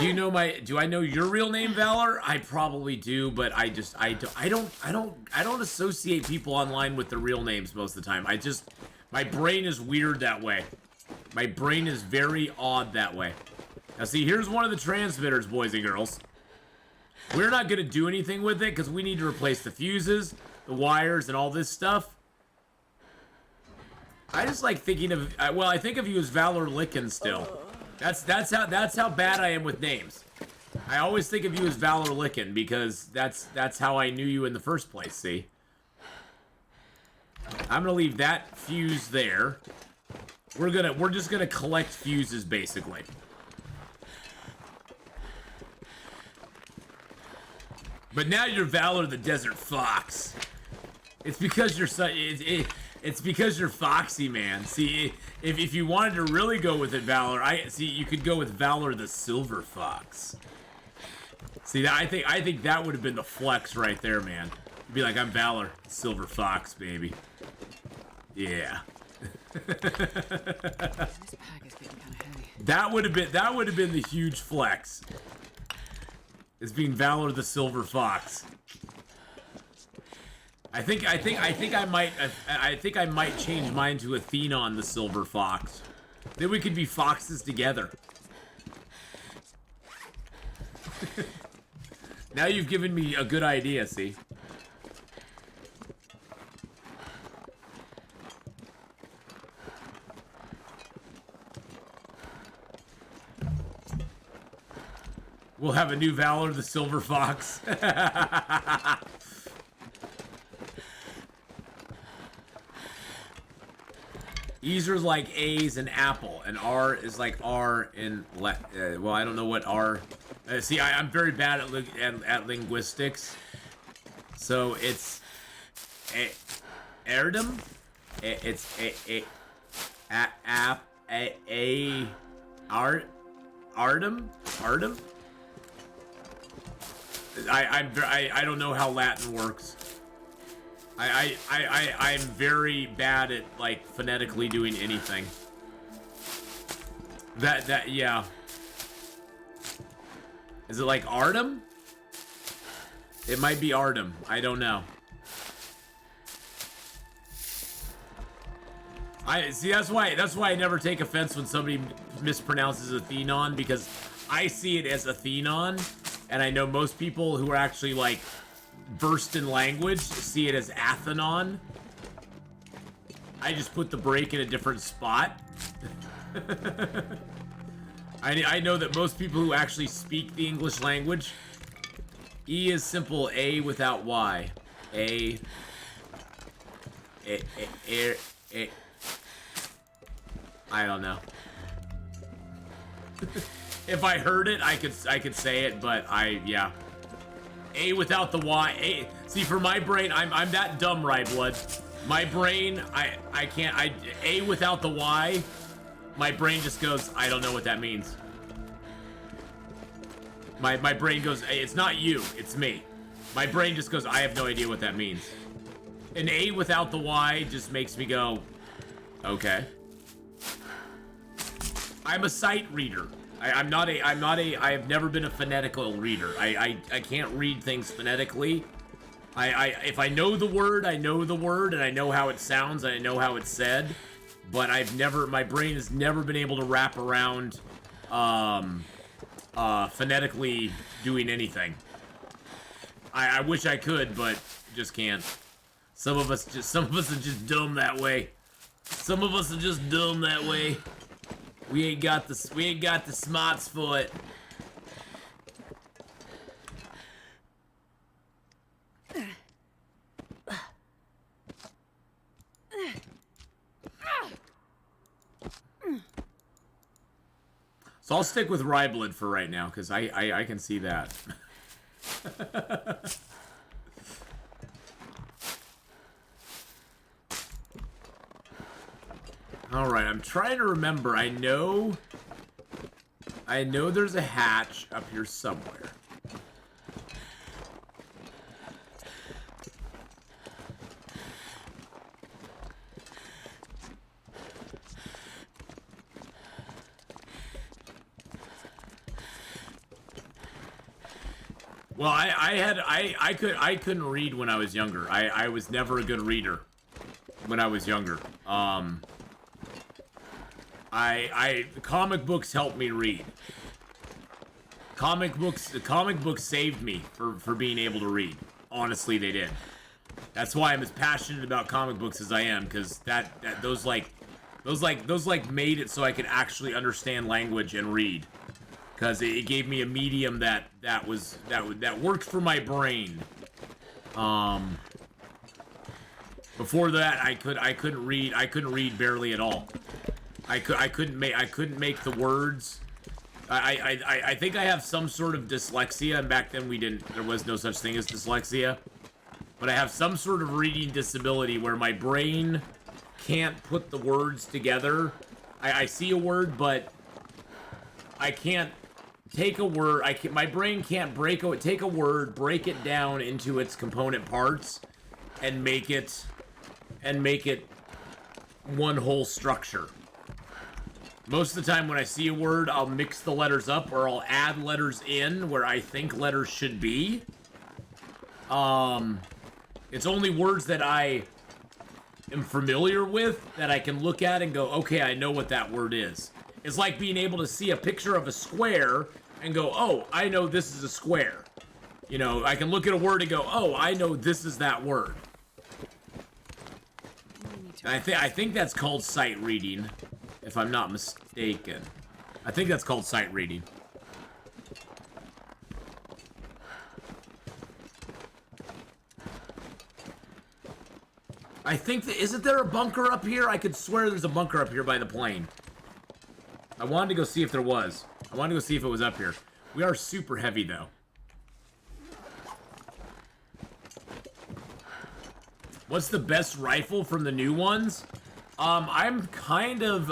do I know your real name, Valor? I probably do, but I don't associate people online with their real names most of the time. My brain is weird that way. My brain is very odd that way. Now see, here's one of the transmitters, boys and girls. We're not gonna do anything with it because we need to replace the fuses, the wires, and all this stuff. I just like thinking of, well, I think of you as Valor Licken still. That's how bad I am with names. I always think of you as Valor Licken because that's how I knew you in the first place. See, I'm gonna leave that fuse there. We're just gonna collect fuses basically. But now you're Valor the Desert Fox. It's because you're it's because you're foxy, man. See, if you wanted to really go with it, Valor, you could go with Valor the Silver Fox. See, I think that would have been the flex right there, man. You'd be like, I'm Valor, Silver Fox, baby. Yeah. This pack is getting kind of heavy. That would have been the huge flex. Is being Valor the Silver Fox. I think I might change mine to Atheenon the Silver Fox. Then we could be foxes together. Now you've given me a good idea, see? We'll have a new Valor the Silver Fox. E's are like A's in Apple, and R is like R in well, I don't know what R. See, I'm very bad at linguistics, so it's Erdem. It's Artem. I don't know how Latin works. I'm very bad at like phonetically doing anything. Yeah. Is it like Artem? It might be Artem. I don't know. See, that's why I never take offense when somebody mispronounces Atheenon, because I see it as Atheenon, and I know most people who are actually like versed in language see it as Atheenon. I just put the break in a different spot. I know that most people who actually speak the English language, E is simple A without Y. A I don't know. If I heard it, I could say it, but yeah. A without the Y. A. See, for my brain, I'm that dumb, Ryblood. My brain, I can't. A without the Y. My brain just goes, I don't know what that means. My brain goes, hey, it's not you, it's me. My brain just goes, I have no idea what that means. An A without the Y just makes me go, okay. I'm a sight reader. I have never been a phonetical reader. I can't read things phonetically. If I know the word, I know the word, and I know how it sounds, and I know how it's said. But my brain has never been able to wrap around phonetically doing anything. I wish I could, but just can't. Some of us are just dumb that way. Some of us are just dumb that way. We ain't got the smarts for it. So I'll stick with Ryblood for right now, because I can see that. Alright, I'm trying to remember. I know there's a hatch up here somewhere. Well, I couldn't read when I was younger. I was never a good reader when I was younger. Comic books helped me read. Comic books saved me for being able to read. Honestly, they did. That's why I'm as passionate about comic books as I am, because those made it so I could actually understand language and read. Because it gave me a medium that worked for my brain. Before that, I couldn't read barely at all. I couldn't make the words. I think I have some sort of dyslexia, and back then there was no such thing as dyslexia. But I have some sort of reading disability where my brain can't put the words together. I see a word, but I can't take a word. My brain can't take a word, break it down into its component parts, and make it one whole structure. Most of the time when I see a word, I'll mix the letters up, or I'll add letters in where I think letters should be. It's only words that I am familiar with that I can look at and go, okay, I know what that word is. It's like being able to see a picture of a square and go, oh, I know this is a square. You know, I can look at a word and go, oh, I know this is that word. I think that's called sight reading, if I'm not mistaken. I think that's called sight reading. I think isn't there a bunker up here? I could swear there's a bunker up here by the plane. I wanted to go see if there was. I wanted to go see if it was up here. We are super heavy though. What's the best rifle from the new ones? I'm kind of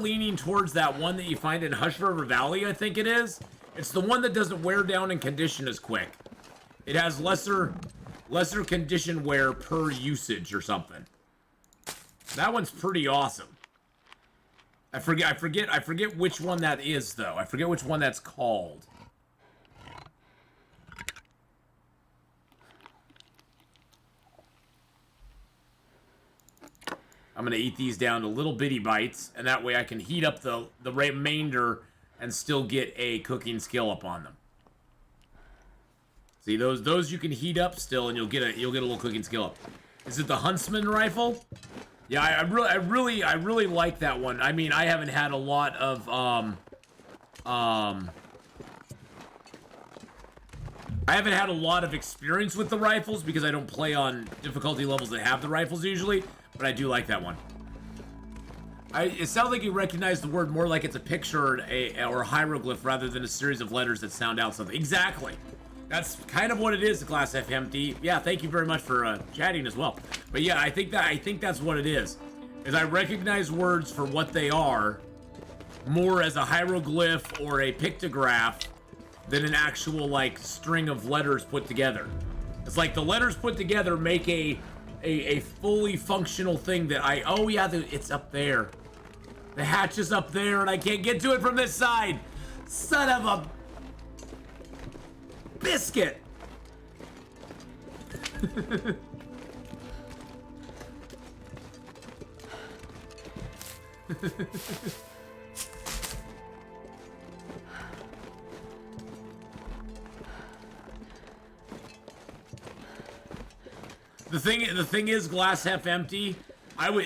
leaning towards that one that you find in Hush River Valley, I think it is. It's the one that doesn't wear down and condition as quick. It has lesser condition wear per usage or something. That one's pretty awesome. I forget which one that is though. I forget which one that's called. I'm gonna eat these down to little bitty bites, and that way I can heat up the remainder and still get a cooking skill up on them. See, those you can heat up still, and you'll get a little cooking skill up. Is it the Huntsman rifle? Yeah, I really like that one. I mean, I haven't had a lot of experience with the rifles because I don't play on difficulty levels that have the rifles usually, but I do like that one. It sounds like you recognize the word more like it's a picture or a hieroglyph rather than a series of letters that sound out something. Exactly. That's kind of what it is, Glass FMT. Yeah, thank you very much for chatting as well. But yeah, I think that's what it is I recognize words for what they are more as a hieroglyph or a pictograph than an actual like string of letters put together. It's like the letters put together make a fully functional thing that oh yeah, it's up there. The hatch is up there and I can't get to it from this side. Son of a biscuit. The thing is, Glass half empty.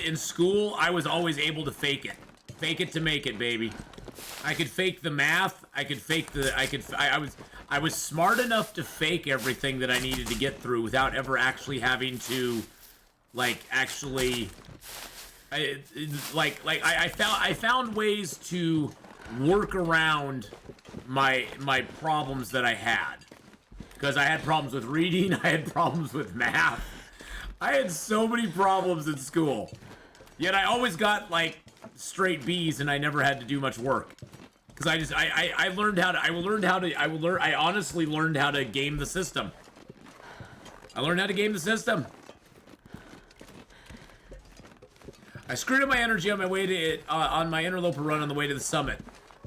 In school, I was always able to fake it. Fake it to make it, baby. I could fake the math. I was smart enough to fake everything that I needed to get through without ever actually having to, like, actually. I found ways to work around my problems that I had, because I had problems with reading. I had problems with math. I had so many problems in school, yet I always got like straight B's, and I never had to do much work. Because I honestly learned how to game the system. I learned how to game the system. I screwed up my energy on my way to on my interloper run on the way to the summit.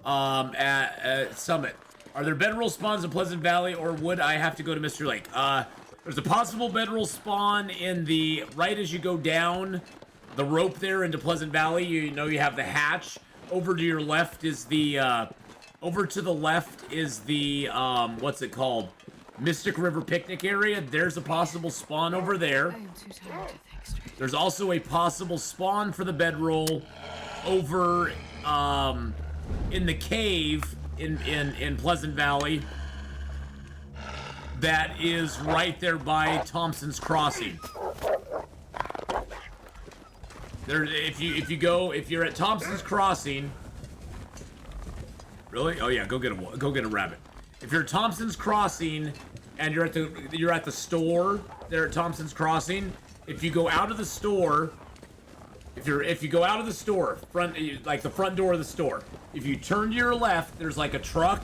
At Summit. Are there bedroll spawns in Pleasant Valley, or would I have to go to Mystery Lake? There's a possible bedroll spawn in the right as you go down the rope there into Pleasant Valley. You know you have the hatch. Over to your left is the over to the left is the what's it called? Mystic River picnic area. There's a possible spawn over there. I am too tired to think straight. There's also a possible spawn for the bedroll over in the cave in Pleasant Valley. That is right there by Thompson's Crossing. There, if you're at Thompson's Crossing, really? Oh yeah, go get a rabbit. If you're at Thompson's Crossing and you're at the store there at Thompson's Crossing, if you go out of the store, if you go out of the store, like the front door of the store, if you turn to your left, there's like a truck.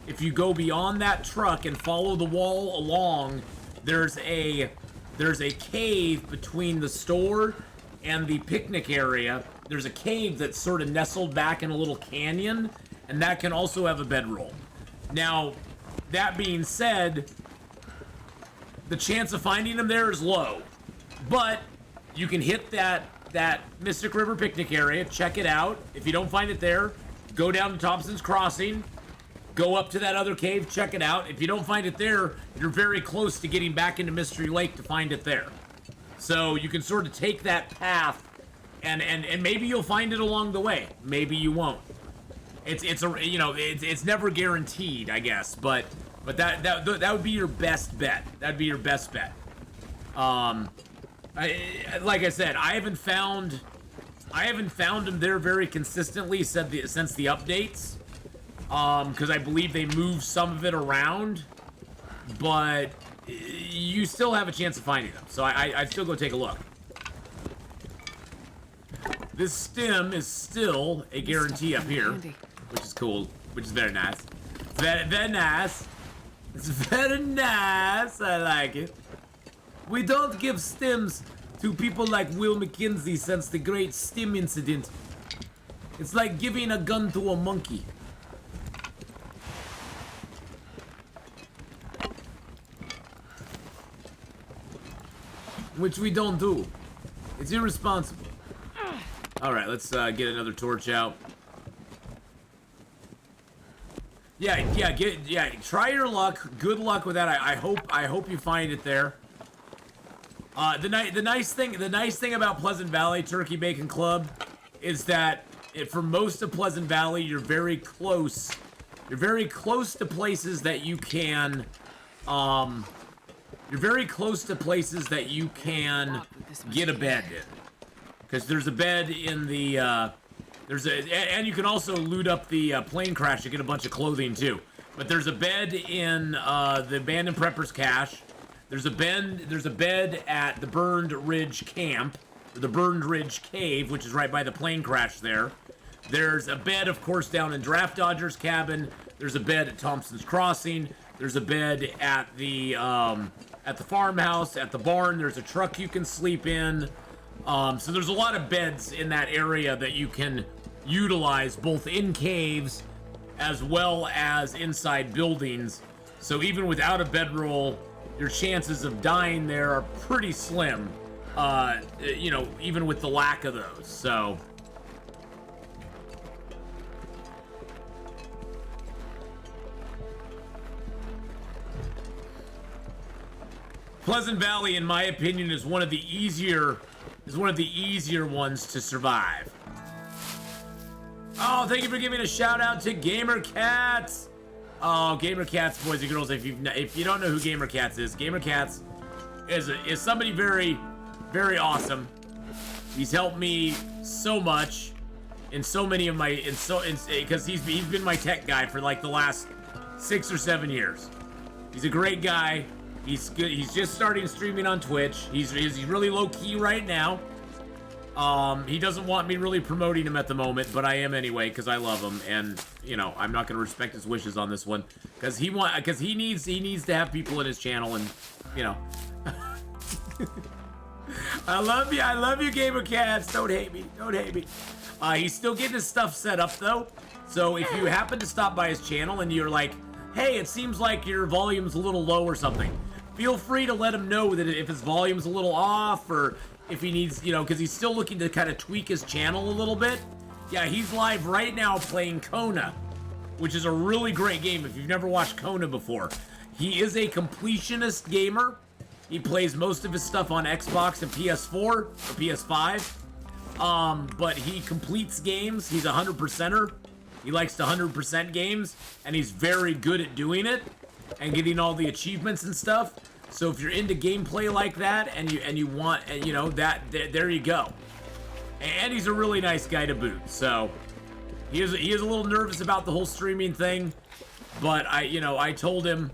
If you go beyond that truck and follow the wall along, there's a cave between the store and the picnic area. There's a cave that's sort of nestled back in a little canyon, and that can also have a bedroll. Now, that being said, the chance of finding them there is low, but you can hit that Mystic River picnic area, check it out. If you don't find it there, go down to Thompson's Crossing, go up to that other cave, check it out. If you don't find it there, you're very close to getting back into Mystery Lake to find it there. So you can sort of take that path, and maybe you'll find it along the way. Maybe you won't. It's never guaranteed, I guess. But that would be your best bet. That'd be your best bet. Like I said, I haven't found them there very consistently since the updates. Because I believe they moved some of it around, but you still have a chance of finding them. So I'd still go take a look. This stem is still a guarantee up here, which is cool, which is very nice. Very nice. It's very nice. I like it. We don't give stems to people like Will McKenzie since the great stem incident. It's like giving a gun to a monkey. Which we don't do. It's irresponsible. Alright, let's get another torch out. Yeah, try your luck. Good luck with that. I hope you find it there. The nice thing about Pleasant Valley Turkey Bacon Club is that for most of Pleasant Valley, you're very close. You're very close to places that you can you're very close to places that you can get a bed in. Because there's a bed in the, and you can also loot up the plane crash to get a bunch of clothing too. But there's a bed in the Abandoned Preppers Cache. There's a bed at the Burned Ridge Camp, or the Burned Ridge Cave, which is right by the plane crash there. There's a bed, of course, down in Draft Dodger's cabin. There's a bed at Thompson's Crossing. There's a bed at the farmhouse, at the barn. There's a truck you can sleep in. So there's a lot of beds in that area that you can utilize, both in caves as well as inside buildings. So even without a bedroll, your chances of dying there are pretty slim. Even with the lack of those. So. Pleasant Valley, in my opinion, is one of the easier ones to survive. Oh, thank you for giving a shout out to Gamer Cats. Oh, Gamer Cats, boys and girls, if you don't know who Gamer Cats is, Gamer Cats is somebody very, very awesome. He's helped me so much in so many of my because he's been my tech guy for like the last 6 or 7 years. He's a great guy. He's good. He's just starting streaming on Twitch. He's really low key right now. He doesn't want me really promoting him at the moment, but I am anyway because I love him, and I'm not gonna respect his wishes on this one because he needs to have people in his channel, and I love you, Gamer Cats. Don't hate me. He's still getting his stuff set up though, so if you happen to stop by his channel and you're like, hey, it seems like your volume's a little low or something. Feel free to let him know that if his volume's a little off, or if he needs, you know, because he's still looking to kind of tweak his channel a little bit. Yeah, he's live right now playing Kona, which is a really great game if you've never watched Kona before. He is a completionist gamer. He plays most of his stuff on Xbox and PS4 or PS5. But he completes games. He's a 100%er. He likes to 100% games, and he's very good at doing it and getting all the achievements and stuff. So if you're into gameplay like that and you want, you know, that there you go. And he's a really nice guy to boot. So he is a little nervous about the whole streaming thing, but I told him,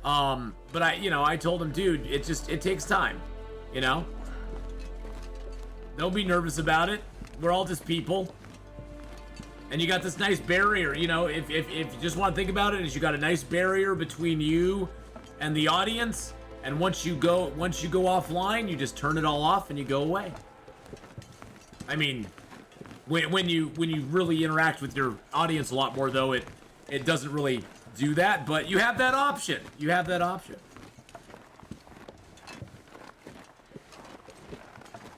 I told him, dude, it takes time, you know. Don't be nervous about it. We're all just people. And you got this nice barrier, you know, if you just want to think about it, is you got a nice barrier between you and the audience, and once you go offline, you just turn it all off and you go away. I mean, when you really interact with your audience a lot more, though, it doesn't really do that, but you have that option. You have that option.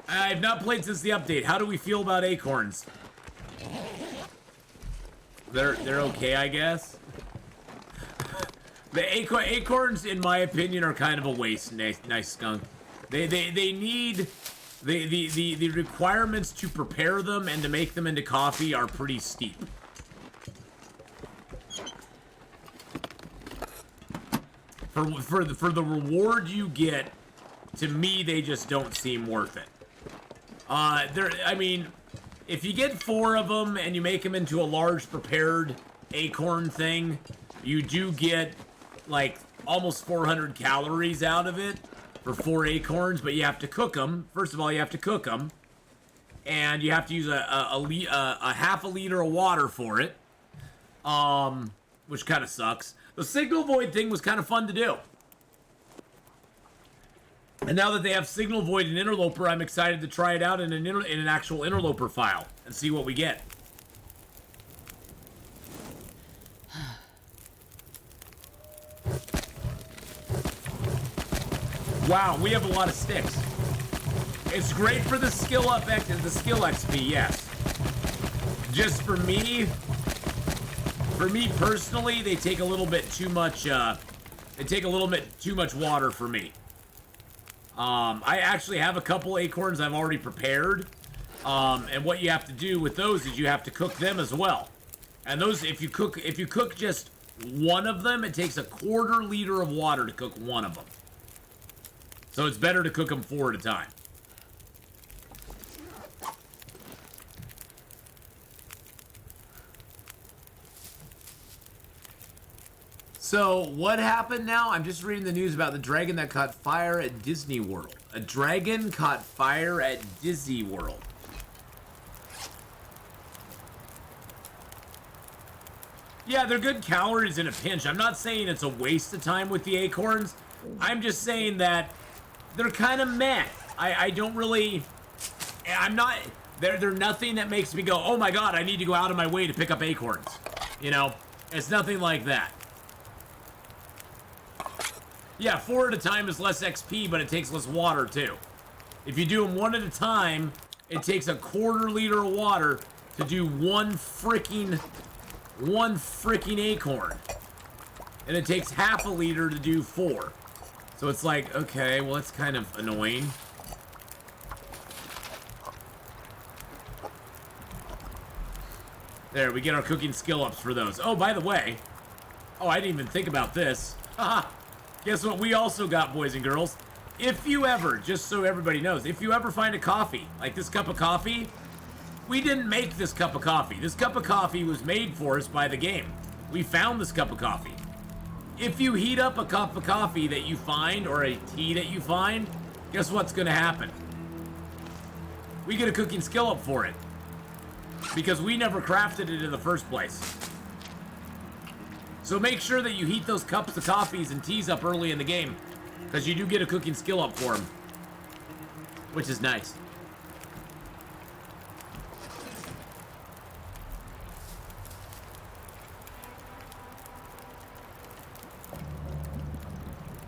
I've not played since the update. How do we feel about acorns? They're okay, I guess. The acorns, in my opinion, are kind of a waste. Nice skunk. They need the requirements to prepare them and to make them into coffee are pretty steep. For the reward you get, to me, they just don't seem worth it. I mean, if you get 4 of them and you make them into a large prepared acorn thing, you do get like almost 400 calories out of it for 4 acorns, but you have to cook them. First of all, you have to cook them, and you have to use a half a liter of water for it, which kind of sucks. The signal void thing was kind of fun to do. And now that they have Signal Void and Interloper, I'm excited to try it out in an actual Interloper file and see what we get. Wow, we have a lot of sticks. It's great for the skill XP, yes. Just for me personally, they take a little bit too much. They take a little bit too much water for me. I actually have a couple acorns I've already prepared. And what you have to do with those is you have to cook them as well. And those, if you cook just one of them, it takes a 1/4 liter of water to cook one of them. So it's better to cook them 4 at a time. So, what happened now? I'm just reading the news about the dragon that caught fire at Disney World. A dragon caught fire at Disney World. Yeah, they're good calories in a pinch. I'm not saying it's a waste of time with the acorns. I'm just saying that they're kind of meh. I don't really... I'm not... They're nothing that makes me go, oh my god, I need to go out of my way to pick up acorns. You know? It's nothing like that. Yeah, 4 at a time is less XP, but it takes less water, too. If you do them 1 at a time, it takes a 1/4 liter of water to do one freaking acorn. And it takes half a liter to do 4. So it's like, okay, well, that's kind of annoying. There, we get our cooking skill ups for those. Oh, by the way. Oh, I didn't even think about this. Haha. Guess what we also got, boys and girls? If you ever, just so everybody knows, if you ever find a coffee, like this cup of coffee, we didn't make this cup of coffee. This cup of coffee was made for us by the game. We found this cup of coffee. If you heat up a cup of coffee that you find, or a tea that you find, guess what's gonna happen? We get a cooking skill up for it. Because we never crafted it in the first place. So make sure that you heat those cups of coffees and teas up early in the game, because you do get a cooking skill up for them, which is nice.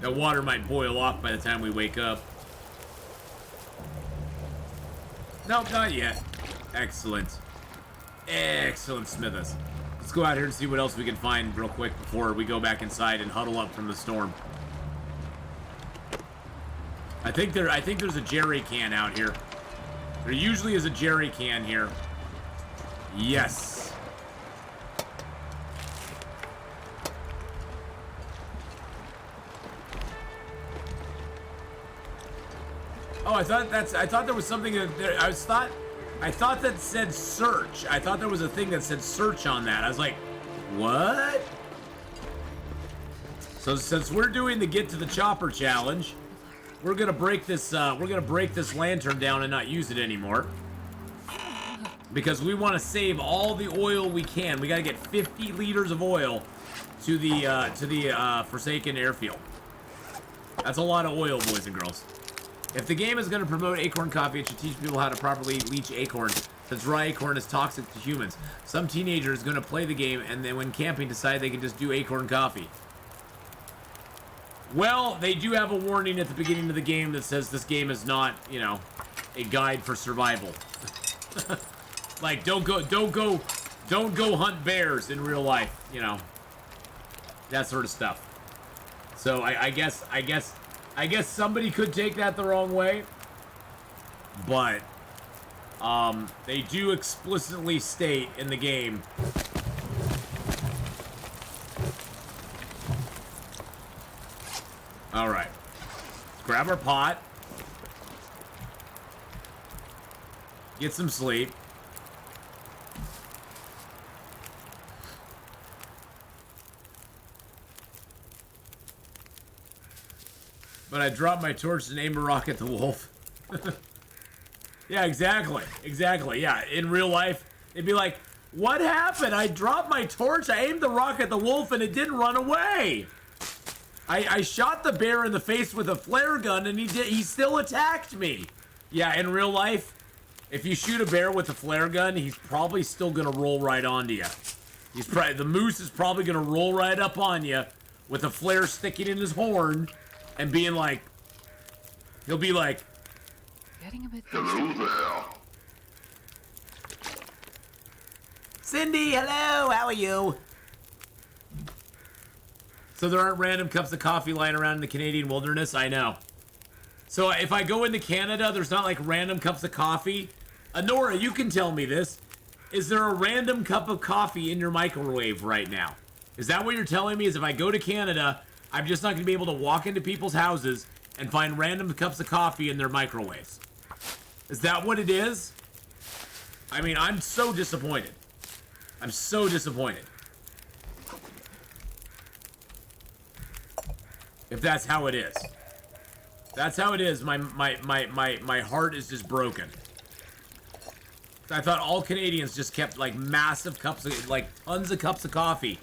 That water might boil off by the time we wake up. Nope, not yet. Excellent. Excellent, Smithers. Let's go out here and see what else we can find real quick before we go back inside and huddle up from the storm. I think there's a jerry can out here. There usually is a jerry can here. Yes. Oh, I thought there was something there. I thought that said search. I thought there was a thing that said search on that. I was like, what? So since we're doing the get to the chopper challenge, we're gonna break this lantern down and not use it anymore. Because we want to save all the oil we can. We gotta get 50 liters of oil to the Forsaken airfield. That's a lot of oil, boys and girls. If the game is going to promote acorn coffee, it should teach people how to properly leach acorns, since raw acorn is toxic to humans. Some teenager is going to play the game and then when camping decide they can just do acorn coffee. Well, they do have a warning at the beginning of the game that says this game is not, you know, a guide for survival. Like, don't go hunt bears in real life, you know. That sort of stuff. So I guess somebody could take that the wrong way, but they do explicitly state in the game all right, let's grab our pot, get some sleep. But I dropped my torch and aimed a rock at the wolf. Yeah, exactly. Exactly. Yeah, in real life, it'd be like, what happened? I dropped my torch, I aimed the rock at the wolf, and it didn't run away. I shot the bear in the face with a flare gun, and he still attacked me. Yeah, in real life, if you shoot a bear with a flare gun, he's probably still gonna roll right onto you. The moose is probably gonna roll right up on you with a flare sticking in his horn. And being like, he'll be like, Getting a bit Hello there. Cindy, hello, how are you? So there aren't random cups of coffee lying around in the Canadian wilderness? I know. So if I go into Canada, there's not like random cups of coffee? Nora, you can tell me this. Is there a random cup of coffee in your microwave right now? Is that what you're telling me? Is if I go to Canada, I'm just not going to be able to walk into people's houses and find random cups of coffee in their microwaves. Is that what it is? I mean, I'm so disappointed. I'm so disappointed. If that's how it is. That's how it is. My heart is just broken. I thought all Canadians just kept like massive cups of, like tons of cups of coffee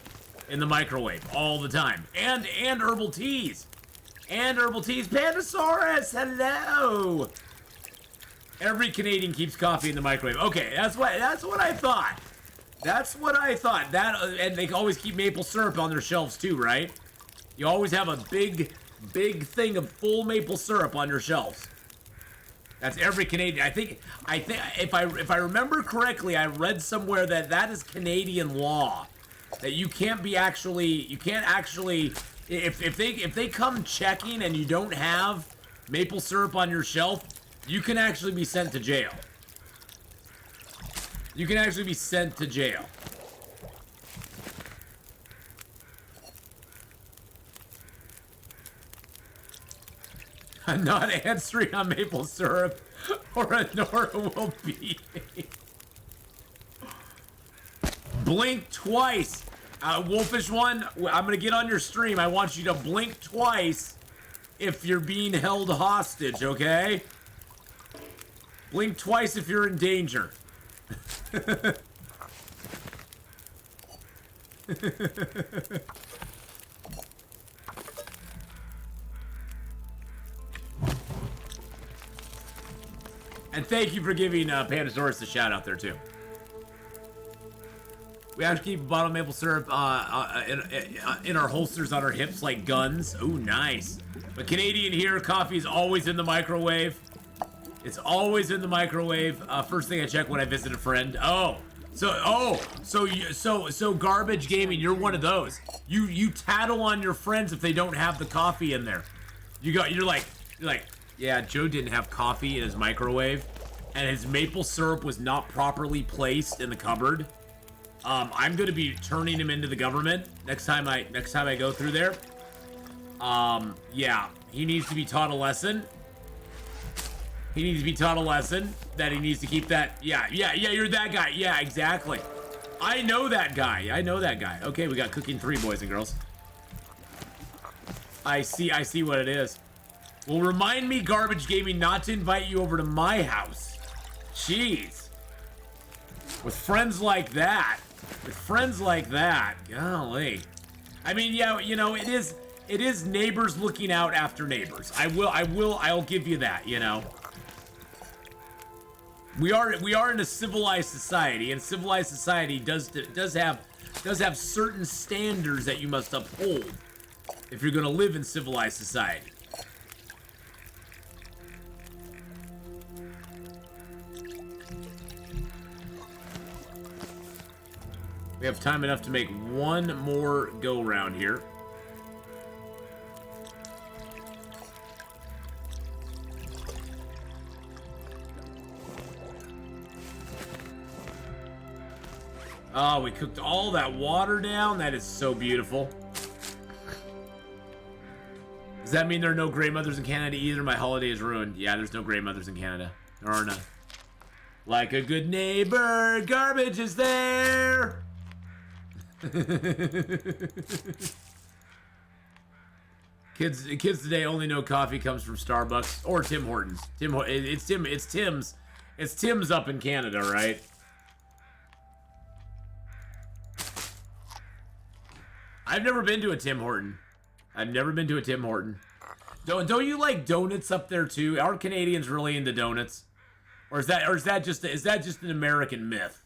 in the microwave all the time. And herbal teas. And herbal teas. Pandasaurus, hello. Every Canadian keeps coffee in the microwave. Okay, that's what I thought. That's what I thought. And they always keep maple syrup on their shelves too, right? You always have a big thing of full maple syrup on your shelves. That's every Canadian. I think if I remember correctly, I read somewhere that is Canadian law. That you can't actually if they come checking and you don't have maple syrup on your shelf, you can actually be sent to jail. You can actually be sent to jail. I'm not answering on maple syrup or a Nora will be. Blink twice. Wolfish One, I'm going to get on your stream. I want you to blink twice if you're being held hostage, okay? Blink twice if you're in danger. And thank you for giving Pandasaurus a shout out there too. We actually keep a bottle of maple syrup in our holsters on our hips like guns. Ooh, nice. But Canadian here, coffee is always in the microwave. It's always in the microwave. First thing I check when I visit a friend. So garbage gaming. You're one of those. You tattle on your friends if they don't have the coffee in there. You're like, yeah, Joe didn't have coffee in his microwave, and his maple syrup was not properly placed in the cupboard. I'm gonna be turning him into the government next time I go through there. Yeah, he needs to be taught a lesson. He needs to be taught a lesson that he needs to keep that. Yeah, you're that guy. Yeah, exactly. I know that guy. Okay, we got cooking 3, boys and girls. I see what it is. Well, remind me, Garbage Gaming, not to invite you over to my house. Jeez. With friends like that. Golly. I mean, yeah, you know, it is neighbors looking out after neighbors. I'll give you that, you know. We are in a civilized society, and civilized society does have certain standards that you must uphold if you're going to live in civilized society. We have time enough to make one more go round here. Oh, we cooked all that water down. That is so beautiful. Does that mean there are no gray mothers in Canada either? My holiday is ruined. Yeah, there's no gray mothers in Canada. There are none. Like a good neighbor, garbage is there. Kids today only know coffee comes from Starbucks or Tim Hortons. It's Tim's up in Canada, right? I've never been to a Tim Horton. Don't you like donuts up there too? Are Canadians really into donuts? Or is that just an American myth?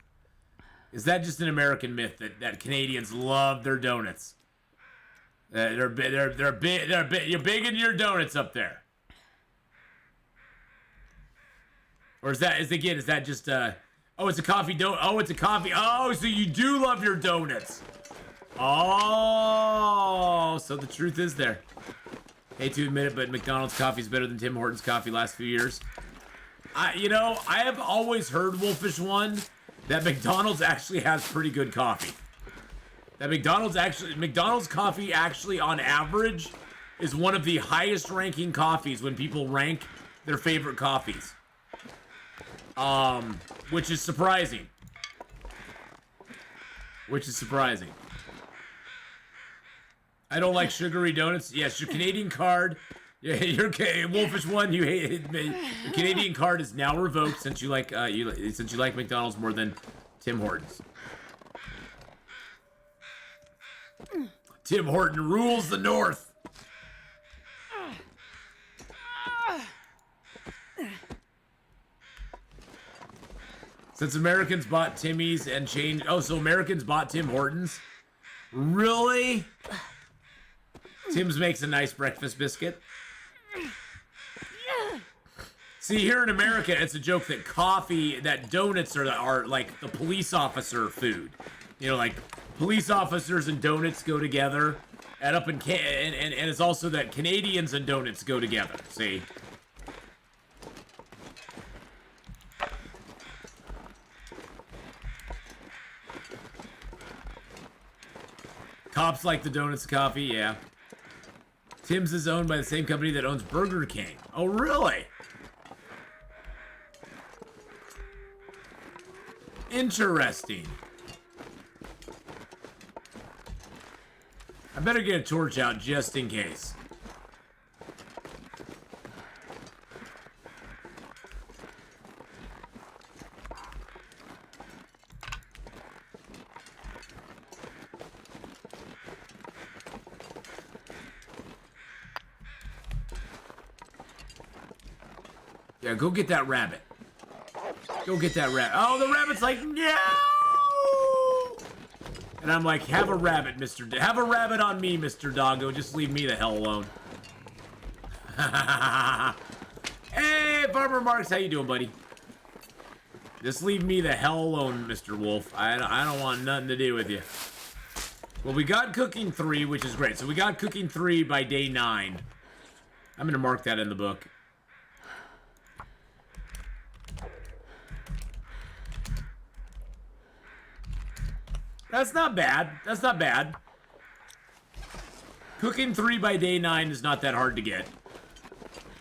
Is that just an American myth that Canadians love their donuts? They're big. You're big into your donuts up there. Or is that just oh, it's a coffee donut. Oh, it's a coffee. Oh, so you do love your donuts. Oh, so the truth is there. Hate to admit it, but McDonald's coffee is better than Tim Hortons coffee last few years. I have always heard, Wolfish One, that McDonald's actually has pretty good coffee. That McDonald's coffee actually, on average, is one of the highest ranking coffees when people rank their favorite coffees. Which is surprising. I don't like sugary donuts. Yes, your Canadian card. Yeah, your Wolfish One. You hate it. Your Canadian card is now revoked since you like McDonald's more than Tim Hortons. Tim Horton rules the North. Since Americans bought Timmy's and changed. Oh, so Americans bought Tim Hortons? Really? Tim's makes a nice breakfast biscuit. See, here in America, it's a joke that donuts are like the police officer food. You know, like police officers and donuts go together. And and it's also that Canadians and donuts go together. See? Cops like the donuts and coffee, yeah. Tim's is owned by the same company that owns Burger King. Oh, really? Interesting. I better get a torch out just in case. Yeah, go get that rabbit. Go get that rabbit. Oh, the rabbit's like, no! And I'm like, have a rabbit, have a rabbit on me, Mr. Doggo. Just leave me the hell alone. Hey, Farmer Marks, how you doing, buddy? Just leave me the hell alone, Mr. Wolf. I don't want nothing to do with you. Well, we got cooking 3, which is great. So we got cooking 3 by day 9. I'm gonna mark that in the book. That's not bad. That's not bad. Cooking 3 by day 9 is not that hard to get.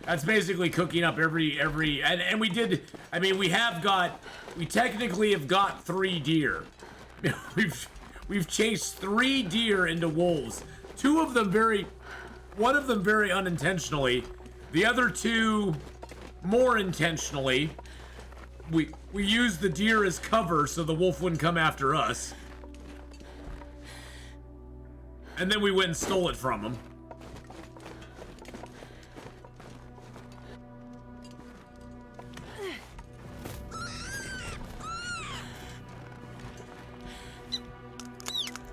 That's basically cooking up every and we did. I mean, we technically have got 3 deer. We've chased 3 deer into wolves. One of them very unintentionally. The other 2 more intentionally. We used the deer as cover so the wolf wouldn't come after us. And then we went and stole it from him.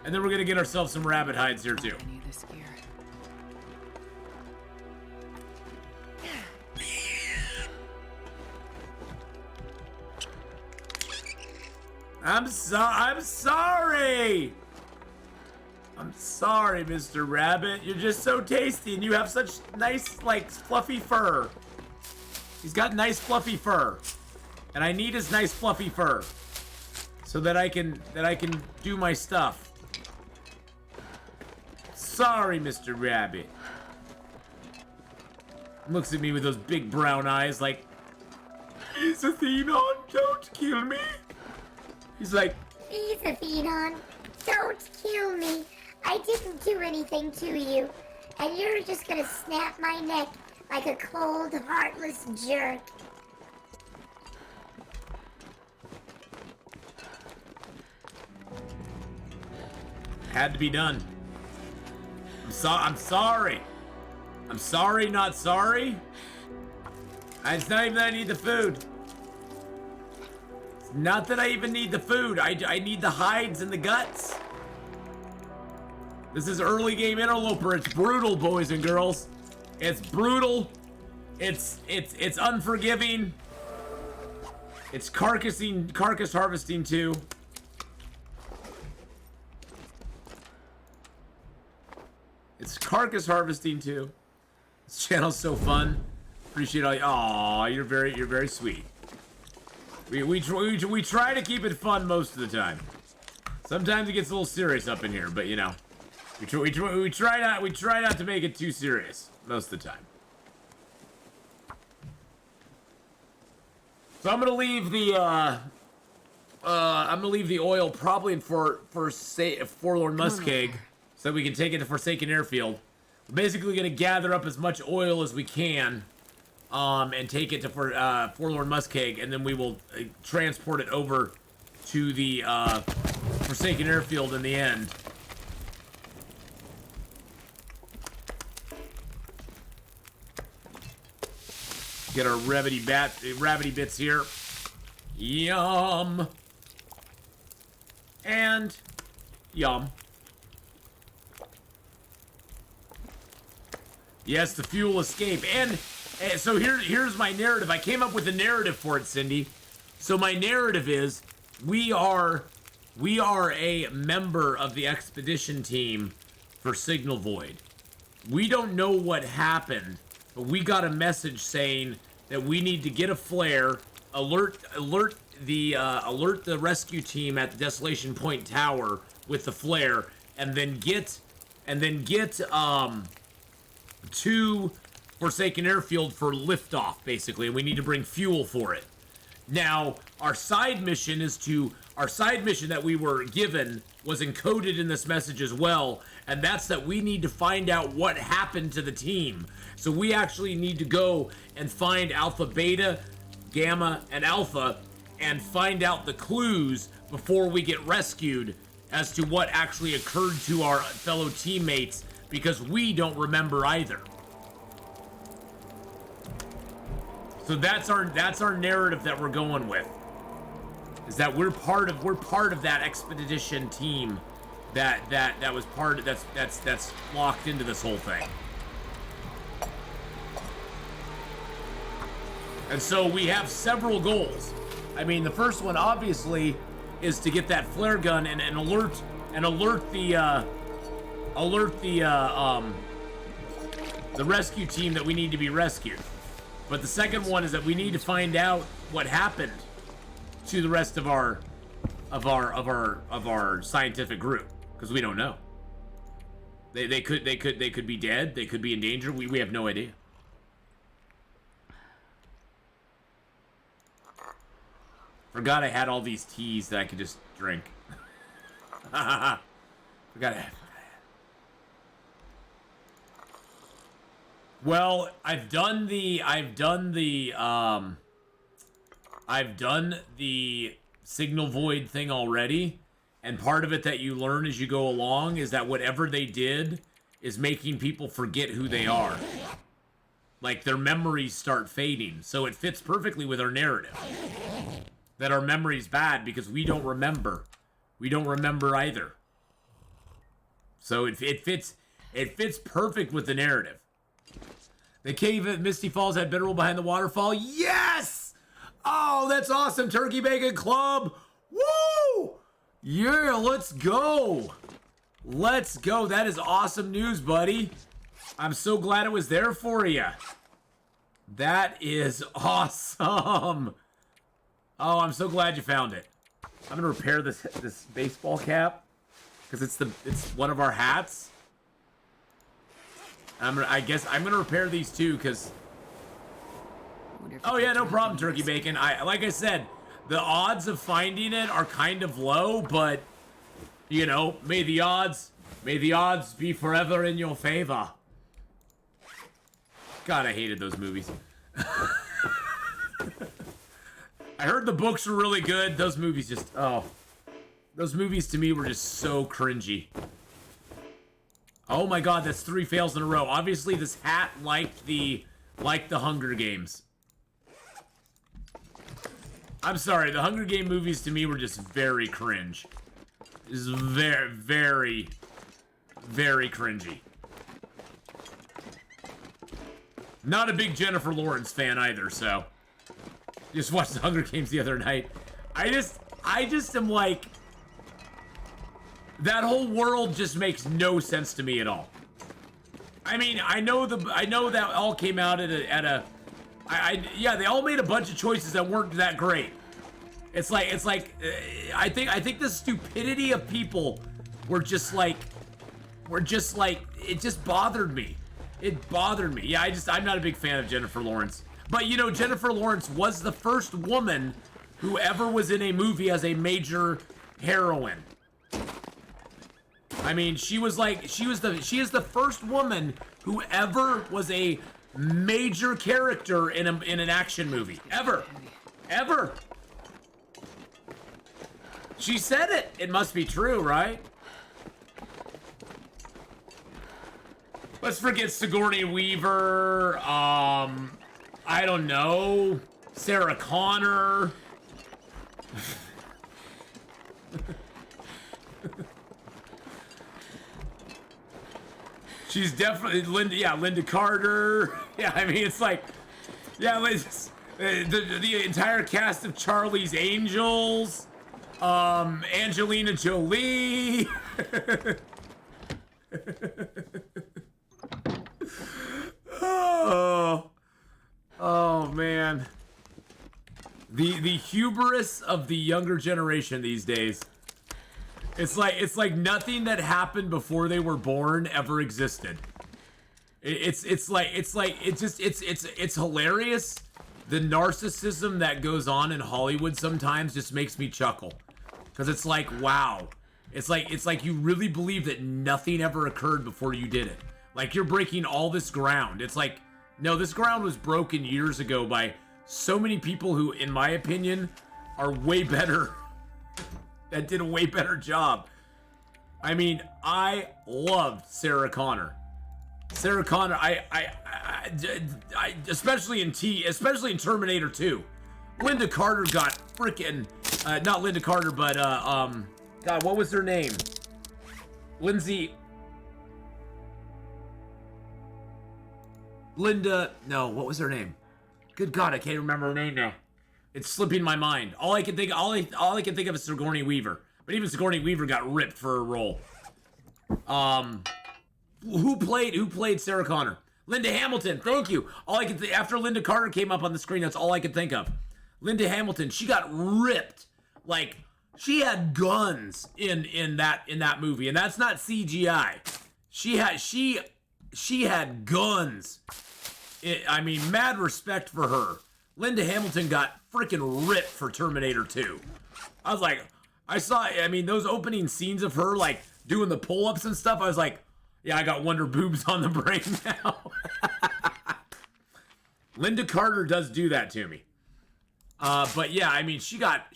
And then we're gonna get ourselves some rabbit hides here too. I need this gear. I'm sorry. I'm sorry, Mr. Rabbit. You're just so tasty, and you have such nice, like, fluffy fur. He's got nice, fluffy fur, and I need his nice, fluffy fur so that I can do my stuff. Sorry, Mr. Rabbit. Looks at me with those big brown eyes, like, "Please, Atheenon, don't kill me." He's like, "Please, Atheenon, don't kill me. I didn't do anything to you, and you're just gonna snap my neck like a cold, heartless jerk." had to be done. I'm sorry. I'm sorry, not sorry. It's not even that I need the food. It's not that I even need the food. I need the hides and the guts. This is early game Interloper. It's brutal, boys and girls. It's brutal. It's unforgiving. It's carcass harvesting too. It's carcass harvesting too. This channel's so fun. Appreciate all you. Aw, you're very sweet. We try to keep it fun most of the time. Sometimes it gets a little serious up in here, but you know, we try not to make it too serious most of the time. So I'm gonna leave the oil probably in for Forlorn Muskeg, so that we can take it to Forsaken Airfield. We're basically gonna gather up as much oil as we can, and take it to Forlorn Muskeg, and then we will transport it over to the Forsaken Airfield in the end. Get our rabbity bits here. Yum. And yum. Yes, the fuel escape. And so here's my narrative. I came up with a narrative for it, Cindy. So my narrative is we are a member of the expedition team for Signal Void. We don't know what happened, but we got a message saying that we need to get a flare, alert the rescue team at the Desolation Point Tower with the flare, and then get to Forsaken Airfield for liftoff, basically, and we need to bring fuel for it. Now, our side mission that we were given was encoded in this message as well, and that's that we need to find out what happened to the team. So we actually need to go and find Alpha, Beta, Gamma, and Alpha, and find out the clues before we get rescued as to what actually occurred to our fellow teammates, because we don't remember either. So that's our narrative that we're going with. Is that we're part of that expedition team that was part of that's locked into this whole thing. And so we have several goals. I mean, the first one obviously is to get that flare gun and alert the rescue team that we need to be rescued. But the second one is that we need to find out what happened to the rest of our scientific group, because we don't know. They could be dead. They could be in danger. We have no idea. Forgot I had all these teas that I could just drink. Forgot I had. Well, I've done the signal void thing already, and part of it that you learn as you go along is that whatever they did is making people forget who they are. Like, their memories start fading, so it fits perfectly with our narrative. That our memory's bad because we don't remember. We don't remember either. So it fits perfect with the narrative. The cave at Misty Falls had bedroll behind the waterfall. Yes! Oh, that's awesome, Turkey Bacon Club. Woo! Yeah, let's go. Let's go. That is awesome news, buddy. I'm so glad it was there for you. That is awesome. Oh, I'm so glad you found it. I'm gonna repair this baseball cap because it's one of our hats. I guess I'm gonna repair these too because. Oh yeah, no problem, Turkey Bacon. Like I said, the odds of finding it are kind of low, but you know, may the odds be forever in your favor. God, I hated those movies. I heard the books were really good. Those movies just, those movies to me were just so cringy. Oh my God, that's 3 fails in a row. Obviously, this hat liked the Hunger Games. I'm sorry, the Hunger Game movies to me were just very cringe. Just very, very, very cringy. Not a big Jennifer Lawrence fan either, so. Just watched the Hunger Games the other night. I just am like, that whole world just makes no sense to me at all. I mean, I know that all came out yeah, they all made a bunch of choices that weren't that great. It's like I think the stupidity of people were just like it just bothered me. It bothered me. Yeah, I'm not a big fan of Jennifer Lawrence. But you know, Jennifer Lawrence was the first woman who ever was in a movie as a major heroine. I mean, she is the first woman who ever was a major character in an action movie. Ever. She said it. It must be true, right? Let's forget Sigourney Weaver. I don't know. Sarah Connor. She's definitely Linda Carter. Yeah, I mean, it's like, yeah, the entire cast of Charlie's Angels. Angelina Jolie. Oh man. The hubris of the younger generation these days. It's like nothing that happened before they were born ever existed. It's hilarious. The narcissism that goes on in Hollywood sometimes just makes me chuckle. Cause it's like, wow. It's like you really believe that nothing ever occurred before you did it. Like you're breaking all this ground. It's like, no, this ground was broken years ago by so many people who, in my opinion, are way better, that did a way better job. I mean, I loved Sarah Connor. Sarah Connor, I especially in Terminator 2. Linda Carter got freaking, not Linda Carter, but God, what was her name? Linda, no, what was her name? Good God, I can't remember her name now. It's slipping my mind. All I can think of is Sigourney Weaver. But even Sigourney Weaver got ripped for her role. Who played Sarah Connor? Linda Hamilton. Thank you. After Linda Carter came up on the screen, that's all I could think of. Linda Hamilton. She got ripped. Like, she had guns in that movie, and that's not CGI. She had guns. I mean, mad respect for her. Linda Hamilton got freaking ripped for Terminator 2. I was like, those opening scenes of her, like, doing the pull-ups and stuff, I was like, yeah, I got Wonder Boobs on the brain now. Linda Carter does do that to me. But yeah, I mean, she got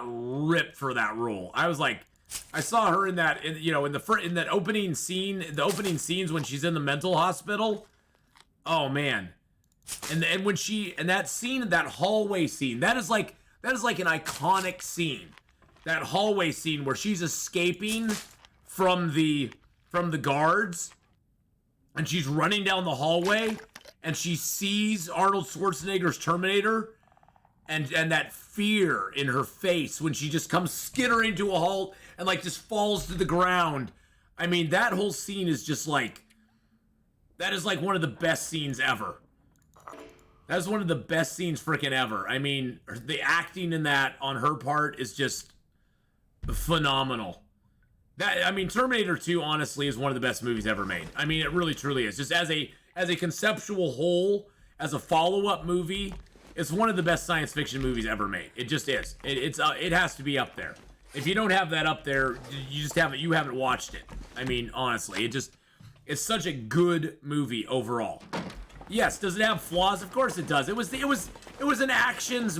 ripped for that role. I was like, I saw her in that, in that opening scene, the opening scenes when she's in the mental hospital. Oh man. And when that scene, that hallway scene, that is like an iconic scene. That hallway scene where she's escaping from the guards and she's running down the hallway and she sees Arnold Schwarzenegger's Terminator and that fear in her face when she just comes skittering to a halt and like just falls to the ground. I mean, that whole scene is just like, that is like one of the best scenes ever. That is one of the best scenes freaking ever. I mean, the acting in that on her part is just phenomenal. Terminator 2 honestly is one of the best movies ever made. I mean, it really truly is. Just as a conceptual whole, as a follow-up movie, it's one of the best science fiction movies ever made. It just is. It has to be up there. If you don't have that up there, you haven't watched it. I mean, honestly, it's such a good movie overall. Yes, does it have flaws? Of course it does. It was an action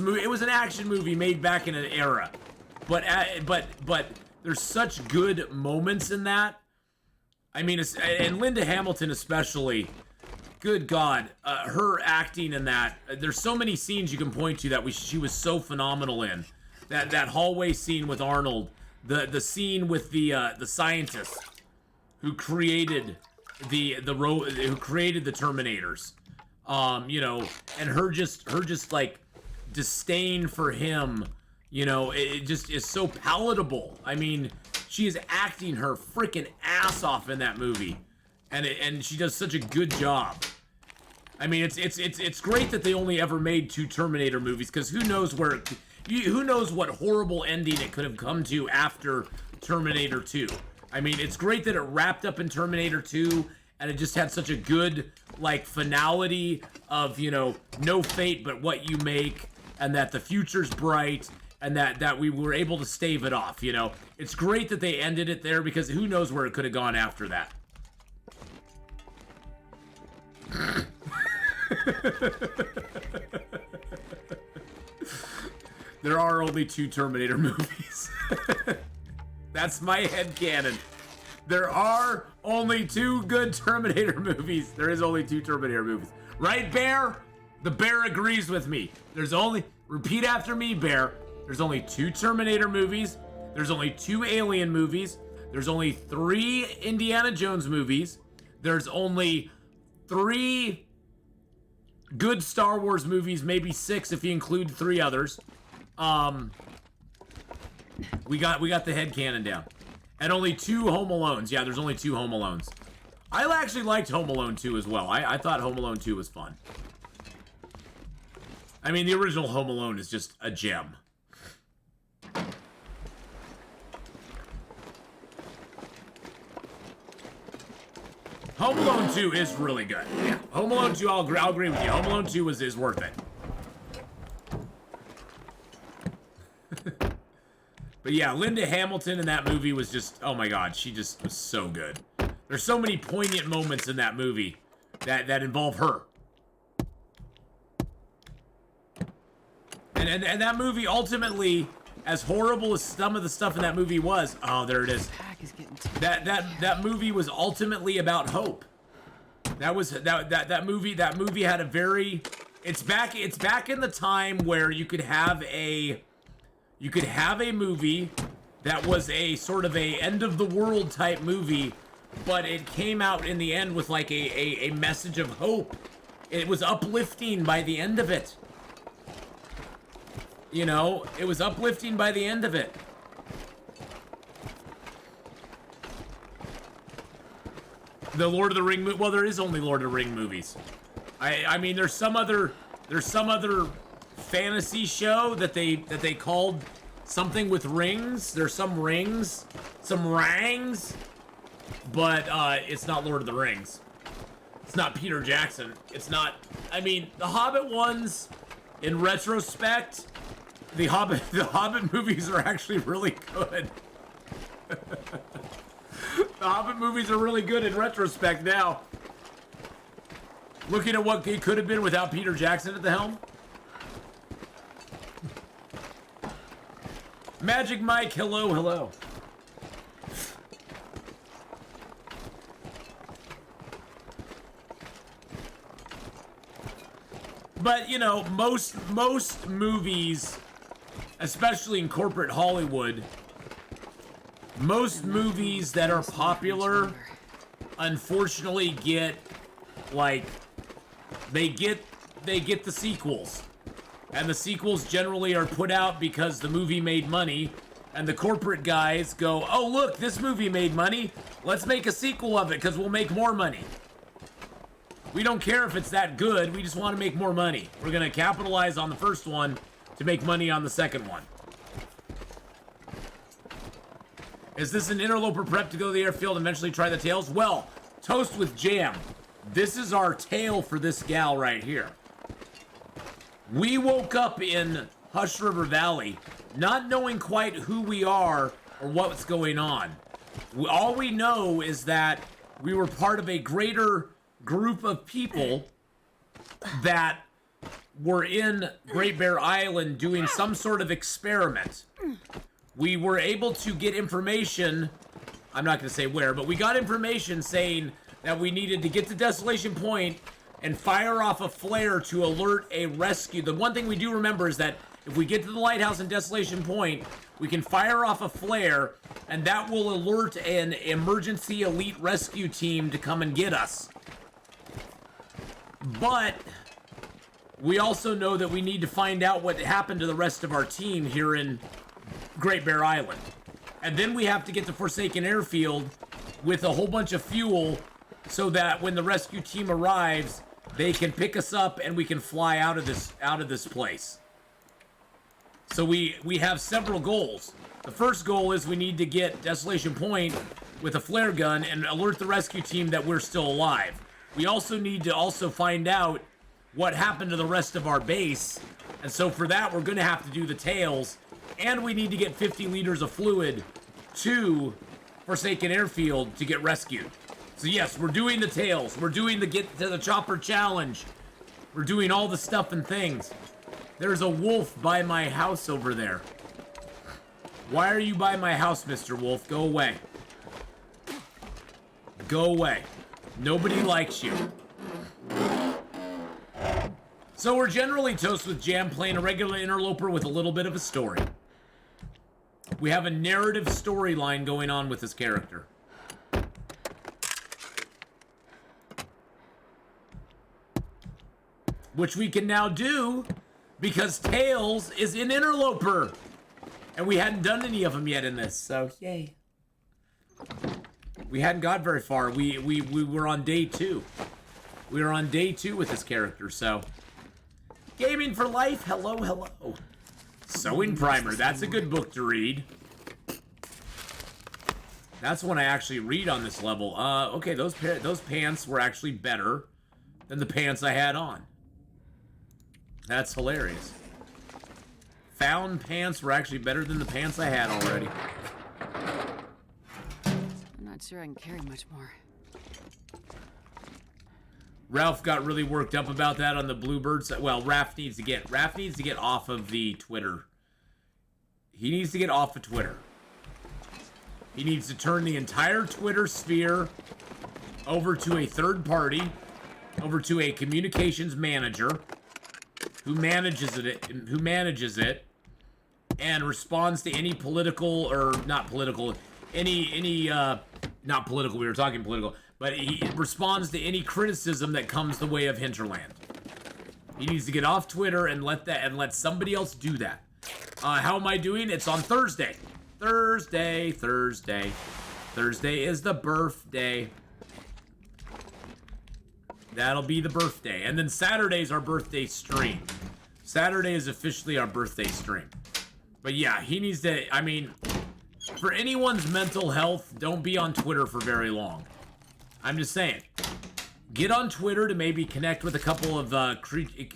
movie made back in an era. But there's such good moments in that. I mean, and Linda Hamilton especially. Good God, her acting in that. There's so many scenes you can point to that she was so phenomenal in. That hallway scene with Arnold, the scene with the scientist who created the Terminators, and her just like disdain for him. It just is so palatable. I mean, she is acting her freaking ass off in that movie, and she does such a good job. I mean, it's great that they only ever made 2 Terminator movies, because who knows what horrible ending it could have come to after Terminator 2. I mean, it's great that it wrapped up in Terminator 2, and it just had such a good like finality of no fate but what you make, and that the future's bright. And that we were able to stave it off, It's great that they ended it there, because who knows where it could have gone after that. There are only 2 Terminator movies. That's my headcanon. There are only 2 good Terminator movies. There is only 2 Terminator movies. Right, Bear? The Bear agrees with me. Repeat after me, Bear. There's only 2 Terminator movies. There's only 2 Alien movies. There's only 3 Indiana Jones movies. There's only 3 good Star Wars movies, maybe 6 if you include 3 others. We got the headcanon down. And only 2 Home Alones. Yeah, there's only 2 Home Alones. I actually liked Home Alone 2 as well. I thought Home Alone 2 was fun. I mean, the original Home Alone is just a gem. Home Alone 2 is really good. Yeah, Home Alone 2, I'll agree with you. Home Alone 2 is worth it. But yeah, Linda Hamilton in that movie was just, oh my God, she just was so good. There's so many poignant moments in that movie that involve her. And that movie ultimately, as horrible as some of the stuff in that movie was, oh, there it is. That movie was ultimately about hope. That movie had a very, it's back in the time where you could have a movie that was a sort of a end of the world type movie, but it came out in the end with like a message of hope. It was uplifting by the end of it. You know, it was uplifting by the end of it. The Lord of the Ring well, there is only Lord of the Ring movies. I mean, there's some other fantasy show that they called something with rings. There's some rings, some rangs, but it's not Lord of the Rings. It's not Peter Jackson. It's not. I mean, the Hobbit ones, in retrospect, the Hobbit movies are actually really good. The Hobbit movies are really good in retrospect now. Looking at what it could have been without Peter Jackson at the helm. Magic Mike, hello, hello. But, you know, most movies, especially in corporate Hollywood, most movies that are popular, unfortunately, get like they get the sequels, and the sequels generally are put out because the movie made money, and the corporate guys go, "Oh, look, this movie made money. Let's make a sequel of it because we'll make more money. We don't care if it's that good. We just want to make more money. We're gonna capitalize on the first one to make money on the second one." Is this an interloper prep to go to the airfield and eventually try the tails? Well, toast with jam. This is our tale for this gal right here. We woke up in Hush River Valley not knowing quite who we are or what's going on. All we know is that we were part of a greater group of people that were in Great Bear Island doing some sort of experiment. We were able to get information, I'm not going to say where, but we got information saying that we needed to get to Desolation Point and fire off a flare to alert a rescue. The one thing we do remember is that if we get to the lighthouse in Desolation Point, we can fire off a flare, and that will alert an emergency elite rescue team to come and get us. But we also know that we need to find out what happened to the rest of our team here in Great Bear Island. And then we have to get to Forsaken Airfield with a whole bunch of fuel so that when the rescue team arrives, they can pick us up and we can fly out of this place. So we have several goals. The first goal is we need to get Desolation Point with a flare gun and alert the rescue team that we're still alive. We also need to find out what happened to the rest of our base. And so for that, we're going to have to do the tails. And we need to get 50 liters of fluid to Forsaken Airfield to get rescued. So yes, we're doing the tails. We're doing the get to the chopper challenge. We're doing all the stuff and things. There's a wolf by my house over there. Why are you by my house, Mr. Wolf? Go away. Go away. Nobody likes you. So we're generally toast with jam, playing a regular interloper with a little bit of a story. We have a narrative storyline going on with this character. Which we can now do because Tails is an interloper. And we hadn't done any of them yet in this, so yay. We hadn't got very far. We were on day 2. We were on day 2 with this character, so. Gaming for Life, hello, hello. Sewing Primer, that's a good book to read. That's one I actually read on this level. Okay, those pants were actually better than the pants I had on. That's hilarious. Found pants were actually better than the pants I had already. I'm not sure I can carry much more. Ralph got really worked up about that on the Bluebirds. Well, Raph needs to get off of the Twitter. He needs to get off of Twitter. He needs to turn the entire Twitter sphere over to a third party, over to a communications manager who manages it, and responds to any political or not political, not political. We were talking political, but he responds to any criticism that comes the way of Hinterland. He needs to get off Twitter and let somebody else do that. How am I doing? It's on Thursday. Thursday is the birthday. That'll be the birthday. And then Saturday's our birthday stream. Saturday is officially our birthday stream. But yeah, he needs to, I mean, for anyone's mental health, don't be on Twitter for very long. I'm just saying. Get on Twitter to maybe connect with a couple of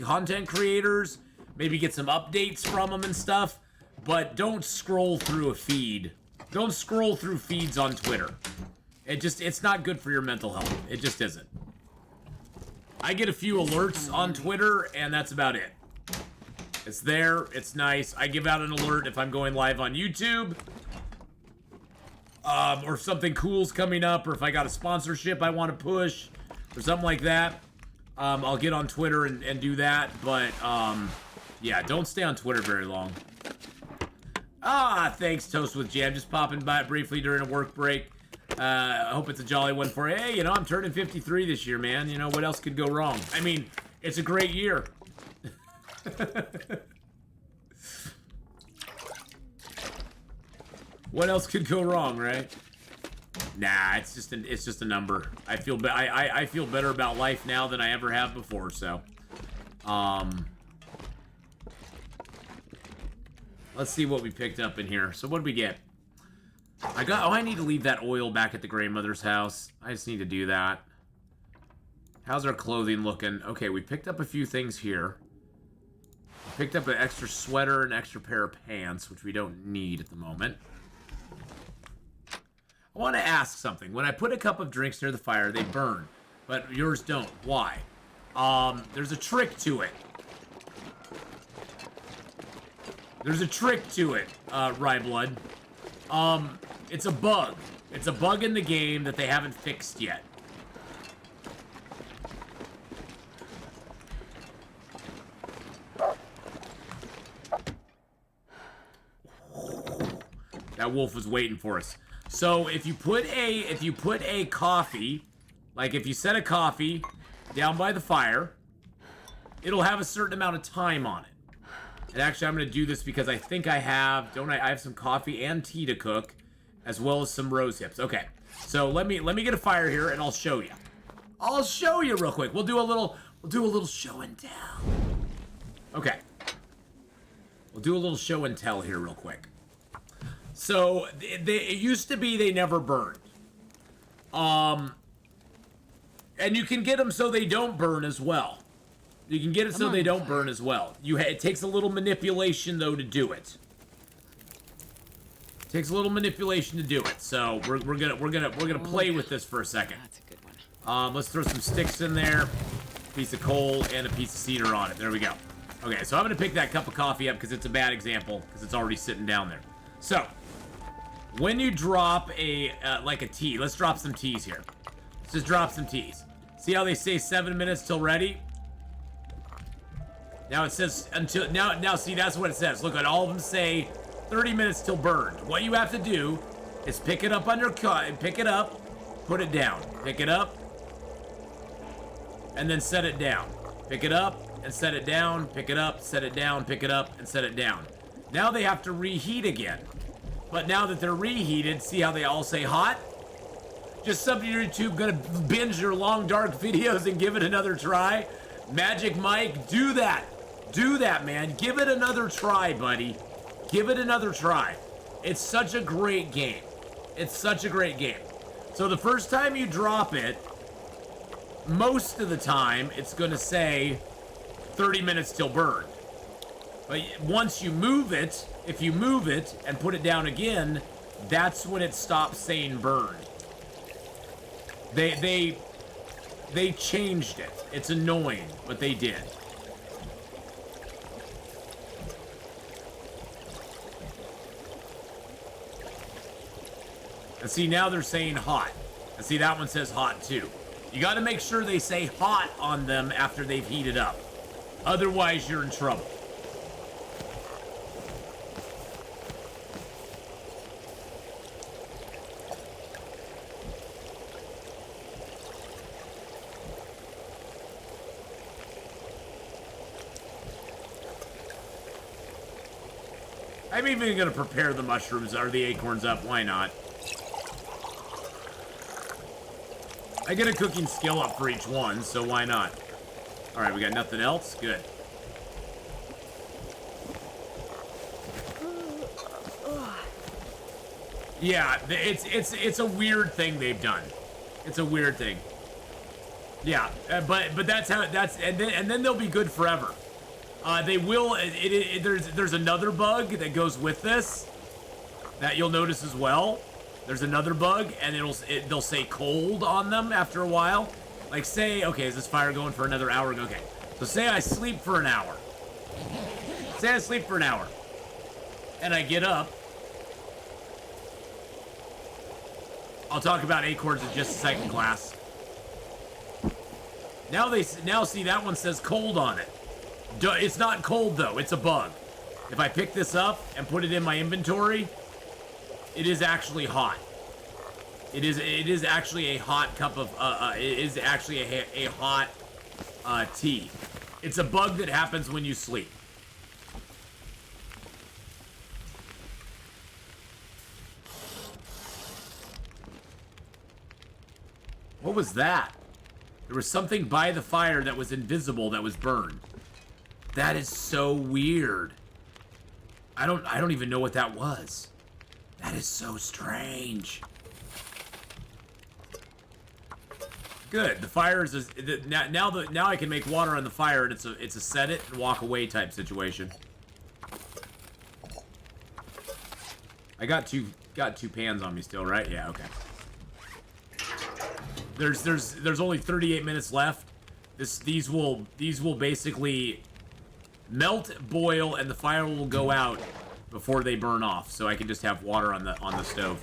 content creators, maybe get some updates from them and stuff, but don't scroll through a feed. Don't scroll through feeds on Twitter. It's not good for your mental health. It just isn't. I get a few alerts on Twitter, and that's about it. It's there. It's nice. I give out an alert if I'm going live on YouTube. Or if something cool's coming up, or if I got a sponsorship I want to push, or something like that. I'll get on Twitter and do that. But, yeah, don't stay on Twitter very long. Thanks, Toast with Jam. Just popping by briefly during a work break. I hope it's a jolly one for you. Hey, you know, I'm turning 53 this year, man. You know, what else could go wrong? I mean, it's a great year. What else could go wrong, right? Nah, it's just a number. I feel better about life now than I ever have before, so let's see what we picked up in here. So what did we get? I need to leave that oil back at the grandmother's house. I just need to do that. How's our clothing looking? Okay, we picked up a few things here. We picked up an extra sweater and an extra pair of pants, which we don't need at the moment. I want to ask something. When I put a cup of drinks near the fire, they burn, but yours don't. Why? There's a trick to it. There's a trick to it, Ryblood. It's a bug. It's a bug in the game that they haven't fixed yet. That wolf was waiting for us. So if you put a coffee, like if you set a coffee down by the fire, it'll have a certain amount of time on it. And actually, I'm going to do this because I think I have, I have some coffee and tea to cook, as well as some rose hips. Okay, so let me get a fire here, and I'll show you. I'll show you real quick. We'll do a little show and tell. Okay, we'll do a little show and tell here real quick. So it used to be they never burned. And you can get them so they don't burn as well. You can get it so they don't burn as well. It takes a little manipulation though to do it. It takes a little manipulation to do it. So we're gonna play with this for a second. That's a good one. Let's throw some sticks in there, piece of coal, and a piece of cedar on it. There we go. Okay, so I'm gonna pick that cup of coffee up because it's a bad example because it's already sitting down there. So when you drop like a tea, let's drop some teas here. Let's just drop some teas. See how they say 7 minutes till ready? Now it says until now see that's what it says. Look at all of them say 30 minutes till burned. What you have to do is pick it up on your cut, pick it up, put it down. Pick it up and then set it down. Pick it up and set it down, pick it up, set it down, pick it up and set it down. Now they have to reheat again. But now that they're reheated, see how they all say hot? Just something YouTube gonna binge your long dark videos and give it another try? Magic Mike, do that. Do that, man. Give it another try, buddy. Give it another try. It's such a great game. It's such a great game. So the first time you drop it, most of the time, it's gonna say 30 minutes till burned. But once you move it, if you move it and put it down again, that's when it stops saying burned. They changed it. It's annoying, but they did. And see, now they're saying hot. And see, that one says hot too. You got to make sure they say hot on them after they've heated up. Otherwise, you're in trouble. I'm even gonna prepare the mushrooms or the acorns up. Why not? I get a cooking skill up for each one, so why not? All right, we got nothing else. Good. Yeah, it's a weird thing they've done. It's a weird thing. Yeah, but that's how and then they'll be good forever. They will. There's another bug that goes with this that you'll notice as well. There's another bug, and they'll say cold on them after a while. Like say, okay, is this fire going for another hour? Okay, so say I sleep for an hour. Say I sleep for an hour, and I get up. I'll talk about acorns in just a second, class. Now see that one says cold on it. It's not cold though, it's a bug. If I pick this up and put it in my inventory, it is actually hot. It is actually a hot cup of it is actually a hot tea. It's a bug that happens when you sleep. What was that? There was something by the fire that was invisible that was burned. That is so weird. I don't even know what that was. That is so strange. Good. The fire is now I can make water on the fire, and it's a set it and walk away type situation. I got two pans on me still, right? Yeah, okay. There's only 38 minutes left. These will basically melt, boil, and the fire will go out before they burn off. So I can just have water on the stove.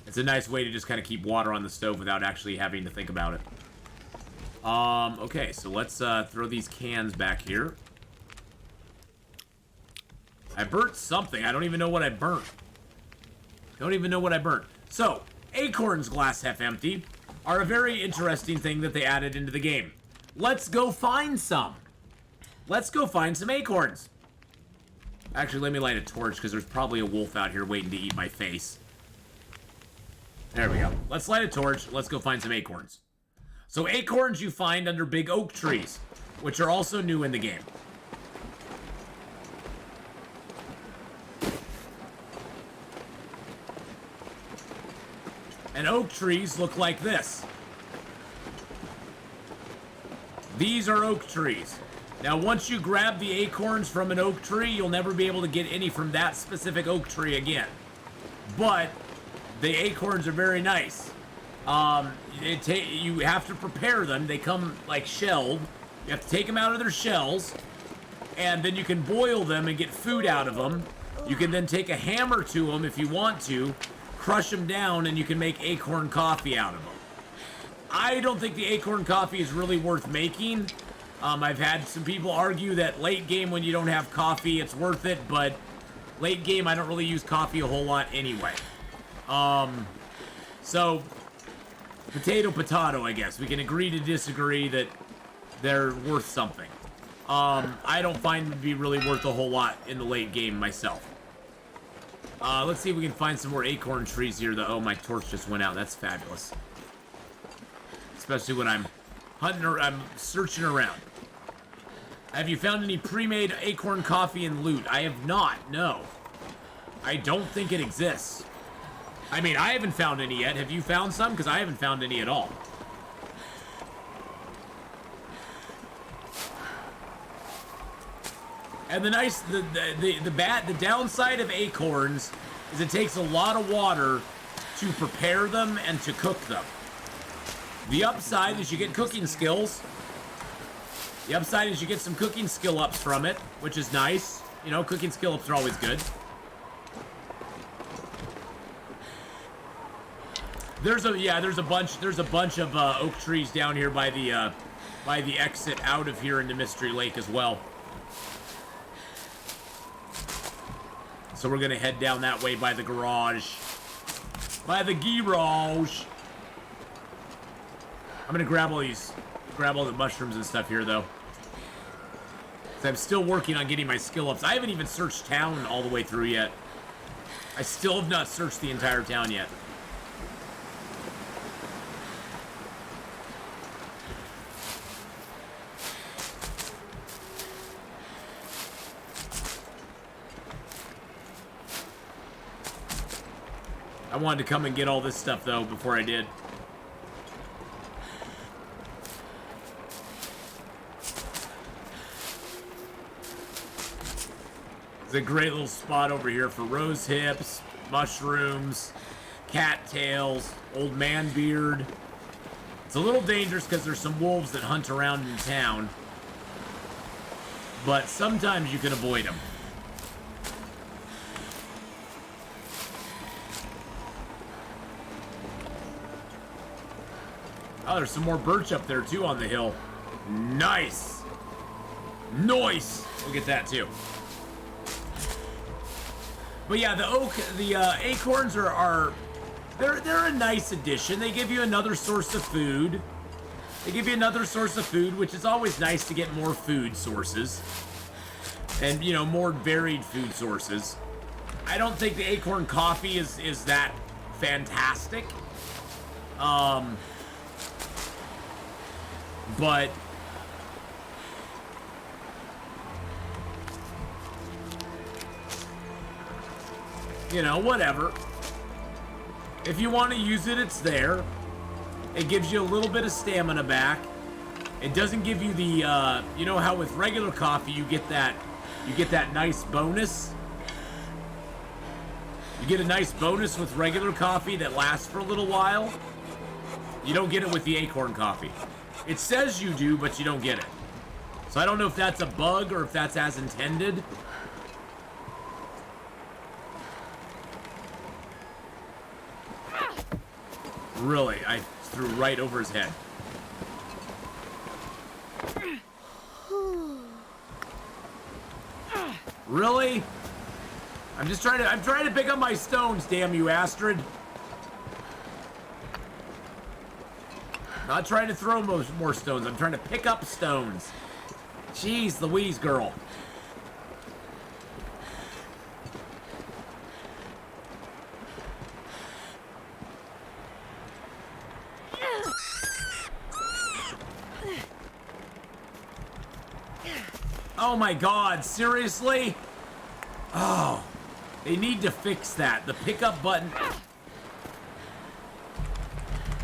It's a nice way to just kind of keep water on the stove without actually having to think about it. Okay, so let's throw these cans back here. I burnt something. I don't even know what I burnt. Don't even know what I burnt. So, acorns glass half empty are a very interesting thing that they added into the game. Let's go find some. Let's go find some acorns. Actually, let me light a torch because there's probably a wolf out here waiting to eat my face. There we go. Let's light a torch. Let's go find some acorns. So acorns you find under big oak trees, which are also new in the game. And oak trees look like this. These are oak trees. Now, once you grab the acorns from an oak tree, you'll never be able to get any from that specific oak tree again. But the acorns are very nice. You have to prepare them. They come like shelled. You have to take them out of their shells, and then you can boil them and get food out of them. You can then take a hammer to them if you want to, crush them down, and you can make acorn coffee out of them. I don't think the acorn coffee is really worth making. I've had some people argue that late game when you don't have coffee, it's worth it, but late game I don't really use coffee a whole lot anyway. So, potato, I guess. We can agree to disagree that they're worth something. I don't find them to be really worth a whole lot in the late game myself. Let's see if we can find some more acorn trees here, though. Oh, my torch just went out. That's fabulous. Especially when I'm hunting or I'm searching around. Have you found any pre-made acorn coffee and loot? I have not, no. I don't think it exists. I mean, I haven't found any yet. Have you found some? Because I haven't found any at all. And the downside of acorns is it takes a lot of water to prepare them and to cook them. The upside is you get cooking skills. The upside is you get some cooking skill ups from it, which is nice. You know, cooking skill ups are always good. There's a bunch of oak trees down here by the exit out of here into Mystery Lake as well. So we're gonna head down that way by the garage. By the garage. I'm gonna grab all the mushrooms and stuff here though. So I'm still working on getting my skill ups. I haven't even searched town all the way through yet. I still have not searched the entire town yet. I wanted to come and get all this stuff, though, before I did. It's a great little spot over here for rose hips, mushrooms, cattails, old man beard. It's a little dangerous because there's some wolves that hunt around in town. But sometimes you can avoid them. Oh, there's some more birch up there, too, on the hill. Nice! Nice! We'll get that, too. But yeah, the acorns they're a nice addition. They give you another source of food. Which is always nice to get more food sources. And, you know, more varied food sources. I don't think the acorn coffee is that fantastic. But you know, whatever. If you want to use it, it's there. It gives you a little bit of stamina back. It doesn't give you the you know how with regular coffee you get that nice bonus. You get a nice bonus with regular coffee that lasts for a little while. You don't get it with the acorn coffee. It says you do, but you don't get it. So I don't know if that's a bug or if that's as intended. Really, I threw right over his head. Really? I'm trying to pick up my stones, damn you, Astrid. Not trying to throw more stones. I'm trying to pick up stones. Jeez Louise, girl. Oh my god, seriously? Oh, they need to fix that. The pickup button.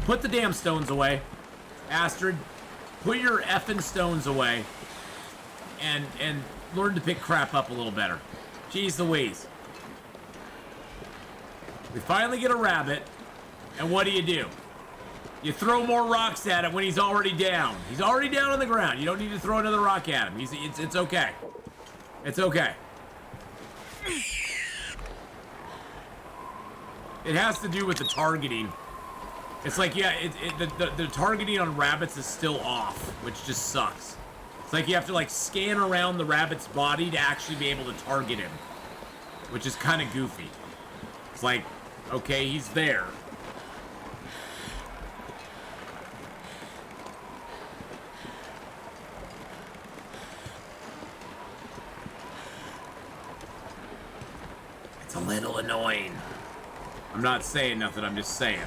Put the damn stones away. Astrid, put your effing stones away. And learn to pick crap up a little better. Jeez Louise. We finally get a rabbit. And what do? You throw more rocks at him when he's already down. He's already down on the ground. You don't need to throw another rock at him. It's okay. It's okay. It has to do with the targeting. It's like, yeah, the targeting on rabbits is still off, which just sucks. It's like you have to like scan around the rabbit's body to actually be able to target him, which is kind of goofy. It's like, okay, he's there. It's a little annoying. I'm not saying nothing, I'm just saying.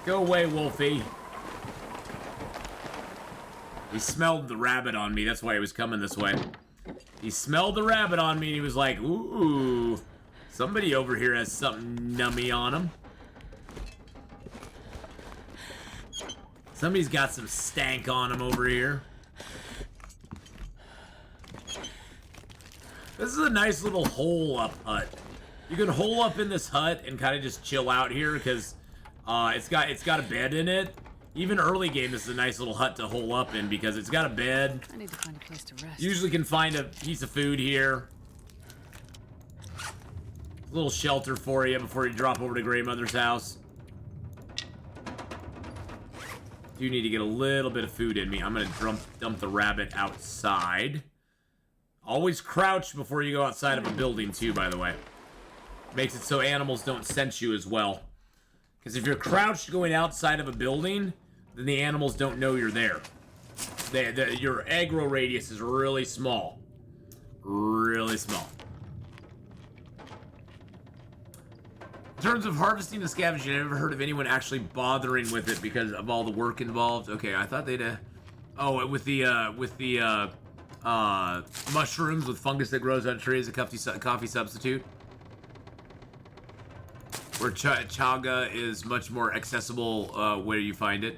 Go away, Wolfie. He smelled the rabbit on me. That's why he was coming this way. He smelled the rabbit on me and he was like, ooh, somebody over here has something nummy on him. Somebody's got some stank on him over here. This is a nice little hole-up hut. You can hole up in this hut and kind of just chill out here because it's got a bed in it. Even early game, this is a nice little hut to hole up in because it's got a bed. I need to find a place to rest. Usually can find a piece of food here. A little shelter for you before you drop over to Grey Mother's house. Do need to get a little bit of food in me. I'm gonna dump the rabbit outside. Always crouch before you go outside of a building too, by the way. Makes it so animals don't sense you as well. Because if you're crouched going outside of a building, then the animals don't know you're there. Your aggro radius is really small. Really small. In terms of harvesting the scavenging, I've never heard of anyone actually bothering with it because of all the work involved. Okay, I thought they'd oh, with the mushrooms with fungus that grows on trees, a coffee substitute. Where chaga is much more accessible where you find it.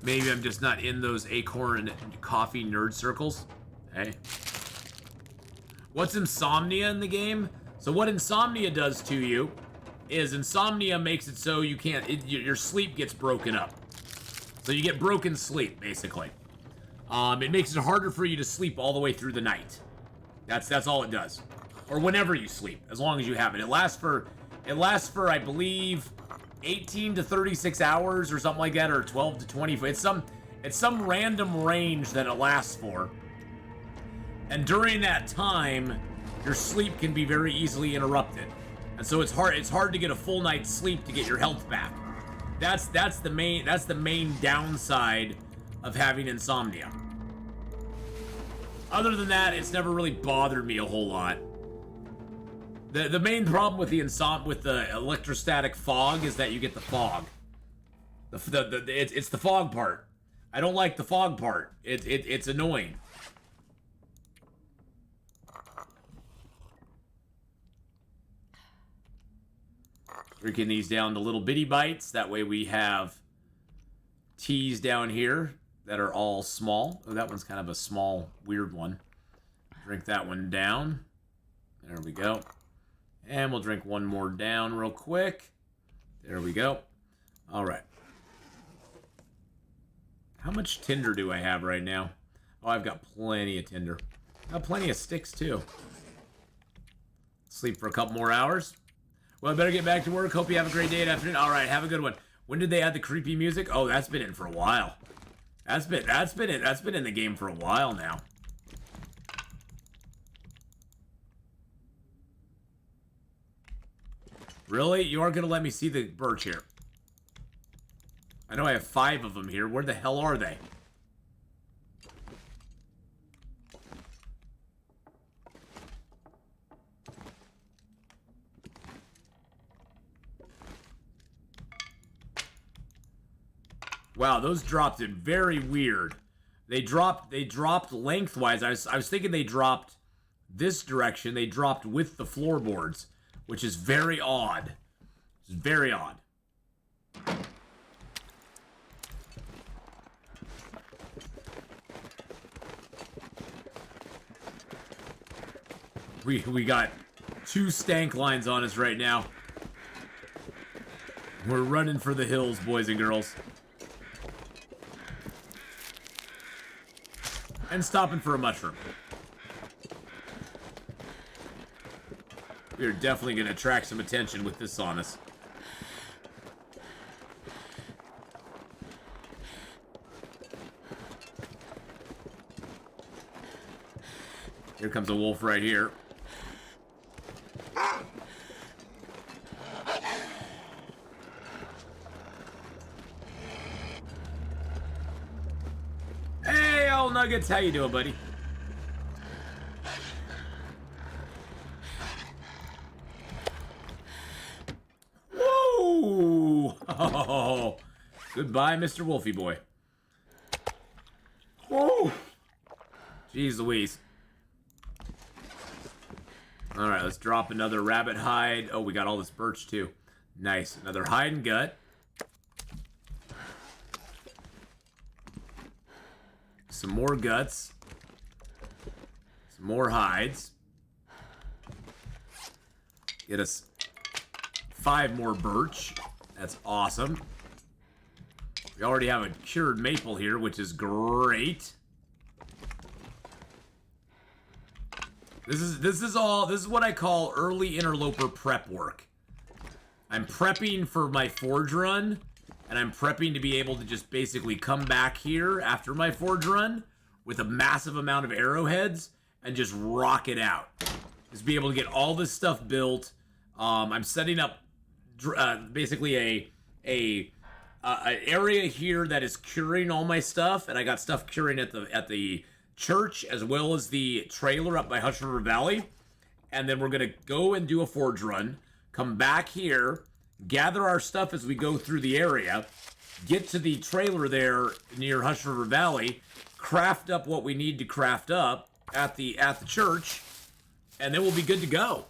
Maybe I'm just not in those acorn coffee nerd circles. Hey. What's insomnia in the game? So what insomnia does to you is insomnia makes it so you can't, your sleep gets broken up. So you get broken sleep, basically. It makes it harder for you to sleep all the way through the night. That's all it does. Or whenever you sleep, as long as you have it. It lasts for, I believe, 18 to 36 hours or something like that, or 12 to 20. It's some random range that it lasts for. And during that time, your sleep can be very easily interrupted. And so it's hard to get a full night's sleep to get your health back. That's the main downside of having insomnia. Other than that, it's never really bothered me a whole lot. The main problem with the electrostatic fog is that you get the fog. It's the fog part. I don't like the fog part. It's annoying. Breaking these down to little bitty bites. That way we have teas down here that are all small. Oh, that one's kind of a small, weird one. Drink that one down. There we go. And we'll drink one more down real quick. There we go. All right. How much tinder do I have right now? Oh, I've got plenty of tinder. I've got plenty of sticks, too. Sleep for a couple more hours. Well, I better get back to work. Hope you have a great day and afternoon. All right, have a good one. When did they add the creepy music? Oh, that's been in for a while. That's been in the game for a while now. Really? You aren't gonna let me see the birch here? I know I have 5 of them here. Where the hell are they? Wow, those dropped in very weird. They dropped lengthwise. I was thinking they dropped this direction. They dropped with the floorboards, which is very odd. It's very odd. We got 2 stank lines on us right now. We're running for the hills, boys and girls. And stopping for a mushroom. We are definitely going to attract some attention with this on us. Here comes a wolf right here. Hey, old Nuggets, how you doing, buddy? Woo! Oh, goodbye, Mr. Wolfie boy. Woo! Jeez Louise. All right, let's drop another rabbit hide. Oh, we got all this birch too. Nice. Another hide and gut. Some more guts. Some more hides. Get us 5 more birch. That's awesome. We already have a cured maple here, which is great. This is what I call early interloper prep work. I'm prepping for my forge run, and I'm prepping to be able to just basically come back here after my forge run with a massive amount of arrowheads and just rock it out. Just be able to get all this stuff built. I'm setting up basically a area here that is curing all my stuff, and I got stuff curing at the church as well as the trailer up by Hush River Valley. And then we're gonna go and do a forge run, come back here, gather our stuff as we go through the area, get to the trailer there near Hush River Valley, craft up what we need to craft up at the church, and then we'll be good to go.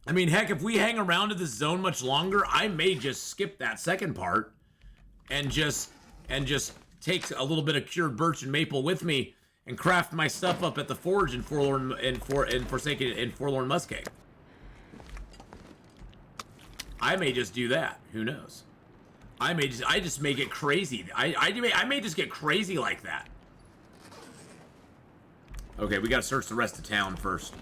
I mean, heck, if we hang around in this zone much longer, I may just skip that second part and just take a little bit of cured birch and maple with me and craft my stuff up at the forge in Forlorn Muskeg. I may just do that. Who knows? I just may get crazy. I may just get crazy like that. Okay, we gotta search the rest of town first.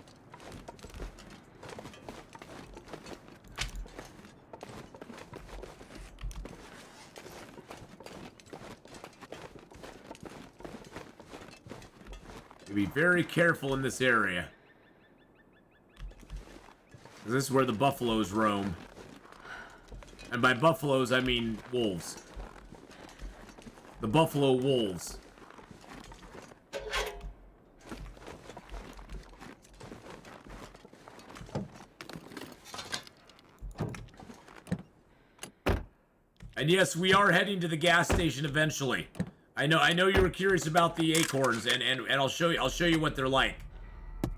Be very careful in this area. This is where the buffaloes roam. And by buffaloes, I mean wolves. The buffalo wolves. And yes, we are heading to the gas station eventually. I know you were curious about the acorns, and I'll show you what they're like.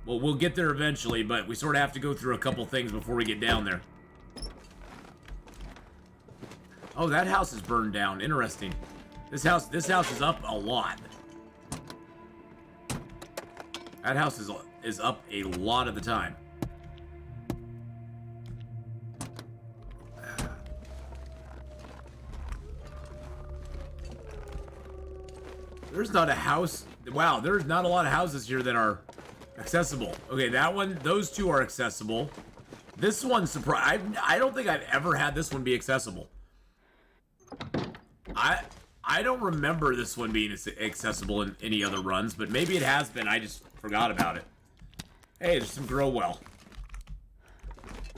Well, we'll get there eventually, but we sort of have to go through a couple things before we get down there. Oh, that house is burned down. Interesting. This house is up a lot. That house is up a lot of the time. There's not a house. Wow, there's not a lot of houses here that are accessible. Okay, that one, those two are accessible. This one, I don't think I've ever had this one be accessible. I don't remember this one being accessible in any other runs, but maybe it has been. I just forgot about it. Hey, there's some grow well.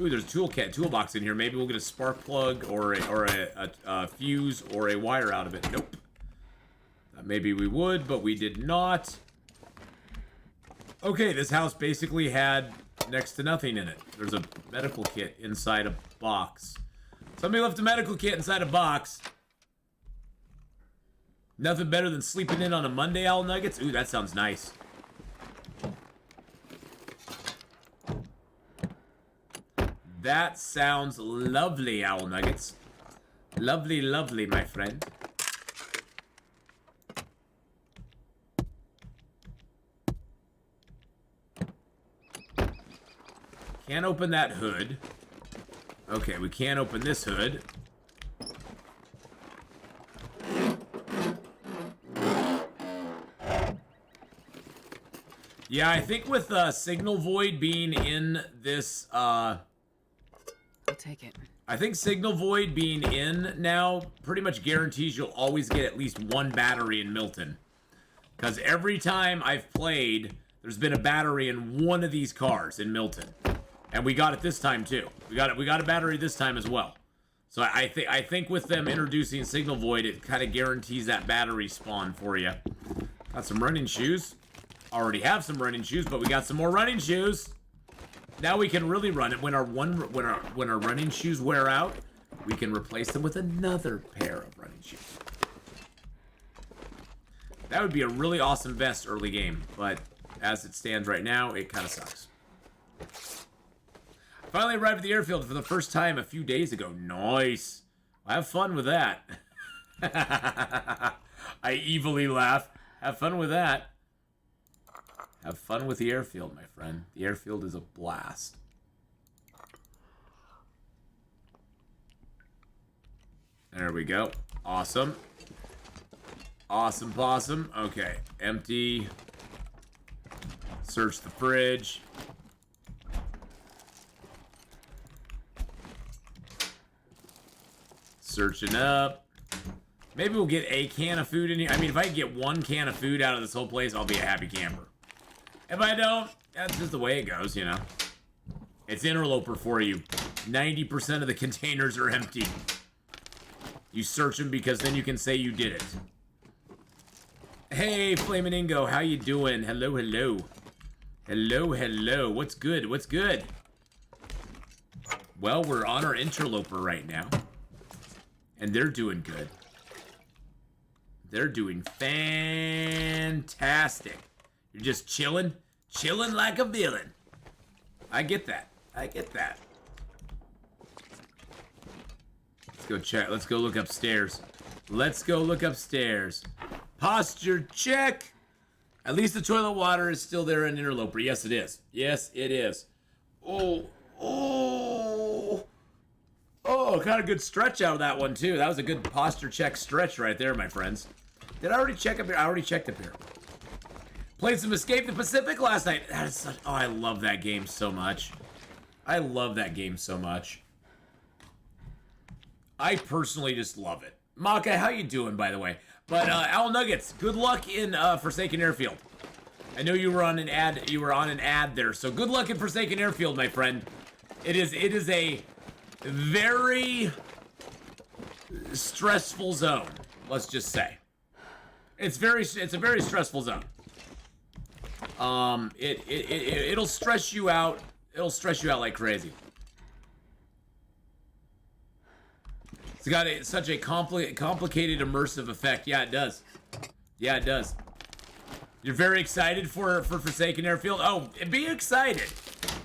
Ooh, there's a toolbox in here. Maybe we'll get a spark plug or a fuse or a wire out of it. Nope. Maybe we would, but we did not. Okay, this house basically had next to nothing in it. There's a medical kit inside a box. Somebody left a medical kit inside a box. Nothing better than sleeping in on a Monday, Owl Nuggets. Ooh, that sounds nice. That sounds lovely, Owl Nuggets. Lovely, lovely, my friend. Can't open that hood. Okay, we can't open this hood. Yeah, I think with Signal Void being in this, I'll take it. I think Signal Void being in now pretty much guarantees you'll always get at least one battery in Milton. Because every time I've played, there's been a battery in one of these cars in Milton. And we got it this time too. We got a battery this time as well. So I think with them introducing Signal Void, it kind of guarantees that battery spawn for you. Got some running shoes. Already have some running shoes, but we got some more running shoes. Now we can really run it. When our running shoes wear out, we can replace them with another pair of running shoes. That would be a really awesome vest early game, but as it stands right now, it kind of sucks. Finally arrived at the airfield for the first time a few days ago. Nice. Have fun with that. I evilly laugh. Have fun with that. Have fun with the airfield, my friend. The airfield is a blast. There we go. Awesome. Awesome possum. Okay. Empty. Search the fridge. Searching up. Maybe we'll get a can of food in here. I mean, if I can get 1 can of food out of this whole place, I'll be a happy camper. If I don't, that's just the way it goes, you know. It's Interloper for you. 90% of the containers are empty. You search them because then you can say you did it. Hey, Flamingo, how you doing? Hello, hello. Hello, hello. What's good? What's good? Well, we're on our Interloper right now. And they're doing good. They're doing fantastic. You're just chilling. Chilling like a villain. I get that. I get that. Let's go check. Let's go look upstairs. Let's go look upstairs. Posture check. At least the toilet water is still there in Interloper. Yes, it is. Yes, it is. Oh. Oh, kind of good stretch out of that one, too. That was a good posture check stretch right there, my friends. Did I already check up here? I already checked up here. Played some Escape the Pacific last night. That is such... Oh, I love that game so much. I love that game so much. I personally just love it. Maka, how you doing, by the way? But, Owl Nuggets, good luck in Forsaken Airfield. I know you were on an ad. You were on an ad there, so good luck in Forsaken Airfield, my friend. It is a very stressful zone. Let's just say it's a very stressful zone. It'll stress you out. It'll stress you out like crazy. It's got such a complicated immersive effect. Yeah, it does. Yeah, it does. You're very excited for Forsaken Airfield? Oh, be excited.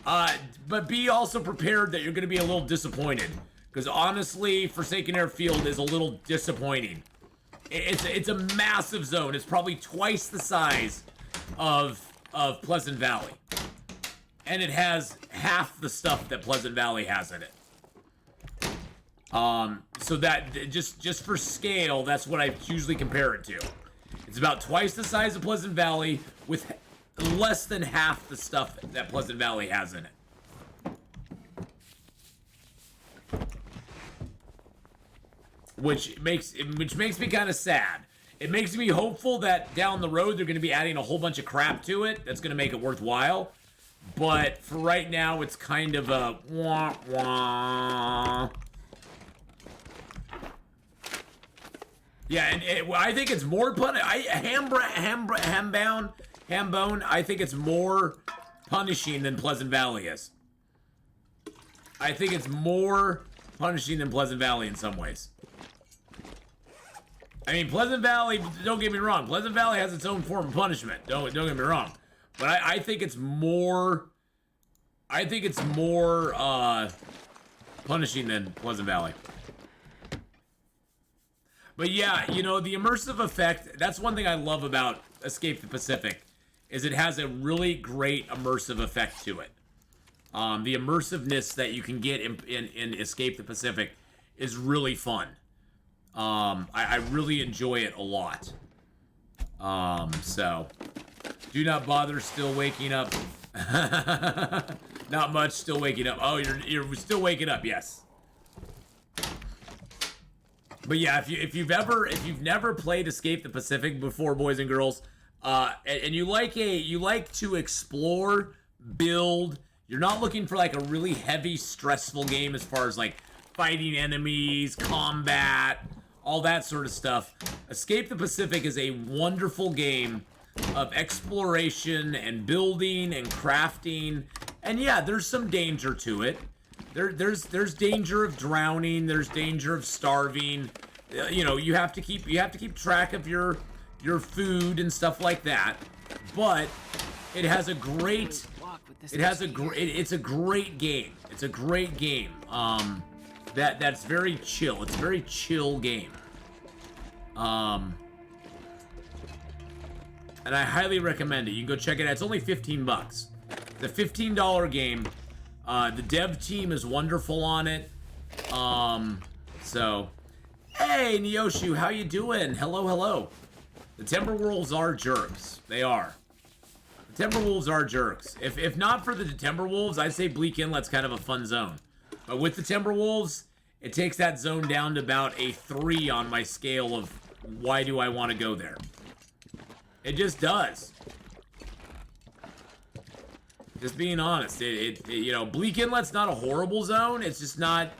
But be also prepared that you're going to be a little disappointed. Because honestly, Forsaken Airfield is a little disappointing. It's a massive zone. It's probably twice the size of Pleasant Valley. And it has half the stuff that Pleasant Valley has in it. So that, just for scale, that's what I usually compare it to. It's about twice the size of Pleasant Valley with less than half the stuff that Pleasant Valley has in it. Which makes me kind of sad. It makes me hopeful that down the road they're going to be adding a whole bunch of crap to it that's going to make it worthwhile. But for right now, it's kind of a wah wah. Yeah, and I think it's more Hambone. I think it's more punishing than Pleasant Valley is. I think it's more punishing than Pleasant Valley in some ways. I mean, Pleasant Valley, don't get me wrong, Pleasant Valley has its own form of punishment. Don't get me wrong. But I think it's more... I think it's more punishing than Pleasant Valley. But yeah, you know, the immersive effect, that's one thing I love about Escape the Pacific, is it has a really great immersive effect to it. The immersiveness that you can get in Escape the Pacific is really fun. I really enjoy it a lot. So, do not bother still waking up. Not much, still waking up. Oh, you're still waking up, yes. But yeah, if you've never played Escape the Pacific before, boys and girls, and you like to explore, build, you're not looking for like a really heavy, stressful game as far as like fighting enemies, combat, all that sort of stuff. Escape the Pacific is a wonderful game of exploration and building and crafting. And yeah, there's some danger to it. There's danger of drowning. There's danger of starving. You know, you have to keep track of your food and stuff like that. But it has a great it's a great game. It's a great game. That's very chill. It's a very chill game. And I highly recommend it. You can go check it out. It's only $15. The $15 game. The dev team is wonderful on it. So, hey, Neoshu, how you doing? Hello, hello. The Timberwolves are jerks. They are. The Timberwolves are jerks. If not for the Timberwolves, I'd say Bleak Inlet's kind of a fun zone. But with the Timberwolves, it takes that zone down to about a 3 on my scale of why do I want to go there. It just does. Just being honest, you know, Bleak Inlet's not a horrible zone. It's just not.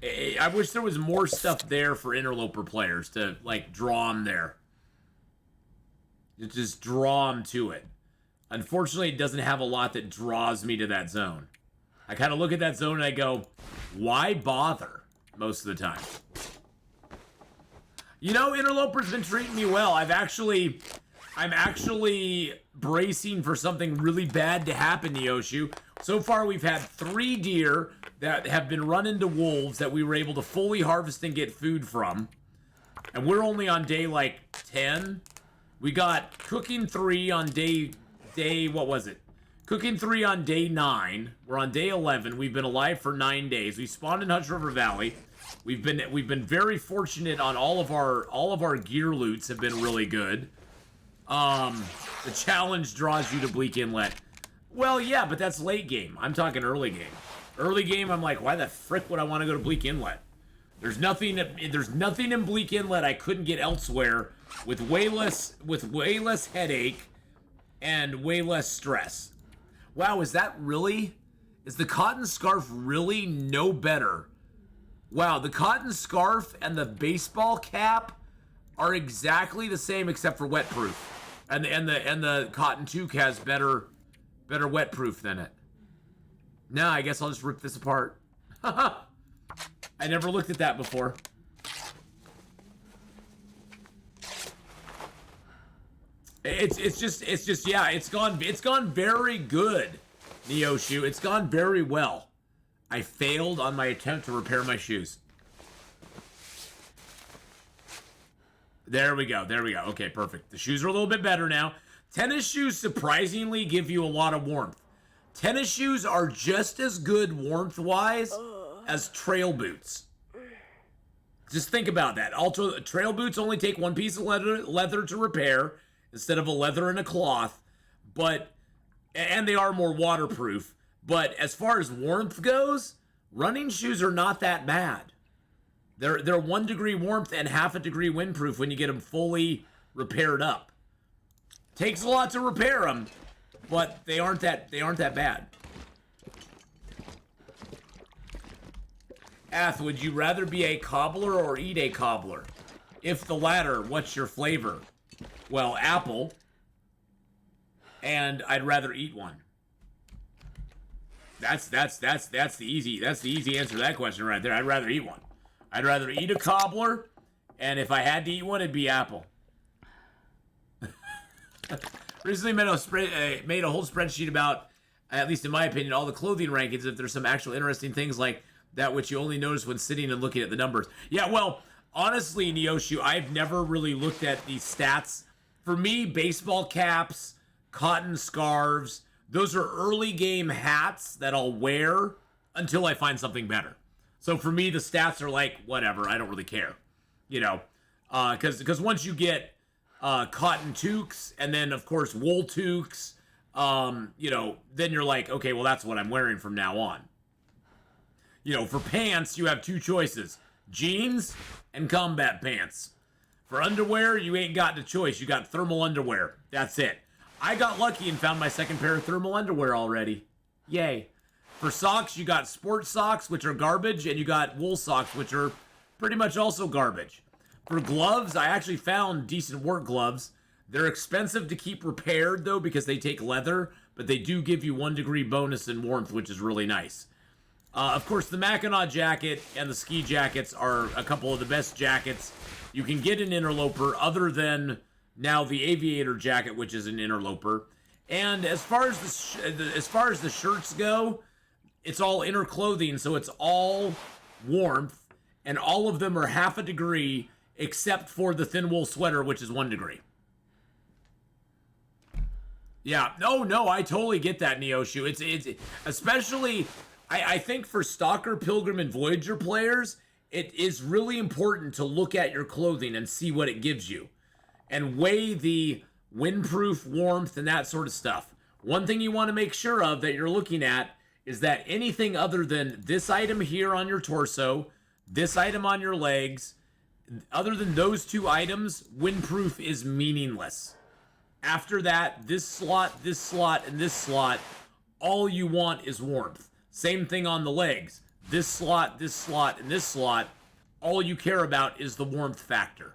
I wish there was more stuff there for Interloper players to like draw them there. Just draw them to it. Unfortunately, it doesn't have a lot that draws me to that zone. I kind of look at that zone and I go, why bother most of the time? You know, Interloper's been treating me well. I'm actually bracing for something really bad to happen, Neoshu. So far, we've had 3 deer that have been run into wolves that we were able to fully harvest and get food from. And we're only on day, like, 10. We got cooking 3 on day, what was it? Cooking 3 on day 9. We're on day 11. We've been alive for 9 days. We spawned in Hutch River Valley. We've been very fortunate on all of our gear loots have been really good. The challenge draws you to Bleak Inlet. Well, yeah, but that's late game. I'm talking early game. Early game, I'm like, why the frick would I want to go to Bleak Inlet? There's nothing in Bleak Inlet I couldn't get elsewhere with way less headache and way less stress. Wow, is the cotton scarf really no better? Wow, the cotton scarf and the baseball cap are exactly the same except for wet proof. And the cotton toque has better wet proof than it. Nah, I guess I'll just rip this apart. I never looked at that before. It's just yeah, it's gone very good, Neoshu. It's gone very well. I failed on my attempt to repair my shoes. There we go. Okay, perfect. The shoes are a little bit better now. Tennis shoes surprisingly give you a lot of warmth. Tennis shoes are just as good warmth-wise as trail boots. Just think about that. Also, trail boots only take 1 piece of leather to repair instead of a leather and a cloth, and they are more waterproof. But as far as warmth goes, running shoes are not that bad. They're 1 degree warmth and 0.5 degree windproof when you get them fully repaired up. Takes a lot to repair them, but they aren't that bad. Ath, would you rather be a cobbler or eat a cobbler? If the latter, what's your flavor? Well, apple. And I'd rather eat one. That's the easy answer to that question right there. I'd rather eat one. I'd rather eat a cobbler, and if I had to eat one, it'd be apple. Recently made a whole spreadsheet about, at least in my opinion, all the clothing rankings. If there's some actual interesting things like that, which you only notice when sitting and looking at the numbers. Yeah, well, honestly, Neoshu, I've never really looked at these stats. For me, baseball caps, cotton scarves, those are early game hats that I'll wear until I find something better. So for me, the stats are like, whatever, I don't really care. You know, because once you get cotton toques and then, of course, wool toques, you know, then you're like, okay, well, that's what I'm wearing from now on. You know, for pants, you have 2 choices, jeans and combat pants. For underwear, you ain't got the choice. You got thermal underwear. That's it. I got lucky and found my 2nd pair of thermal underwear already. Yay. For socks, you got sports socks, which are garbage, and you got wool socks, which are pretty much also garbage. For gloves, I actually found decent work gloves. They're expensive to keep repaired, though, because they take leather, but they do give you 1 degree bonus in warmth, which is really nice. Of course, the Mackinac jacket and the ski jackets are a couple of the best jackets you can get in Interloper, other than now the aviator jacket, which is an Interloper. And as far as the shirts go, it's all inner clothing, so it's all warmth, and all of them are 0.5 degree, except for the thin wool sweater, which is 1 degree. Yeah, no, I totally get that, Neoshu. It's especially, I think for Stalker, Pilgrim, and Voyager players, it is really important to look at your clothing and see what it gives you, and weigh the windproof, warmth, and that sort of stuff. One thing you want to make sure of that you're looking at is that anything other than this item here on your torso, this item on your legs. Other than those 2 items, windproof is meaningless. After that, this slot, and this slot, all you want is warmth. Same thing on the legs. This slot, and this slot, all you care about is the warmth factor.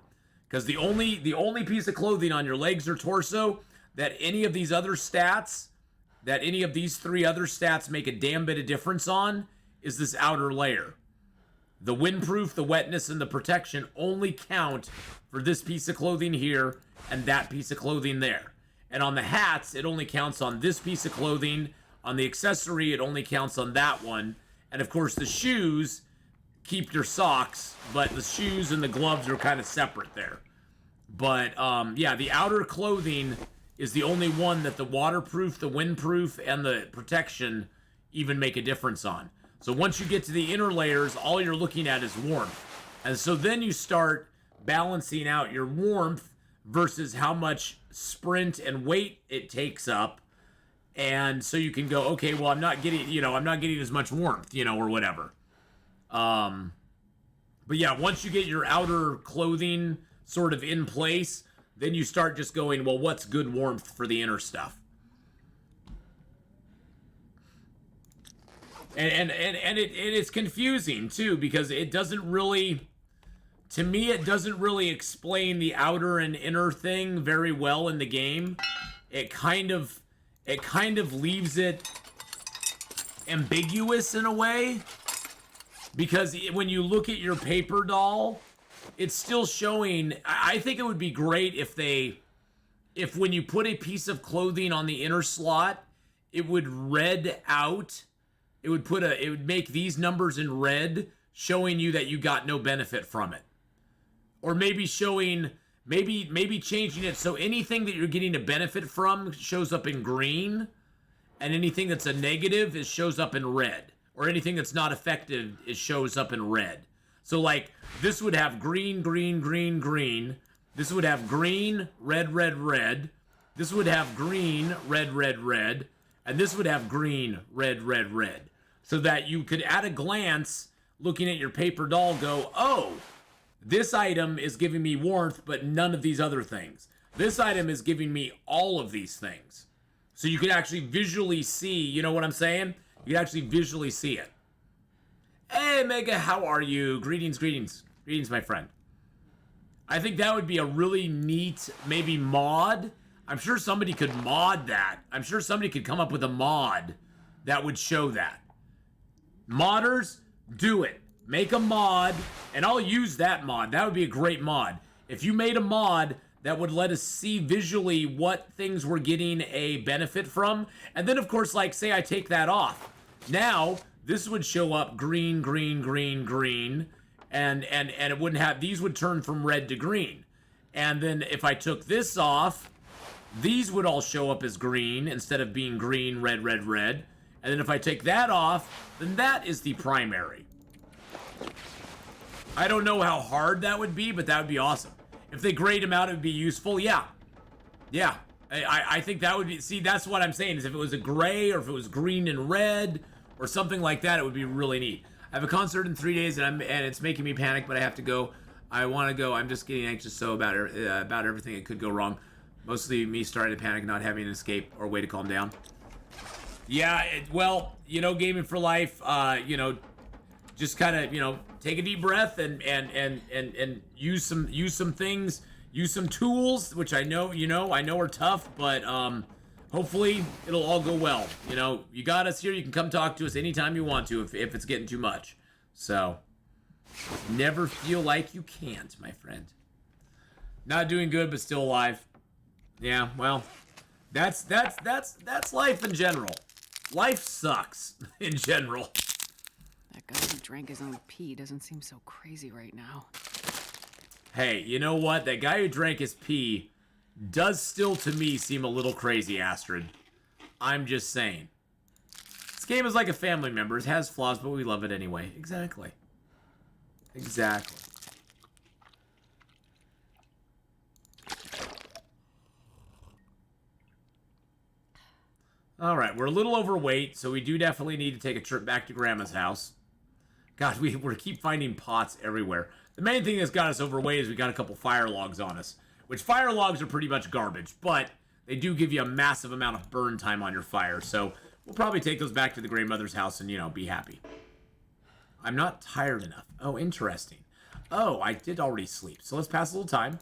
Because the only piece of clothing on your legs or torso that any of these other stats, that any of these 3 other stats make a damn bit of difference on, is this outer layer. The windproof, the wetness, and the protection only count for this piece of clothing here and that piece of clothing there. And on the hats, it only counts on this piece of clothing. On the accessory, it only counts on that one. And of course, the shoes keep your socks, but the shoes and the gloves are kind of separate there. But yeah, the outer clothing is the only one that the waterproof, the windproof, and the protection even make a difference on. So once you get to the inner layers, all you're looking at is warmth. And so then you start balancing out your warmth versus how much sprint and weight it takes up. And so you can go, okay, well, I'm not getting as much warmth, or whatever. But yeah, once you get your outer clothing sort of in place, then you start just going, well, what's good warmth for the inner stuff? And it's confusing too, because it doesn't really, to me, it doesn't really explain the outer and inner thing very well in the game. It kind of leaves it ambiguous in a way, because when you look at your paper doll, it's still showing. I think it would be great if when you put a piece of clothing on the inner slot, it would red out. It would make these numbers in red, showing you that you got no benefit from it. Or maybe maybe changing it so anything that you're getting a benefit from shows up in green, and anything that's a negative shows up in red. Or anything that's not effective shows up in red. So like this would have green, green, green, green. This would have green, red, red, red. This would have green, red, red, red. And this would have green, red, red, red. So that you could, at a glance, looking at your paper doll, go, oh, this item is giving me warmth, but none of these other things. This item is giving me all of these things. So you could actually visually see, you know what I'm saying? You could actually visually see it. Hey, Mega, how are you? Greetings, greetings. Greetings, my friend. I think that would be a really neat, maybe mod. I'm sure somebody could mod that. I'm sure somebody could come up with a mod that would show that. Modders, do it. Make a mod, and I'll use that mod. That would be a great mod. If you made a mod that would let us see visually what things we're getting a benefit from, and then, of course, like, say I take that off. Now, this would show up green, green, green, green, and it wouldn't have, these would turn from red to green. And then if I took this off, these would all show up as green instead of being green, red, red, red. And then if I take that off, then that is the primary. I don't know how hard that would be, but that would be awesome. If they grayed them out, it would be useful. Yeah. Yeah. I think that would be, see, that's what I'm saying, is if it was a gray or if it was green and red or something like that, it would be really neat. I have a concert in 3 days and it's making me panic, but I have to go. I want to go. I'm just getting anxious so about everything that could go wrong. Mostly me starting to panic, not having an escape or way to calm down. Yeah, well, gaming for life, just kind of, take a deep breath and use some things, use some tools, which I know are tough, but hopefully it'll all go well. You got us here. You can come talk to us anytime you want to if it's getting too much. So never feel like you can't, my friend. Not doing good, but still alive. Yeah, well, that's life in general. Life sucks in general. That guy who drank his own pee doesn't seem so crazy right now. Hey, you know what? That guy who drank his pee does still, to me, seem a little crazy, Astrid. I'm just saying. This game is like a family member. It has flaws, but we love it anyway. Exactly. Exactly. All right, we're a little overweight, so we do definitely need to take a trip back to Grandma's house. God, we keep finding pots everywhere. The main thing that's got us overweight is we got a couple fire logs on us, which fire logs are pretty much garbage, but they do give you a massive amount of burn time on your fire, so we'll probably take those back to the grandmother's house and, you know, be happy. I'm not tired enough. Oh, interesting. Oh, I did already sleep, so let's pass a little time.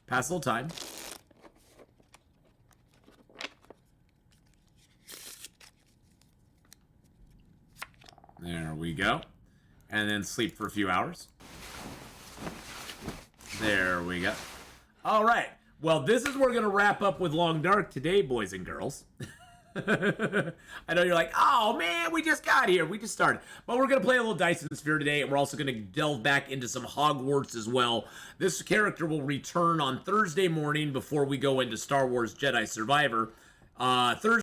Pass a little time. There we go. And then sleep for a few hours. There we go. All right. Well, this is where we're going to wrap up with Long Dark today, boys and girls. I know you're like, oh, man, we just got here. We just started. But we're going to play a little Dyson Sphere today, and we're also going to delve back into some Hogwarts as well. This character will return on Thursday morning before we go into Star Wars Jedi Survivor. Thursday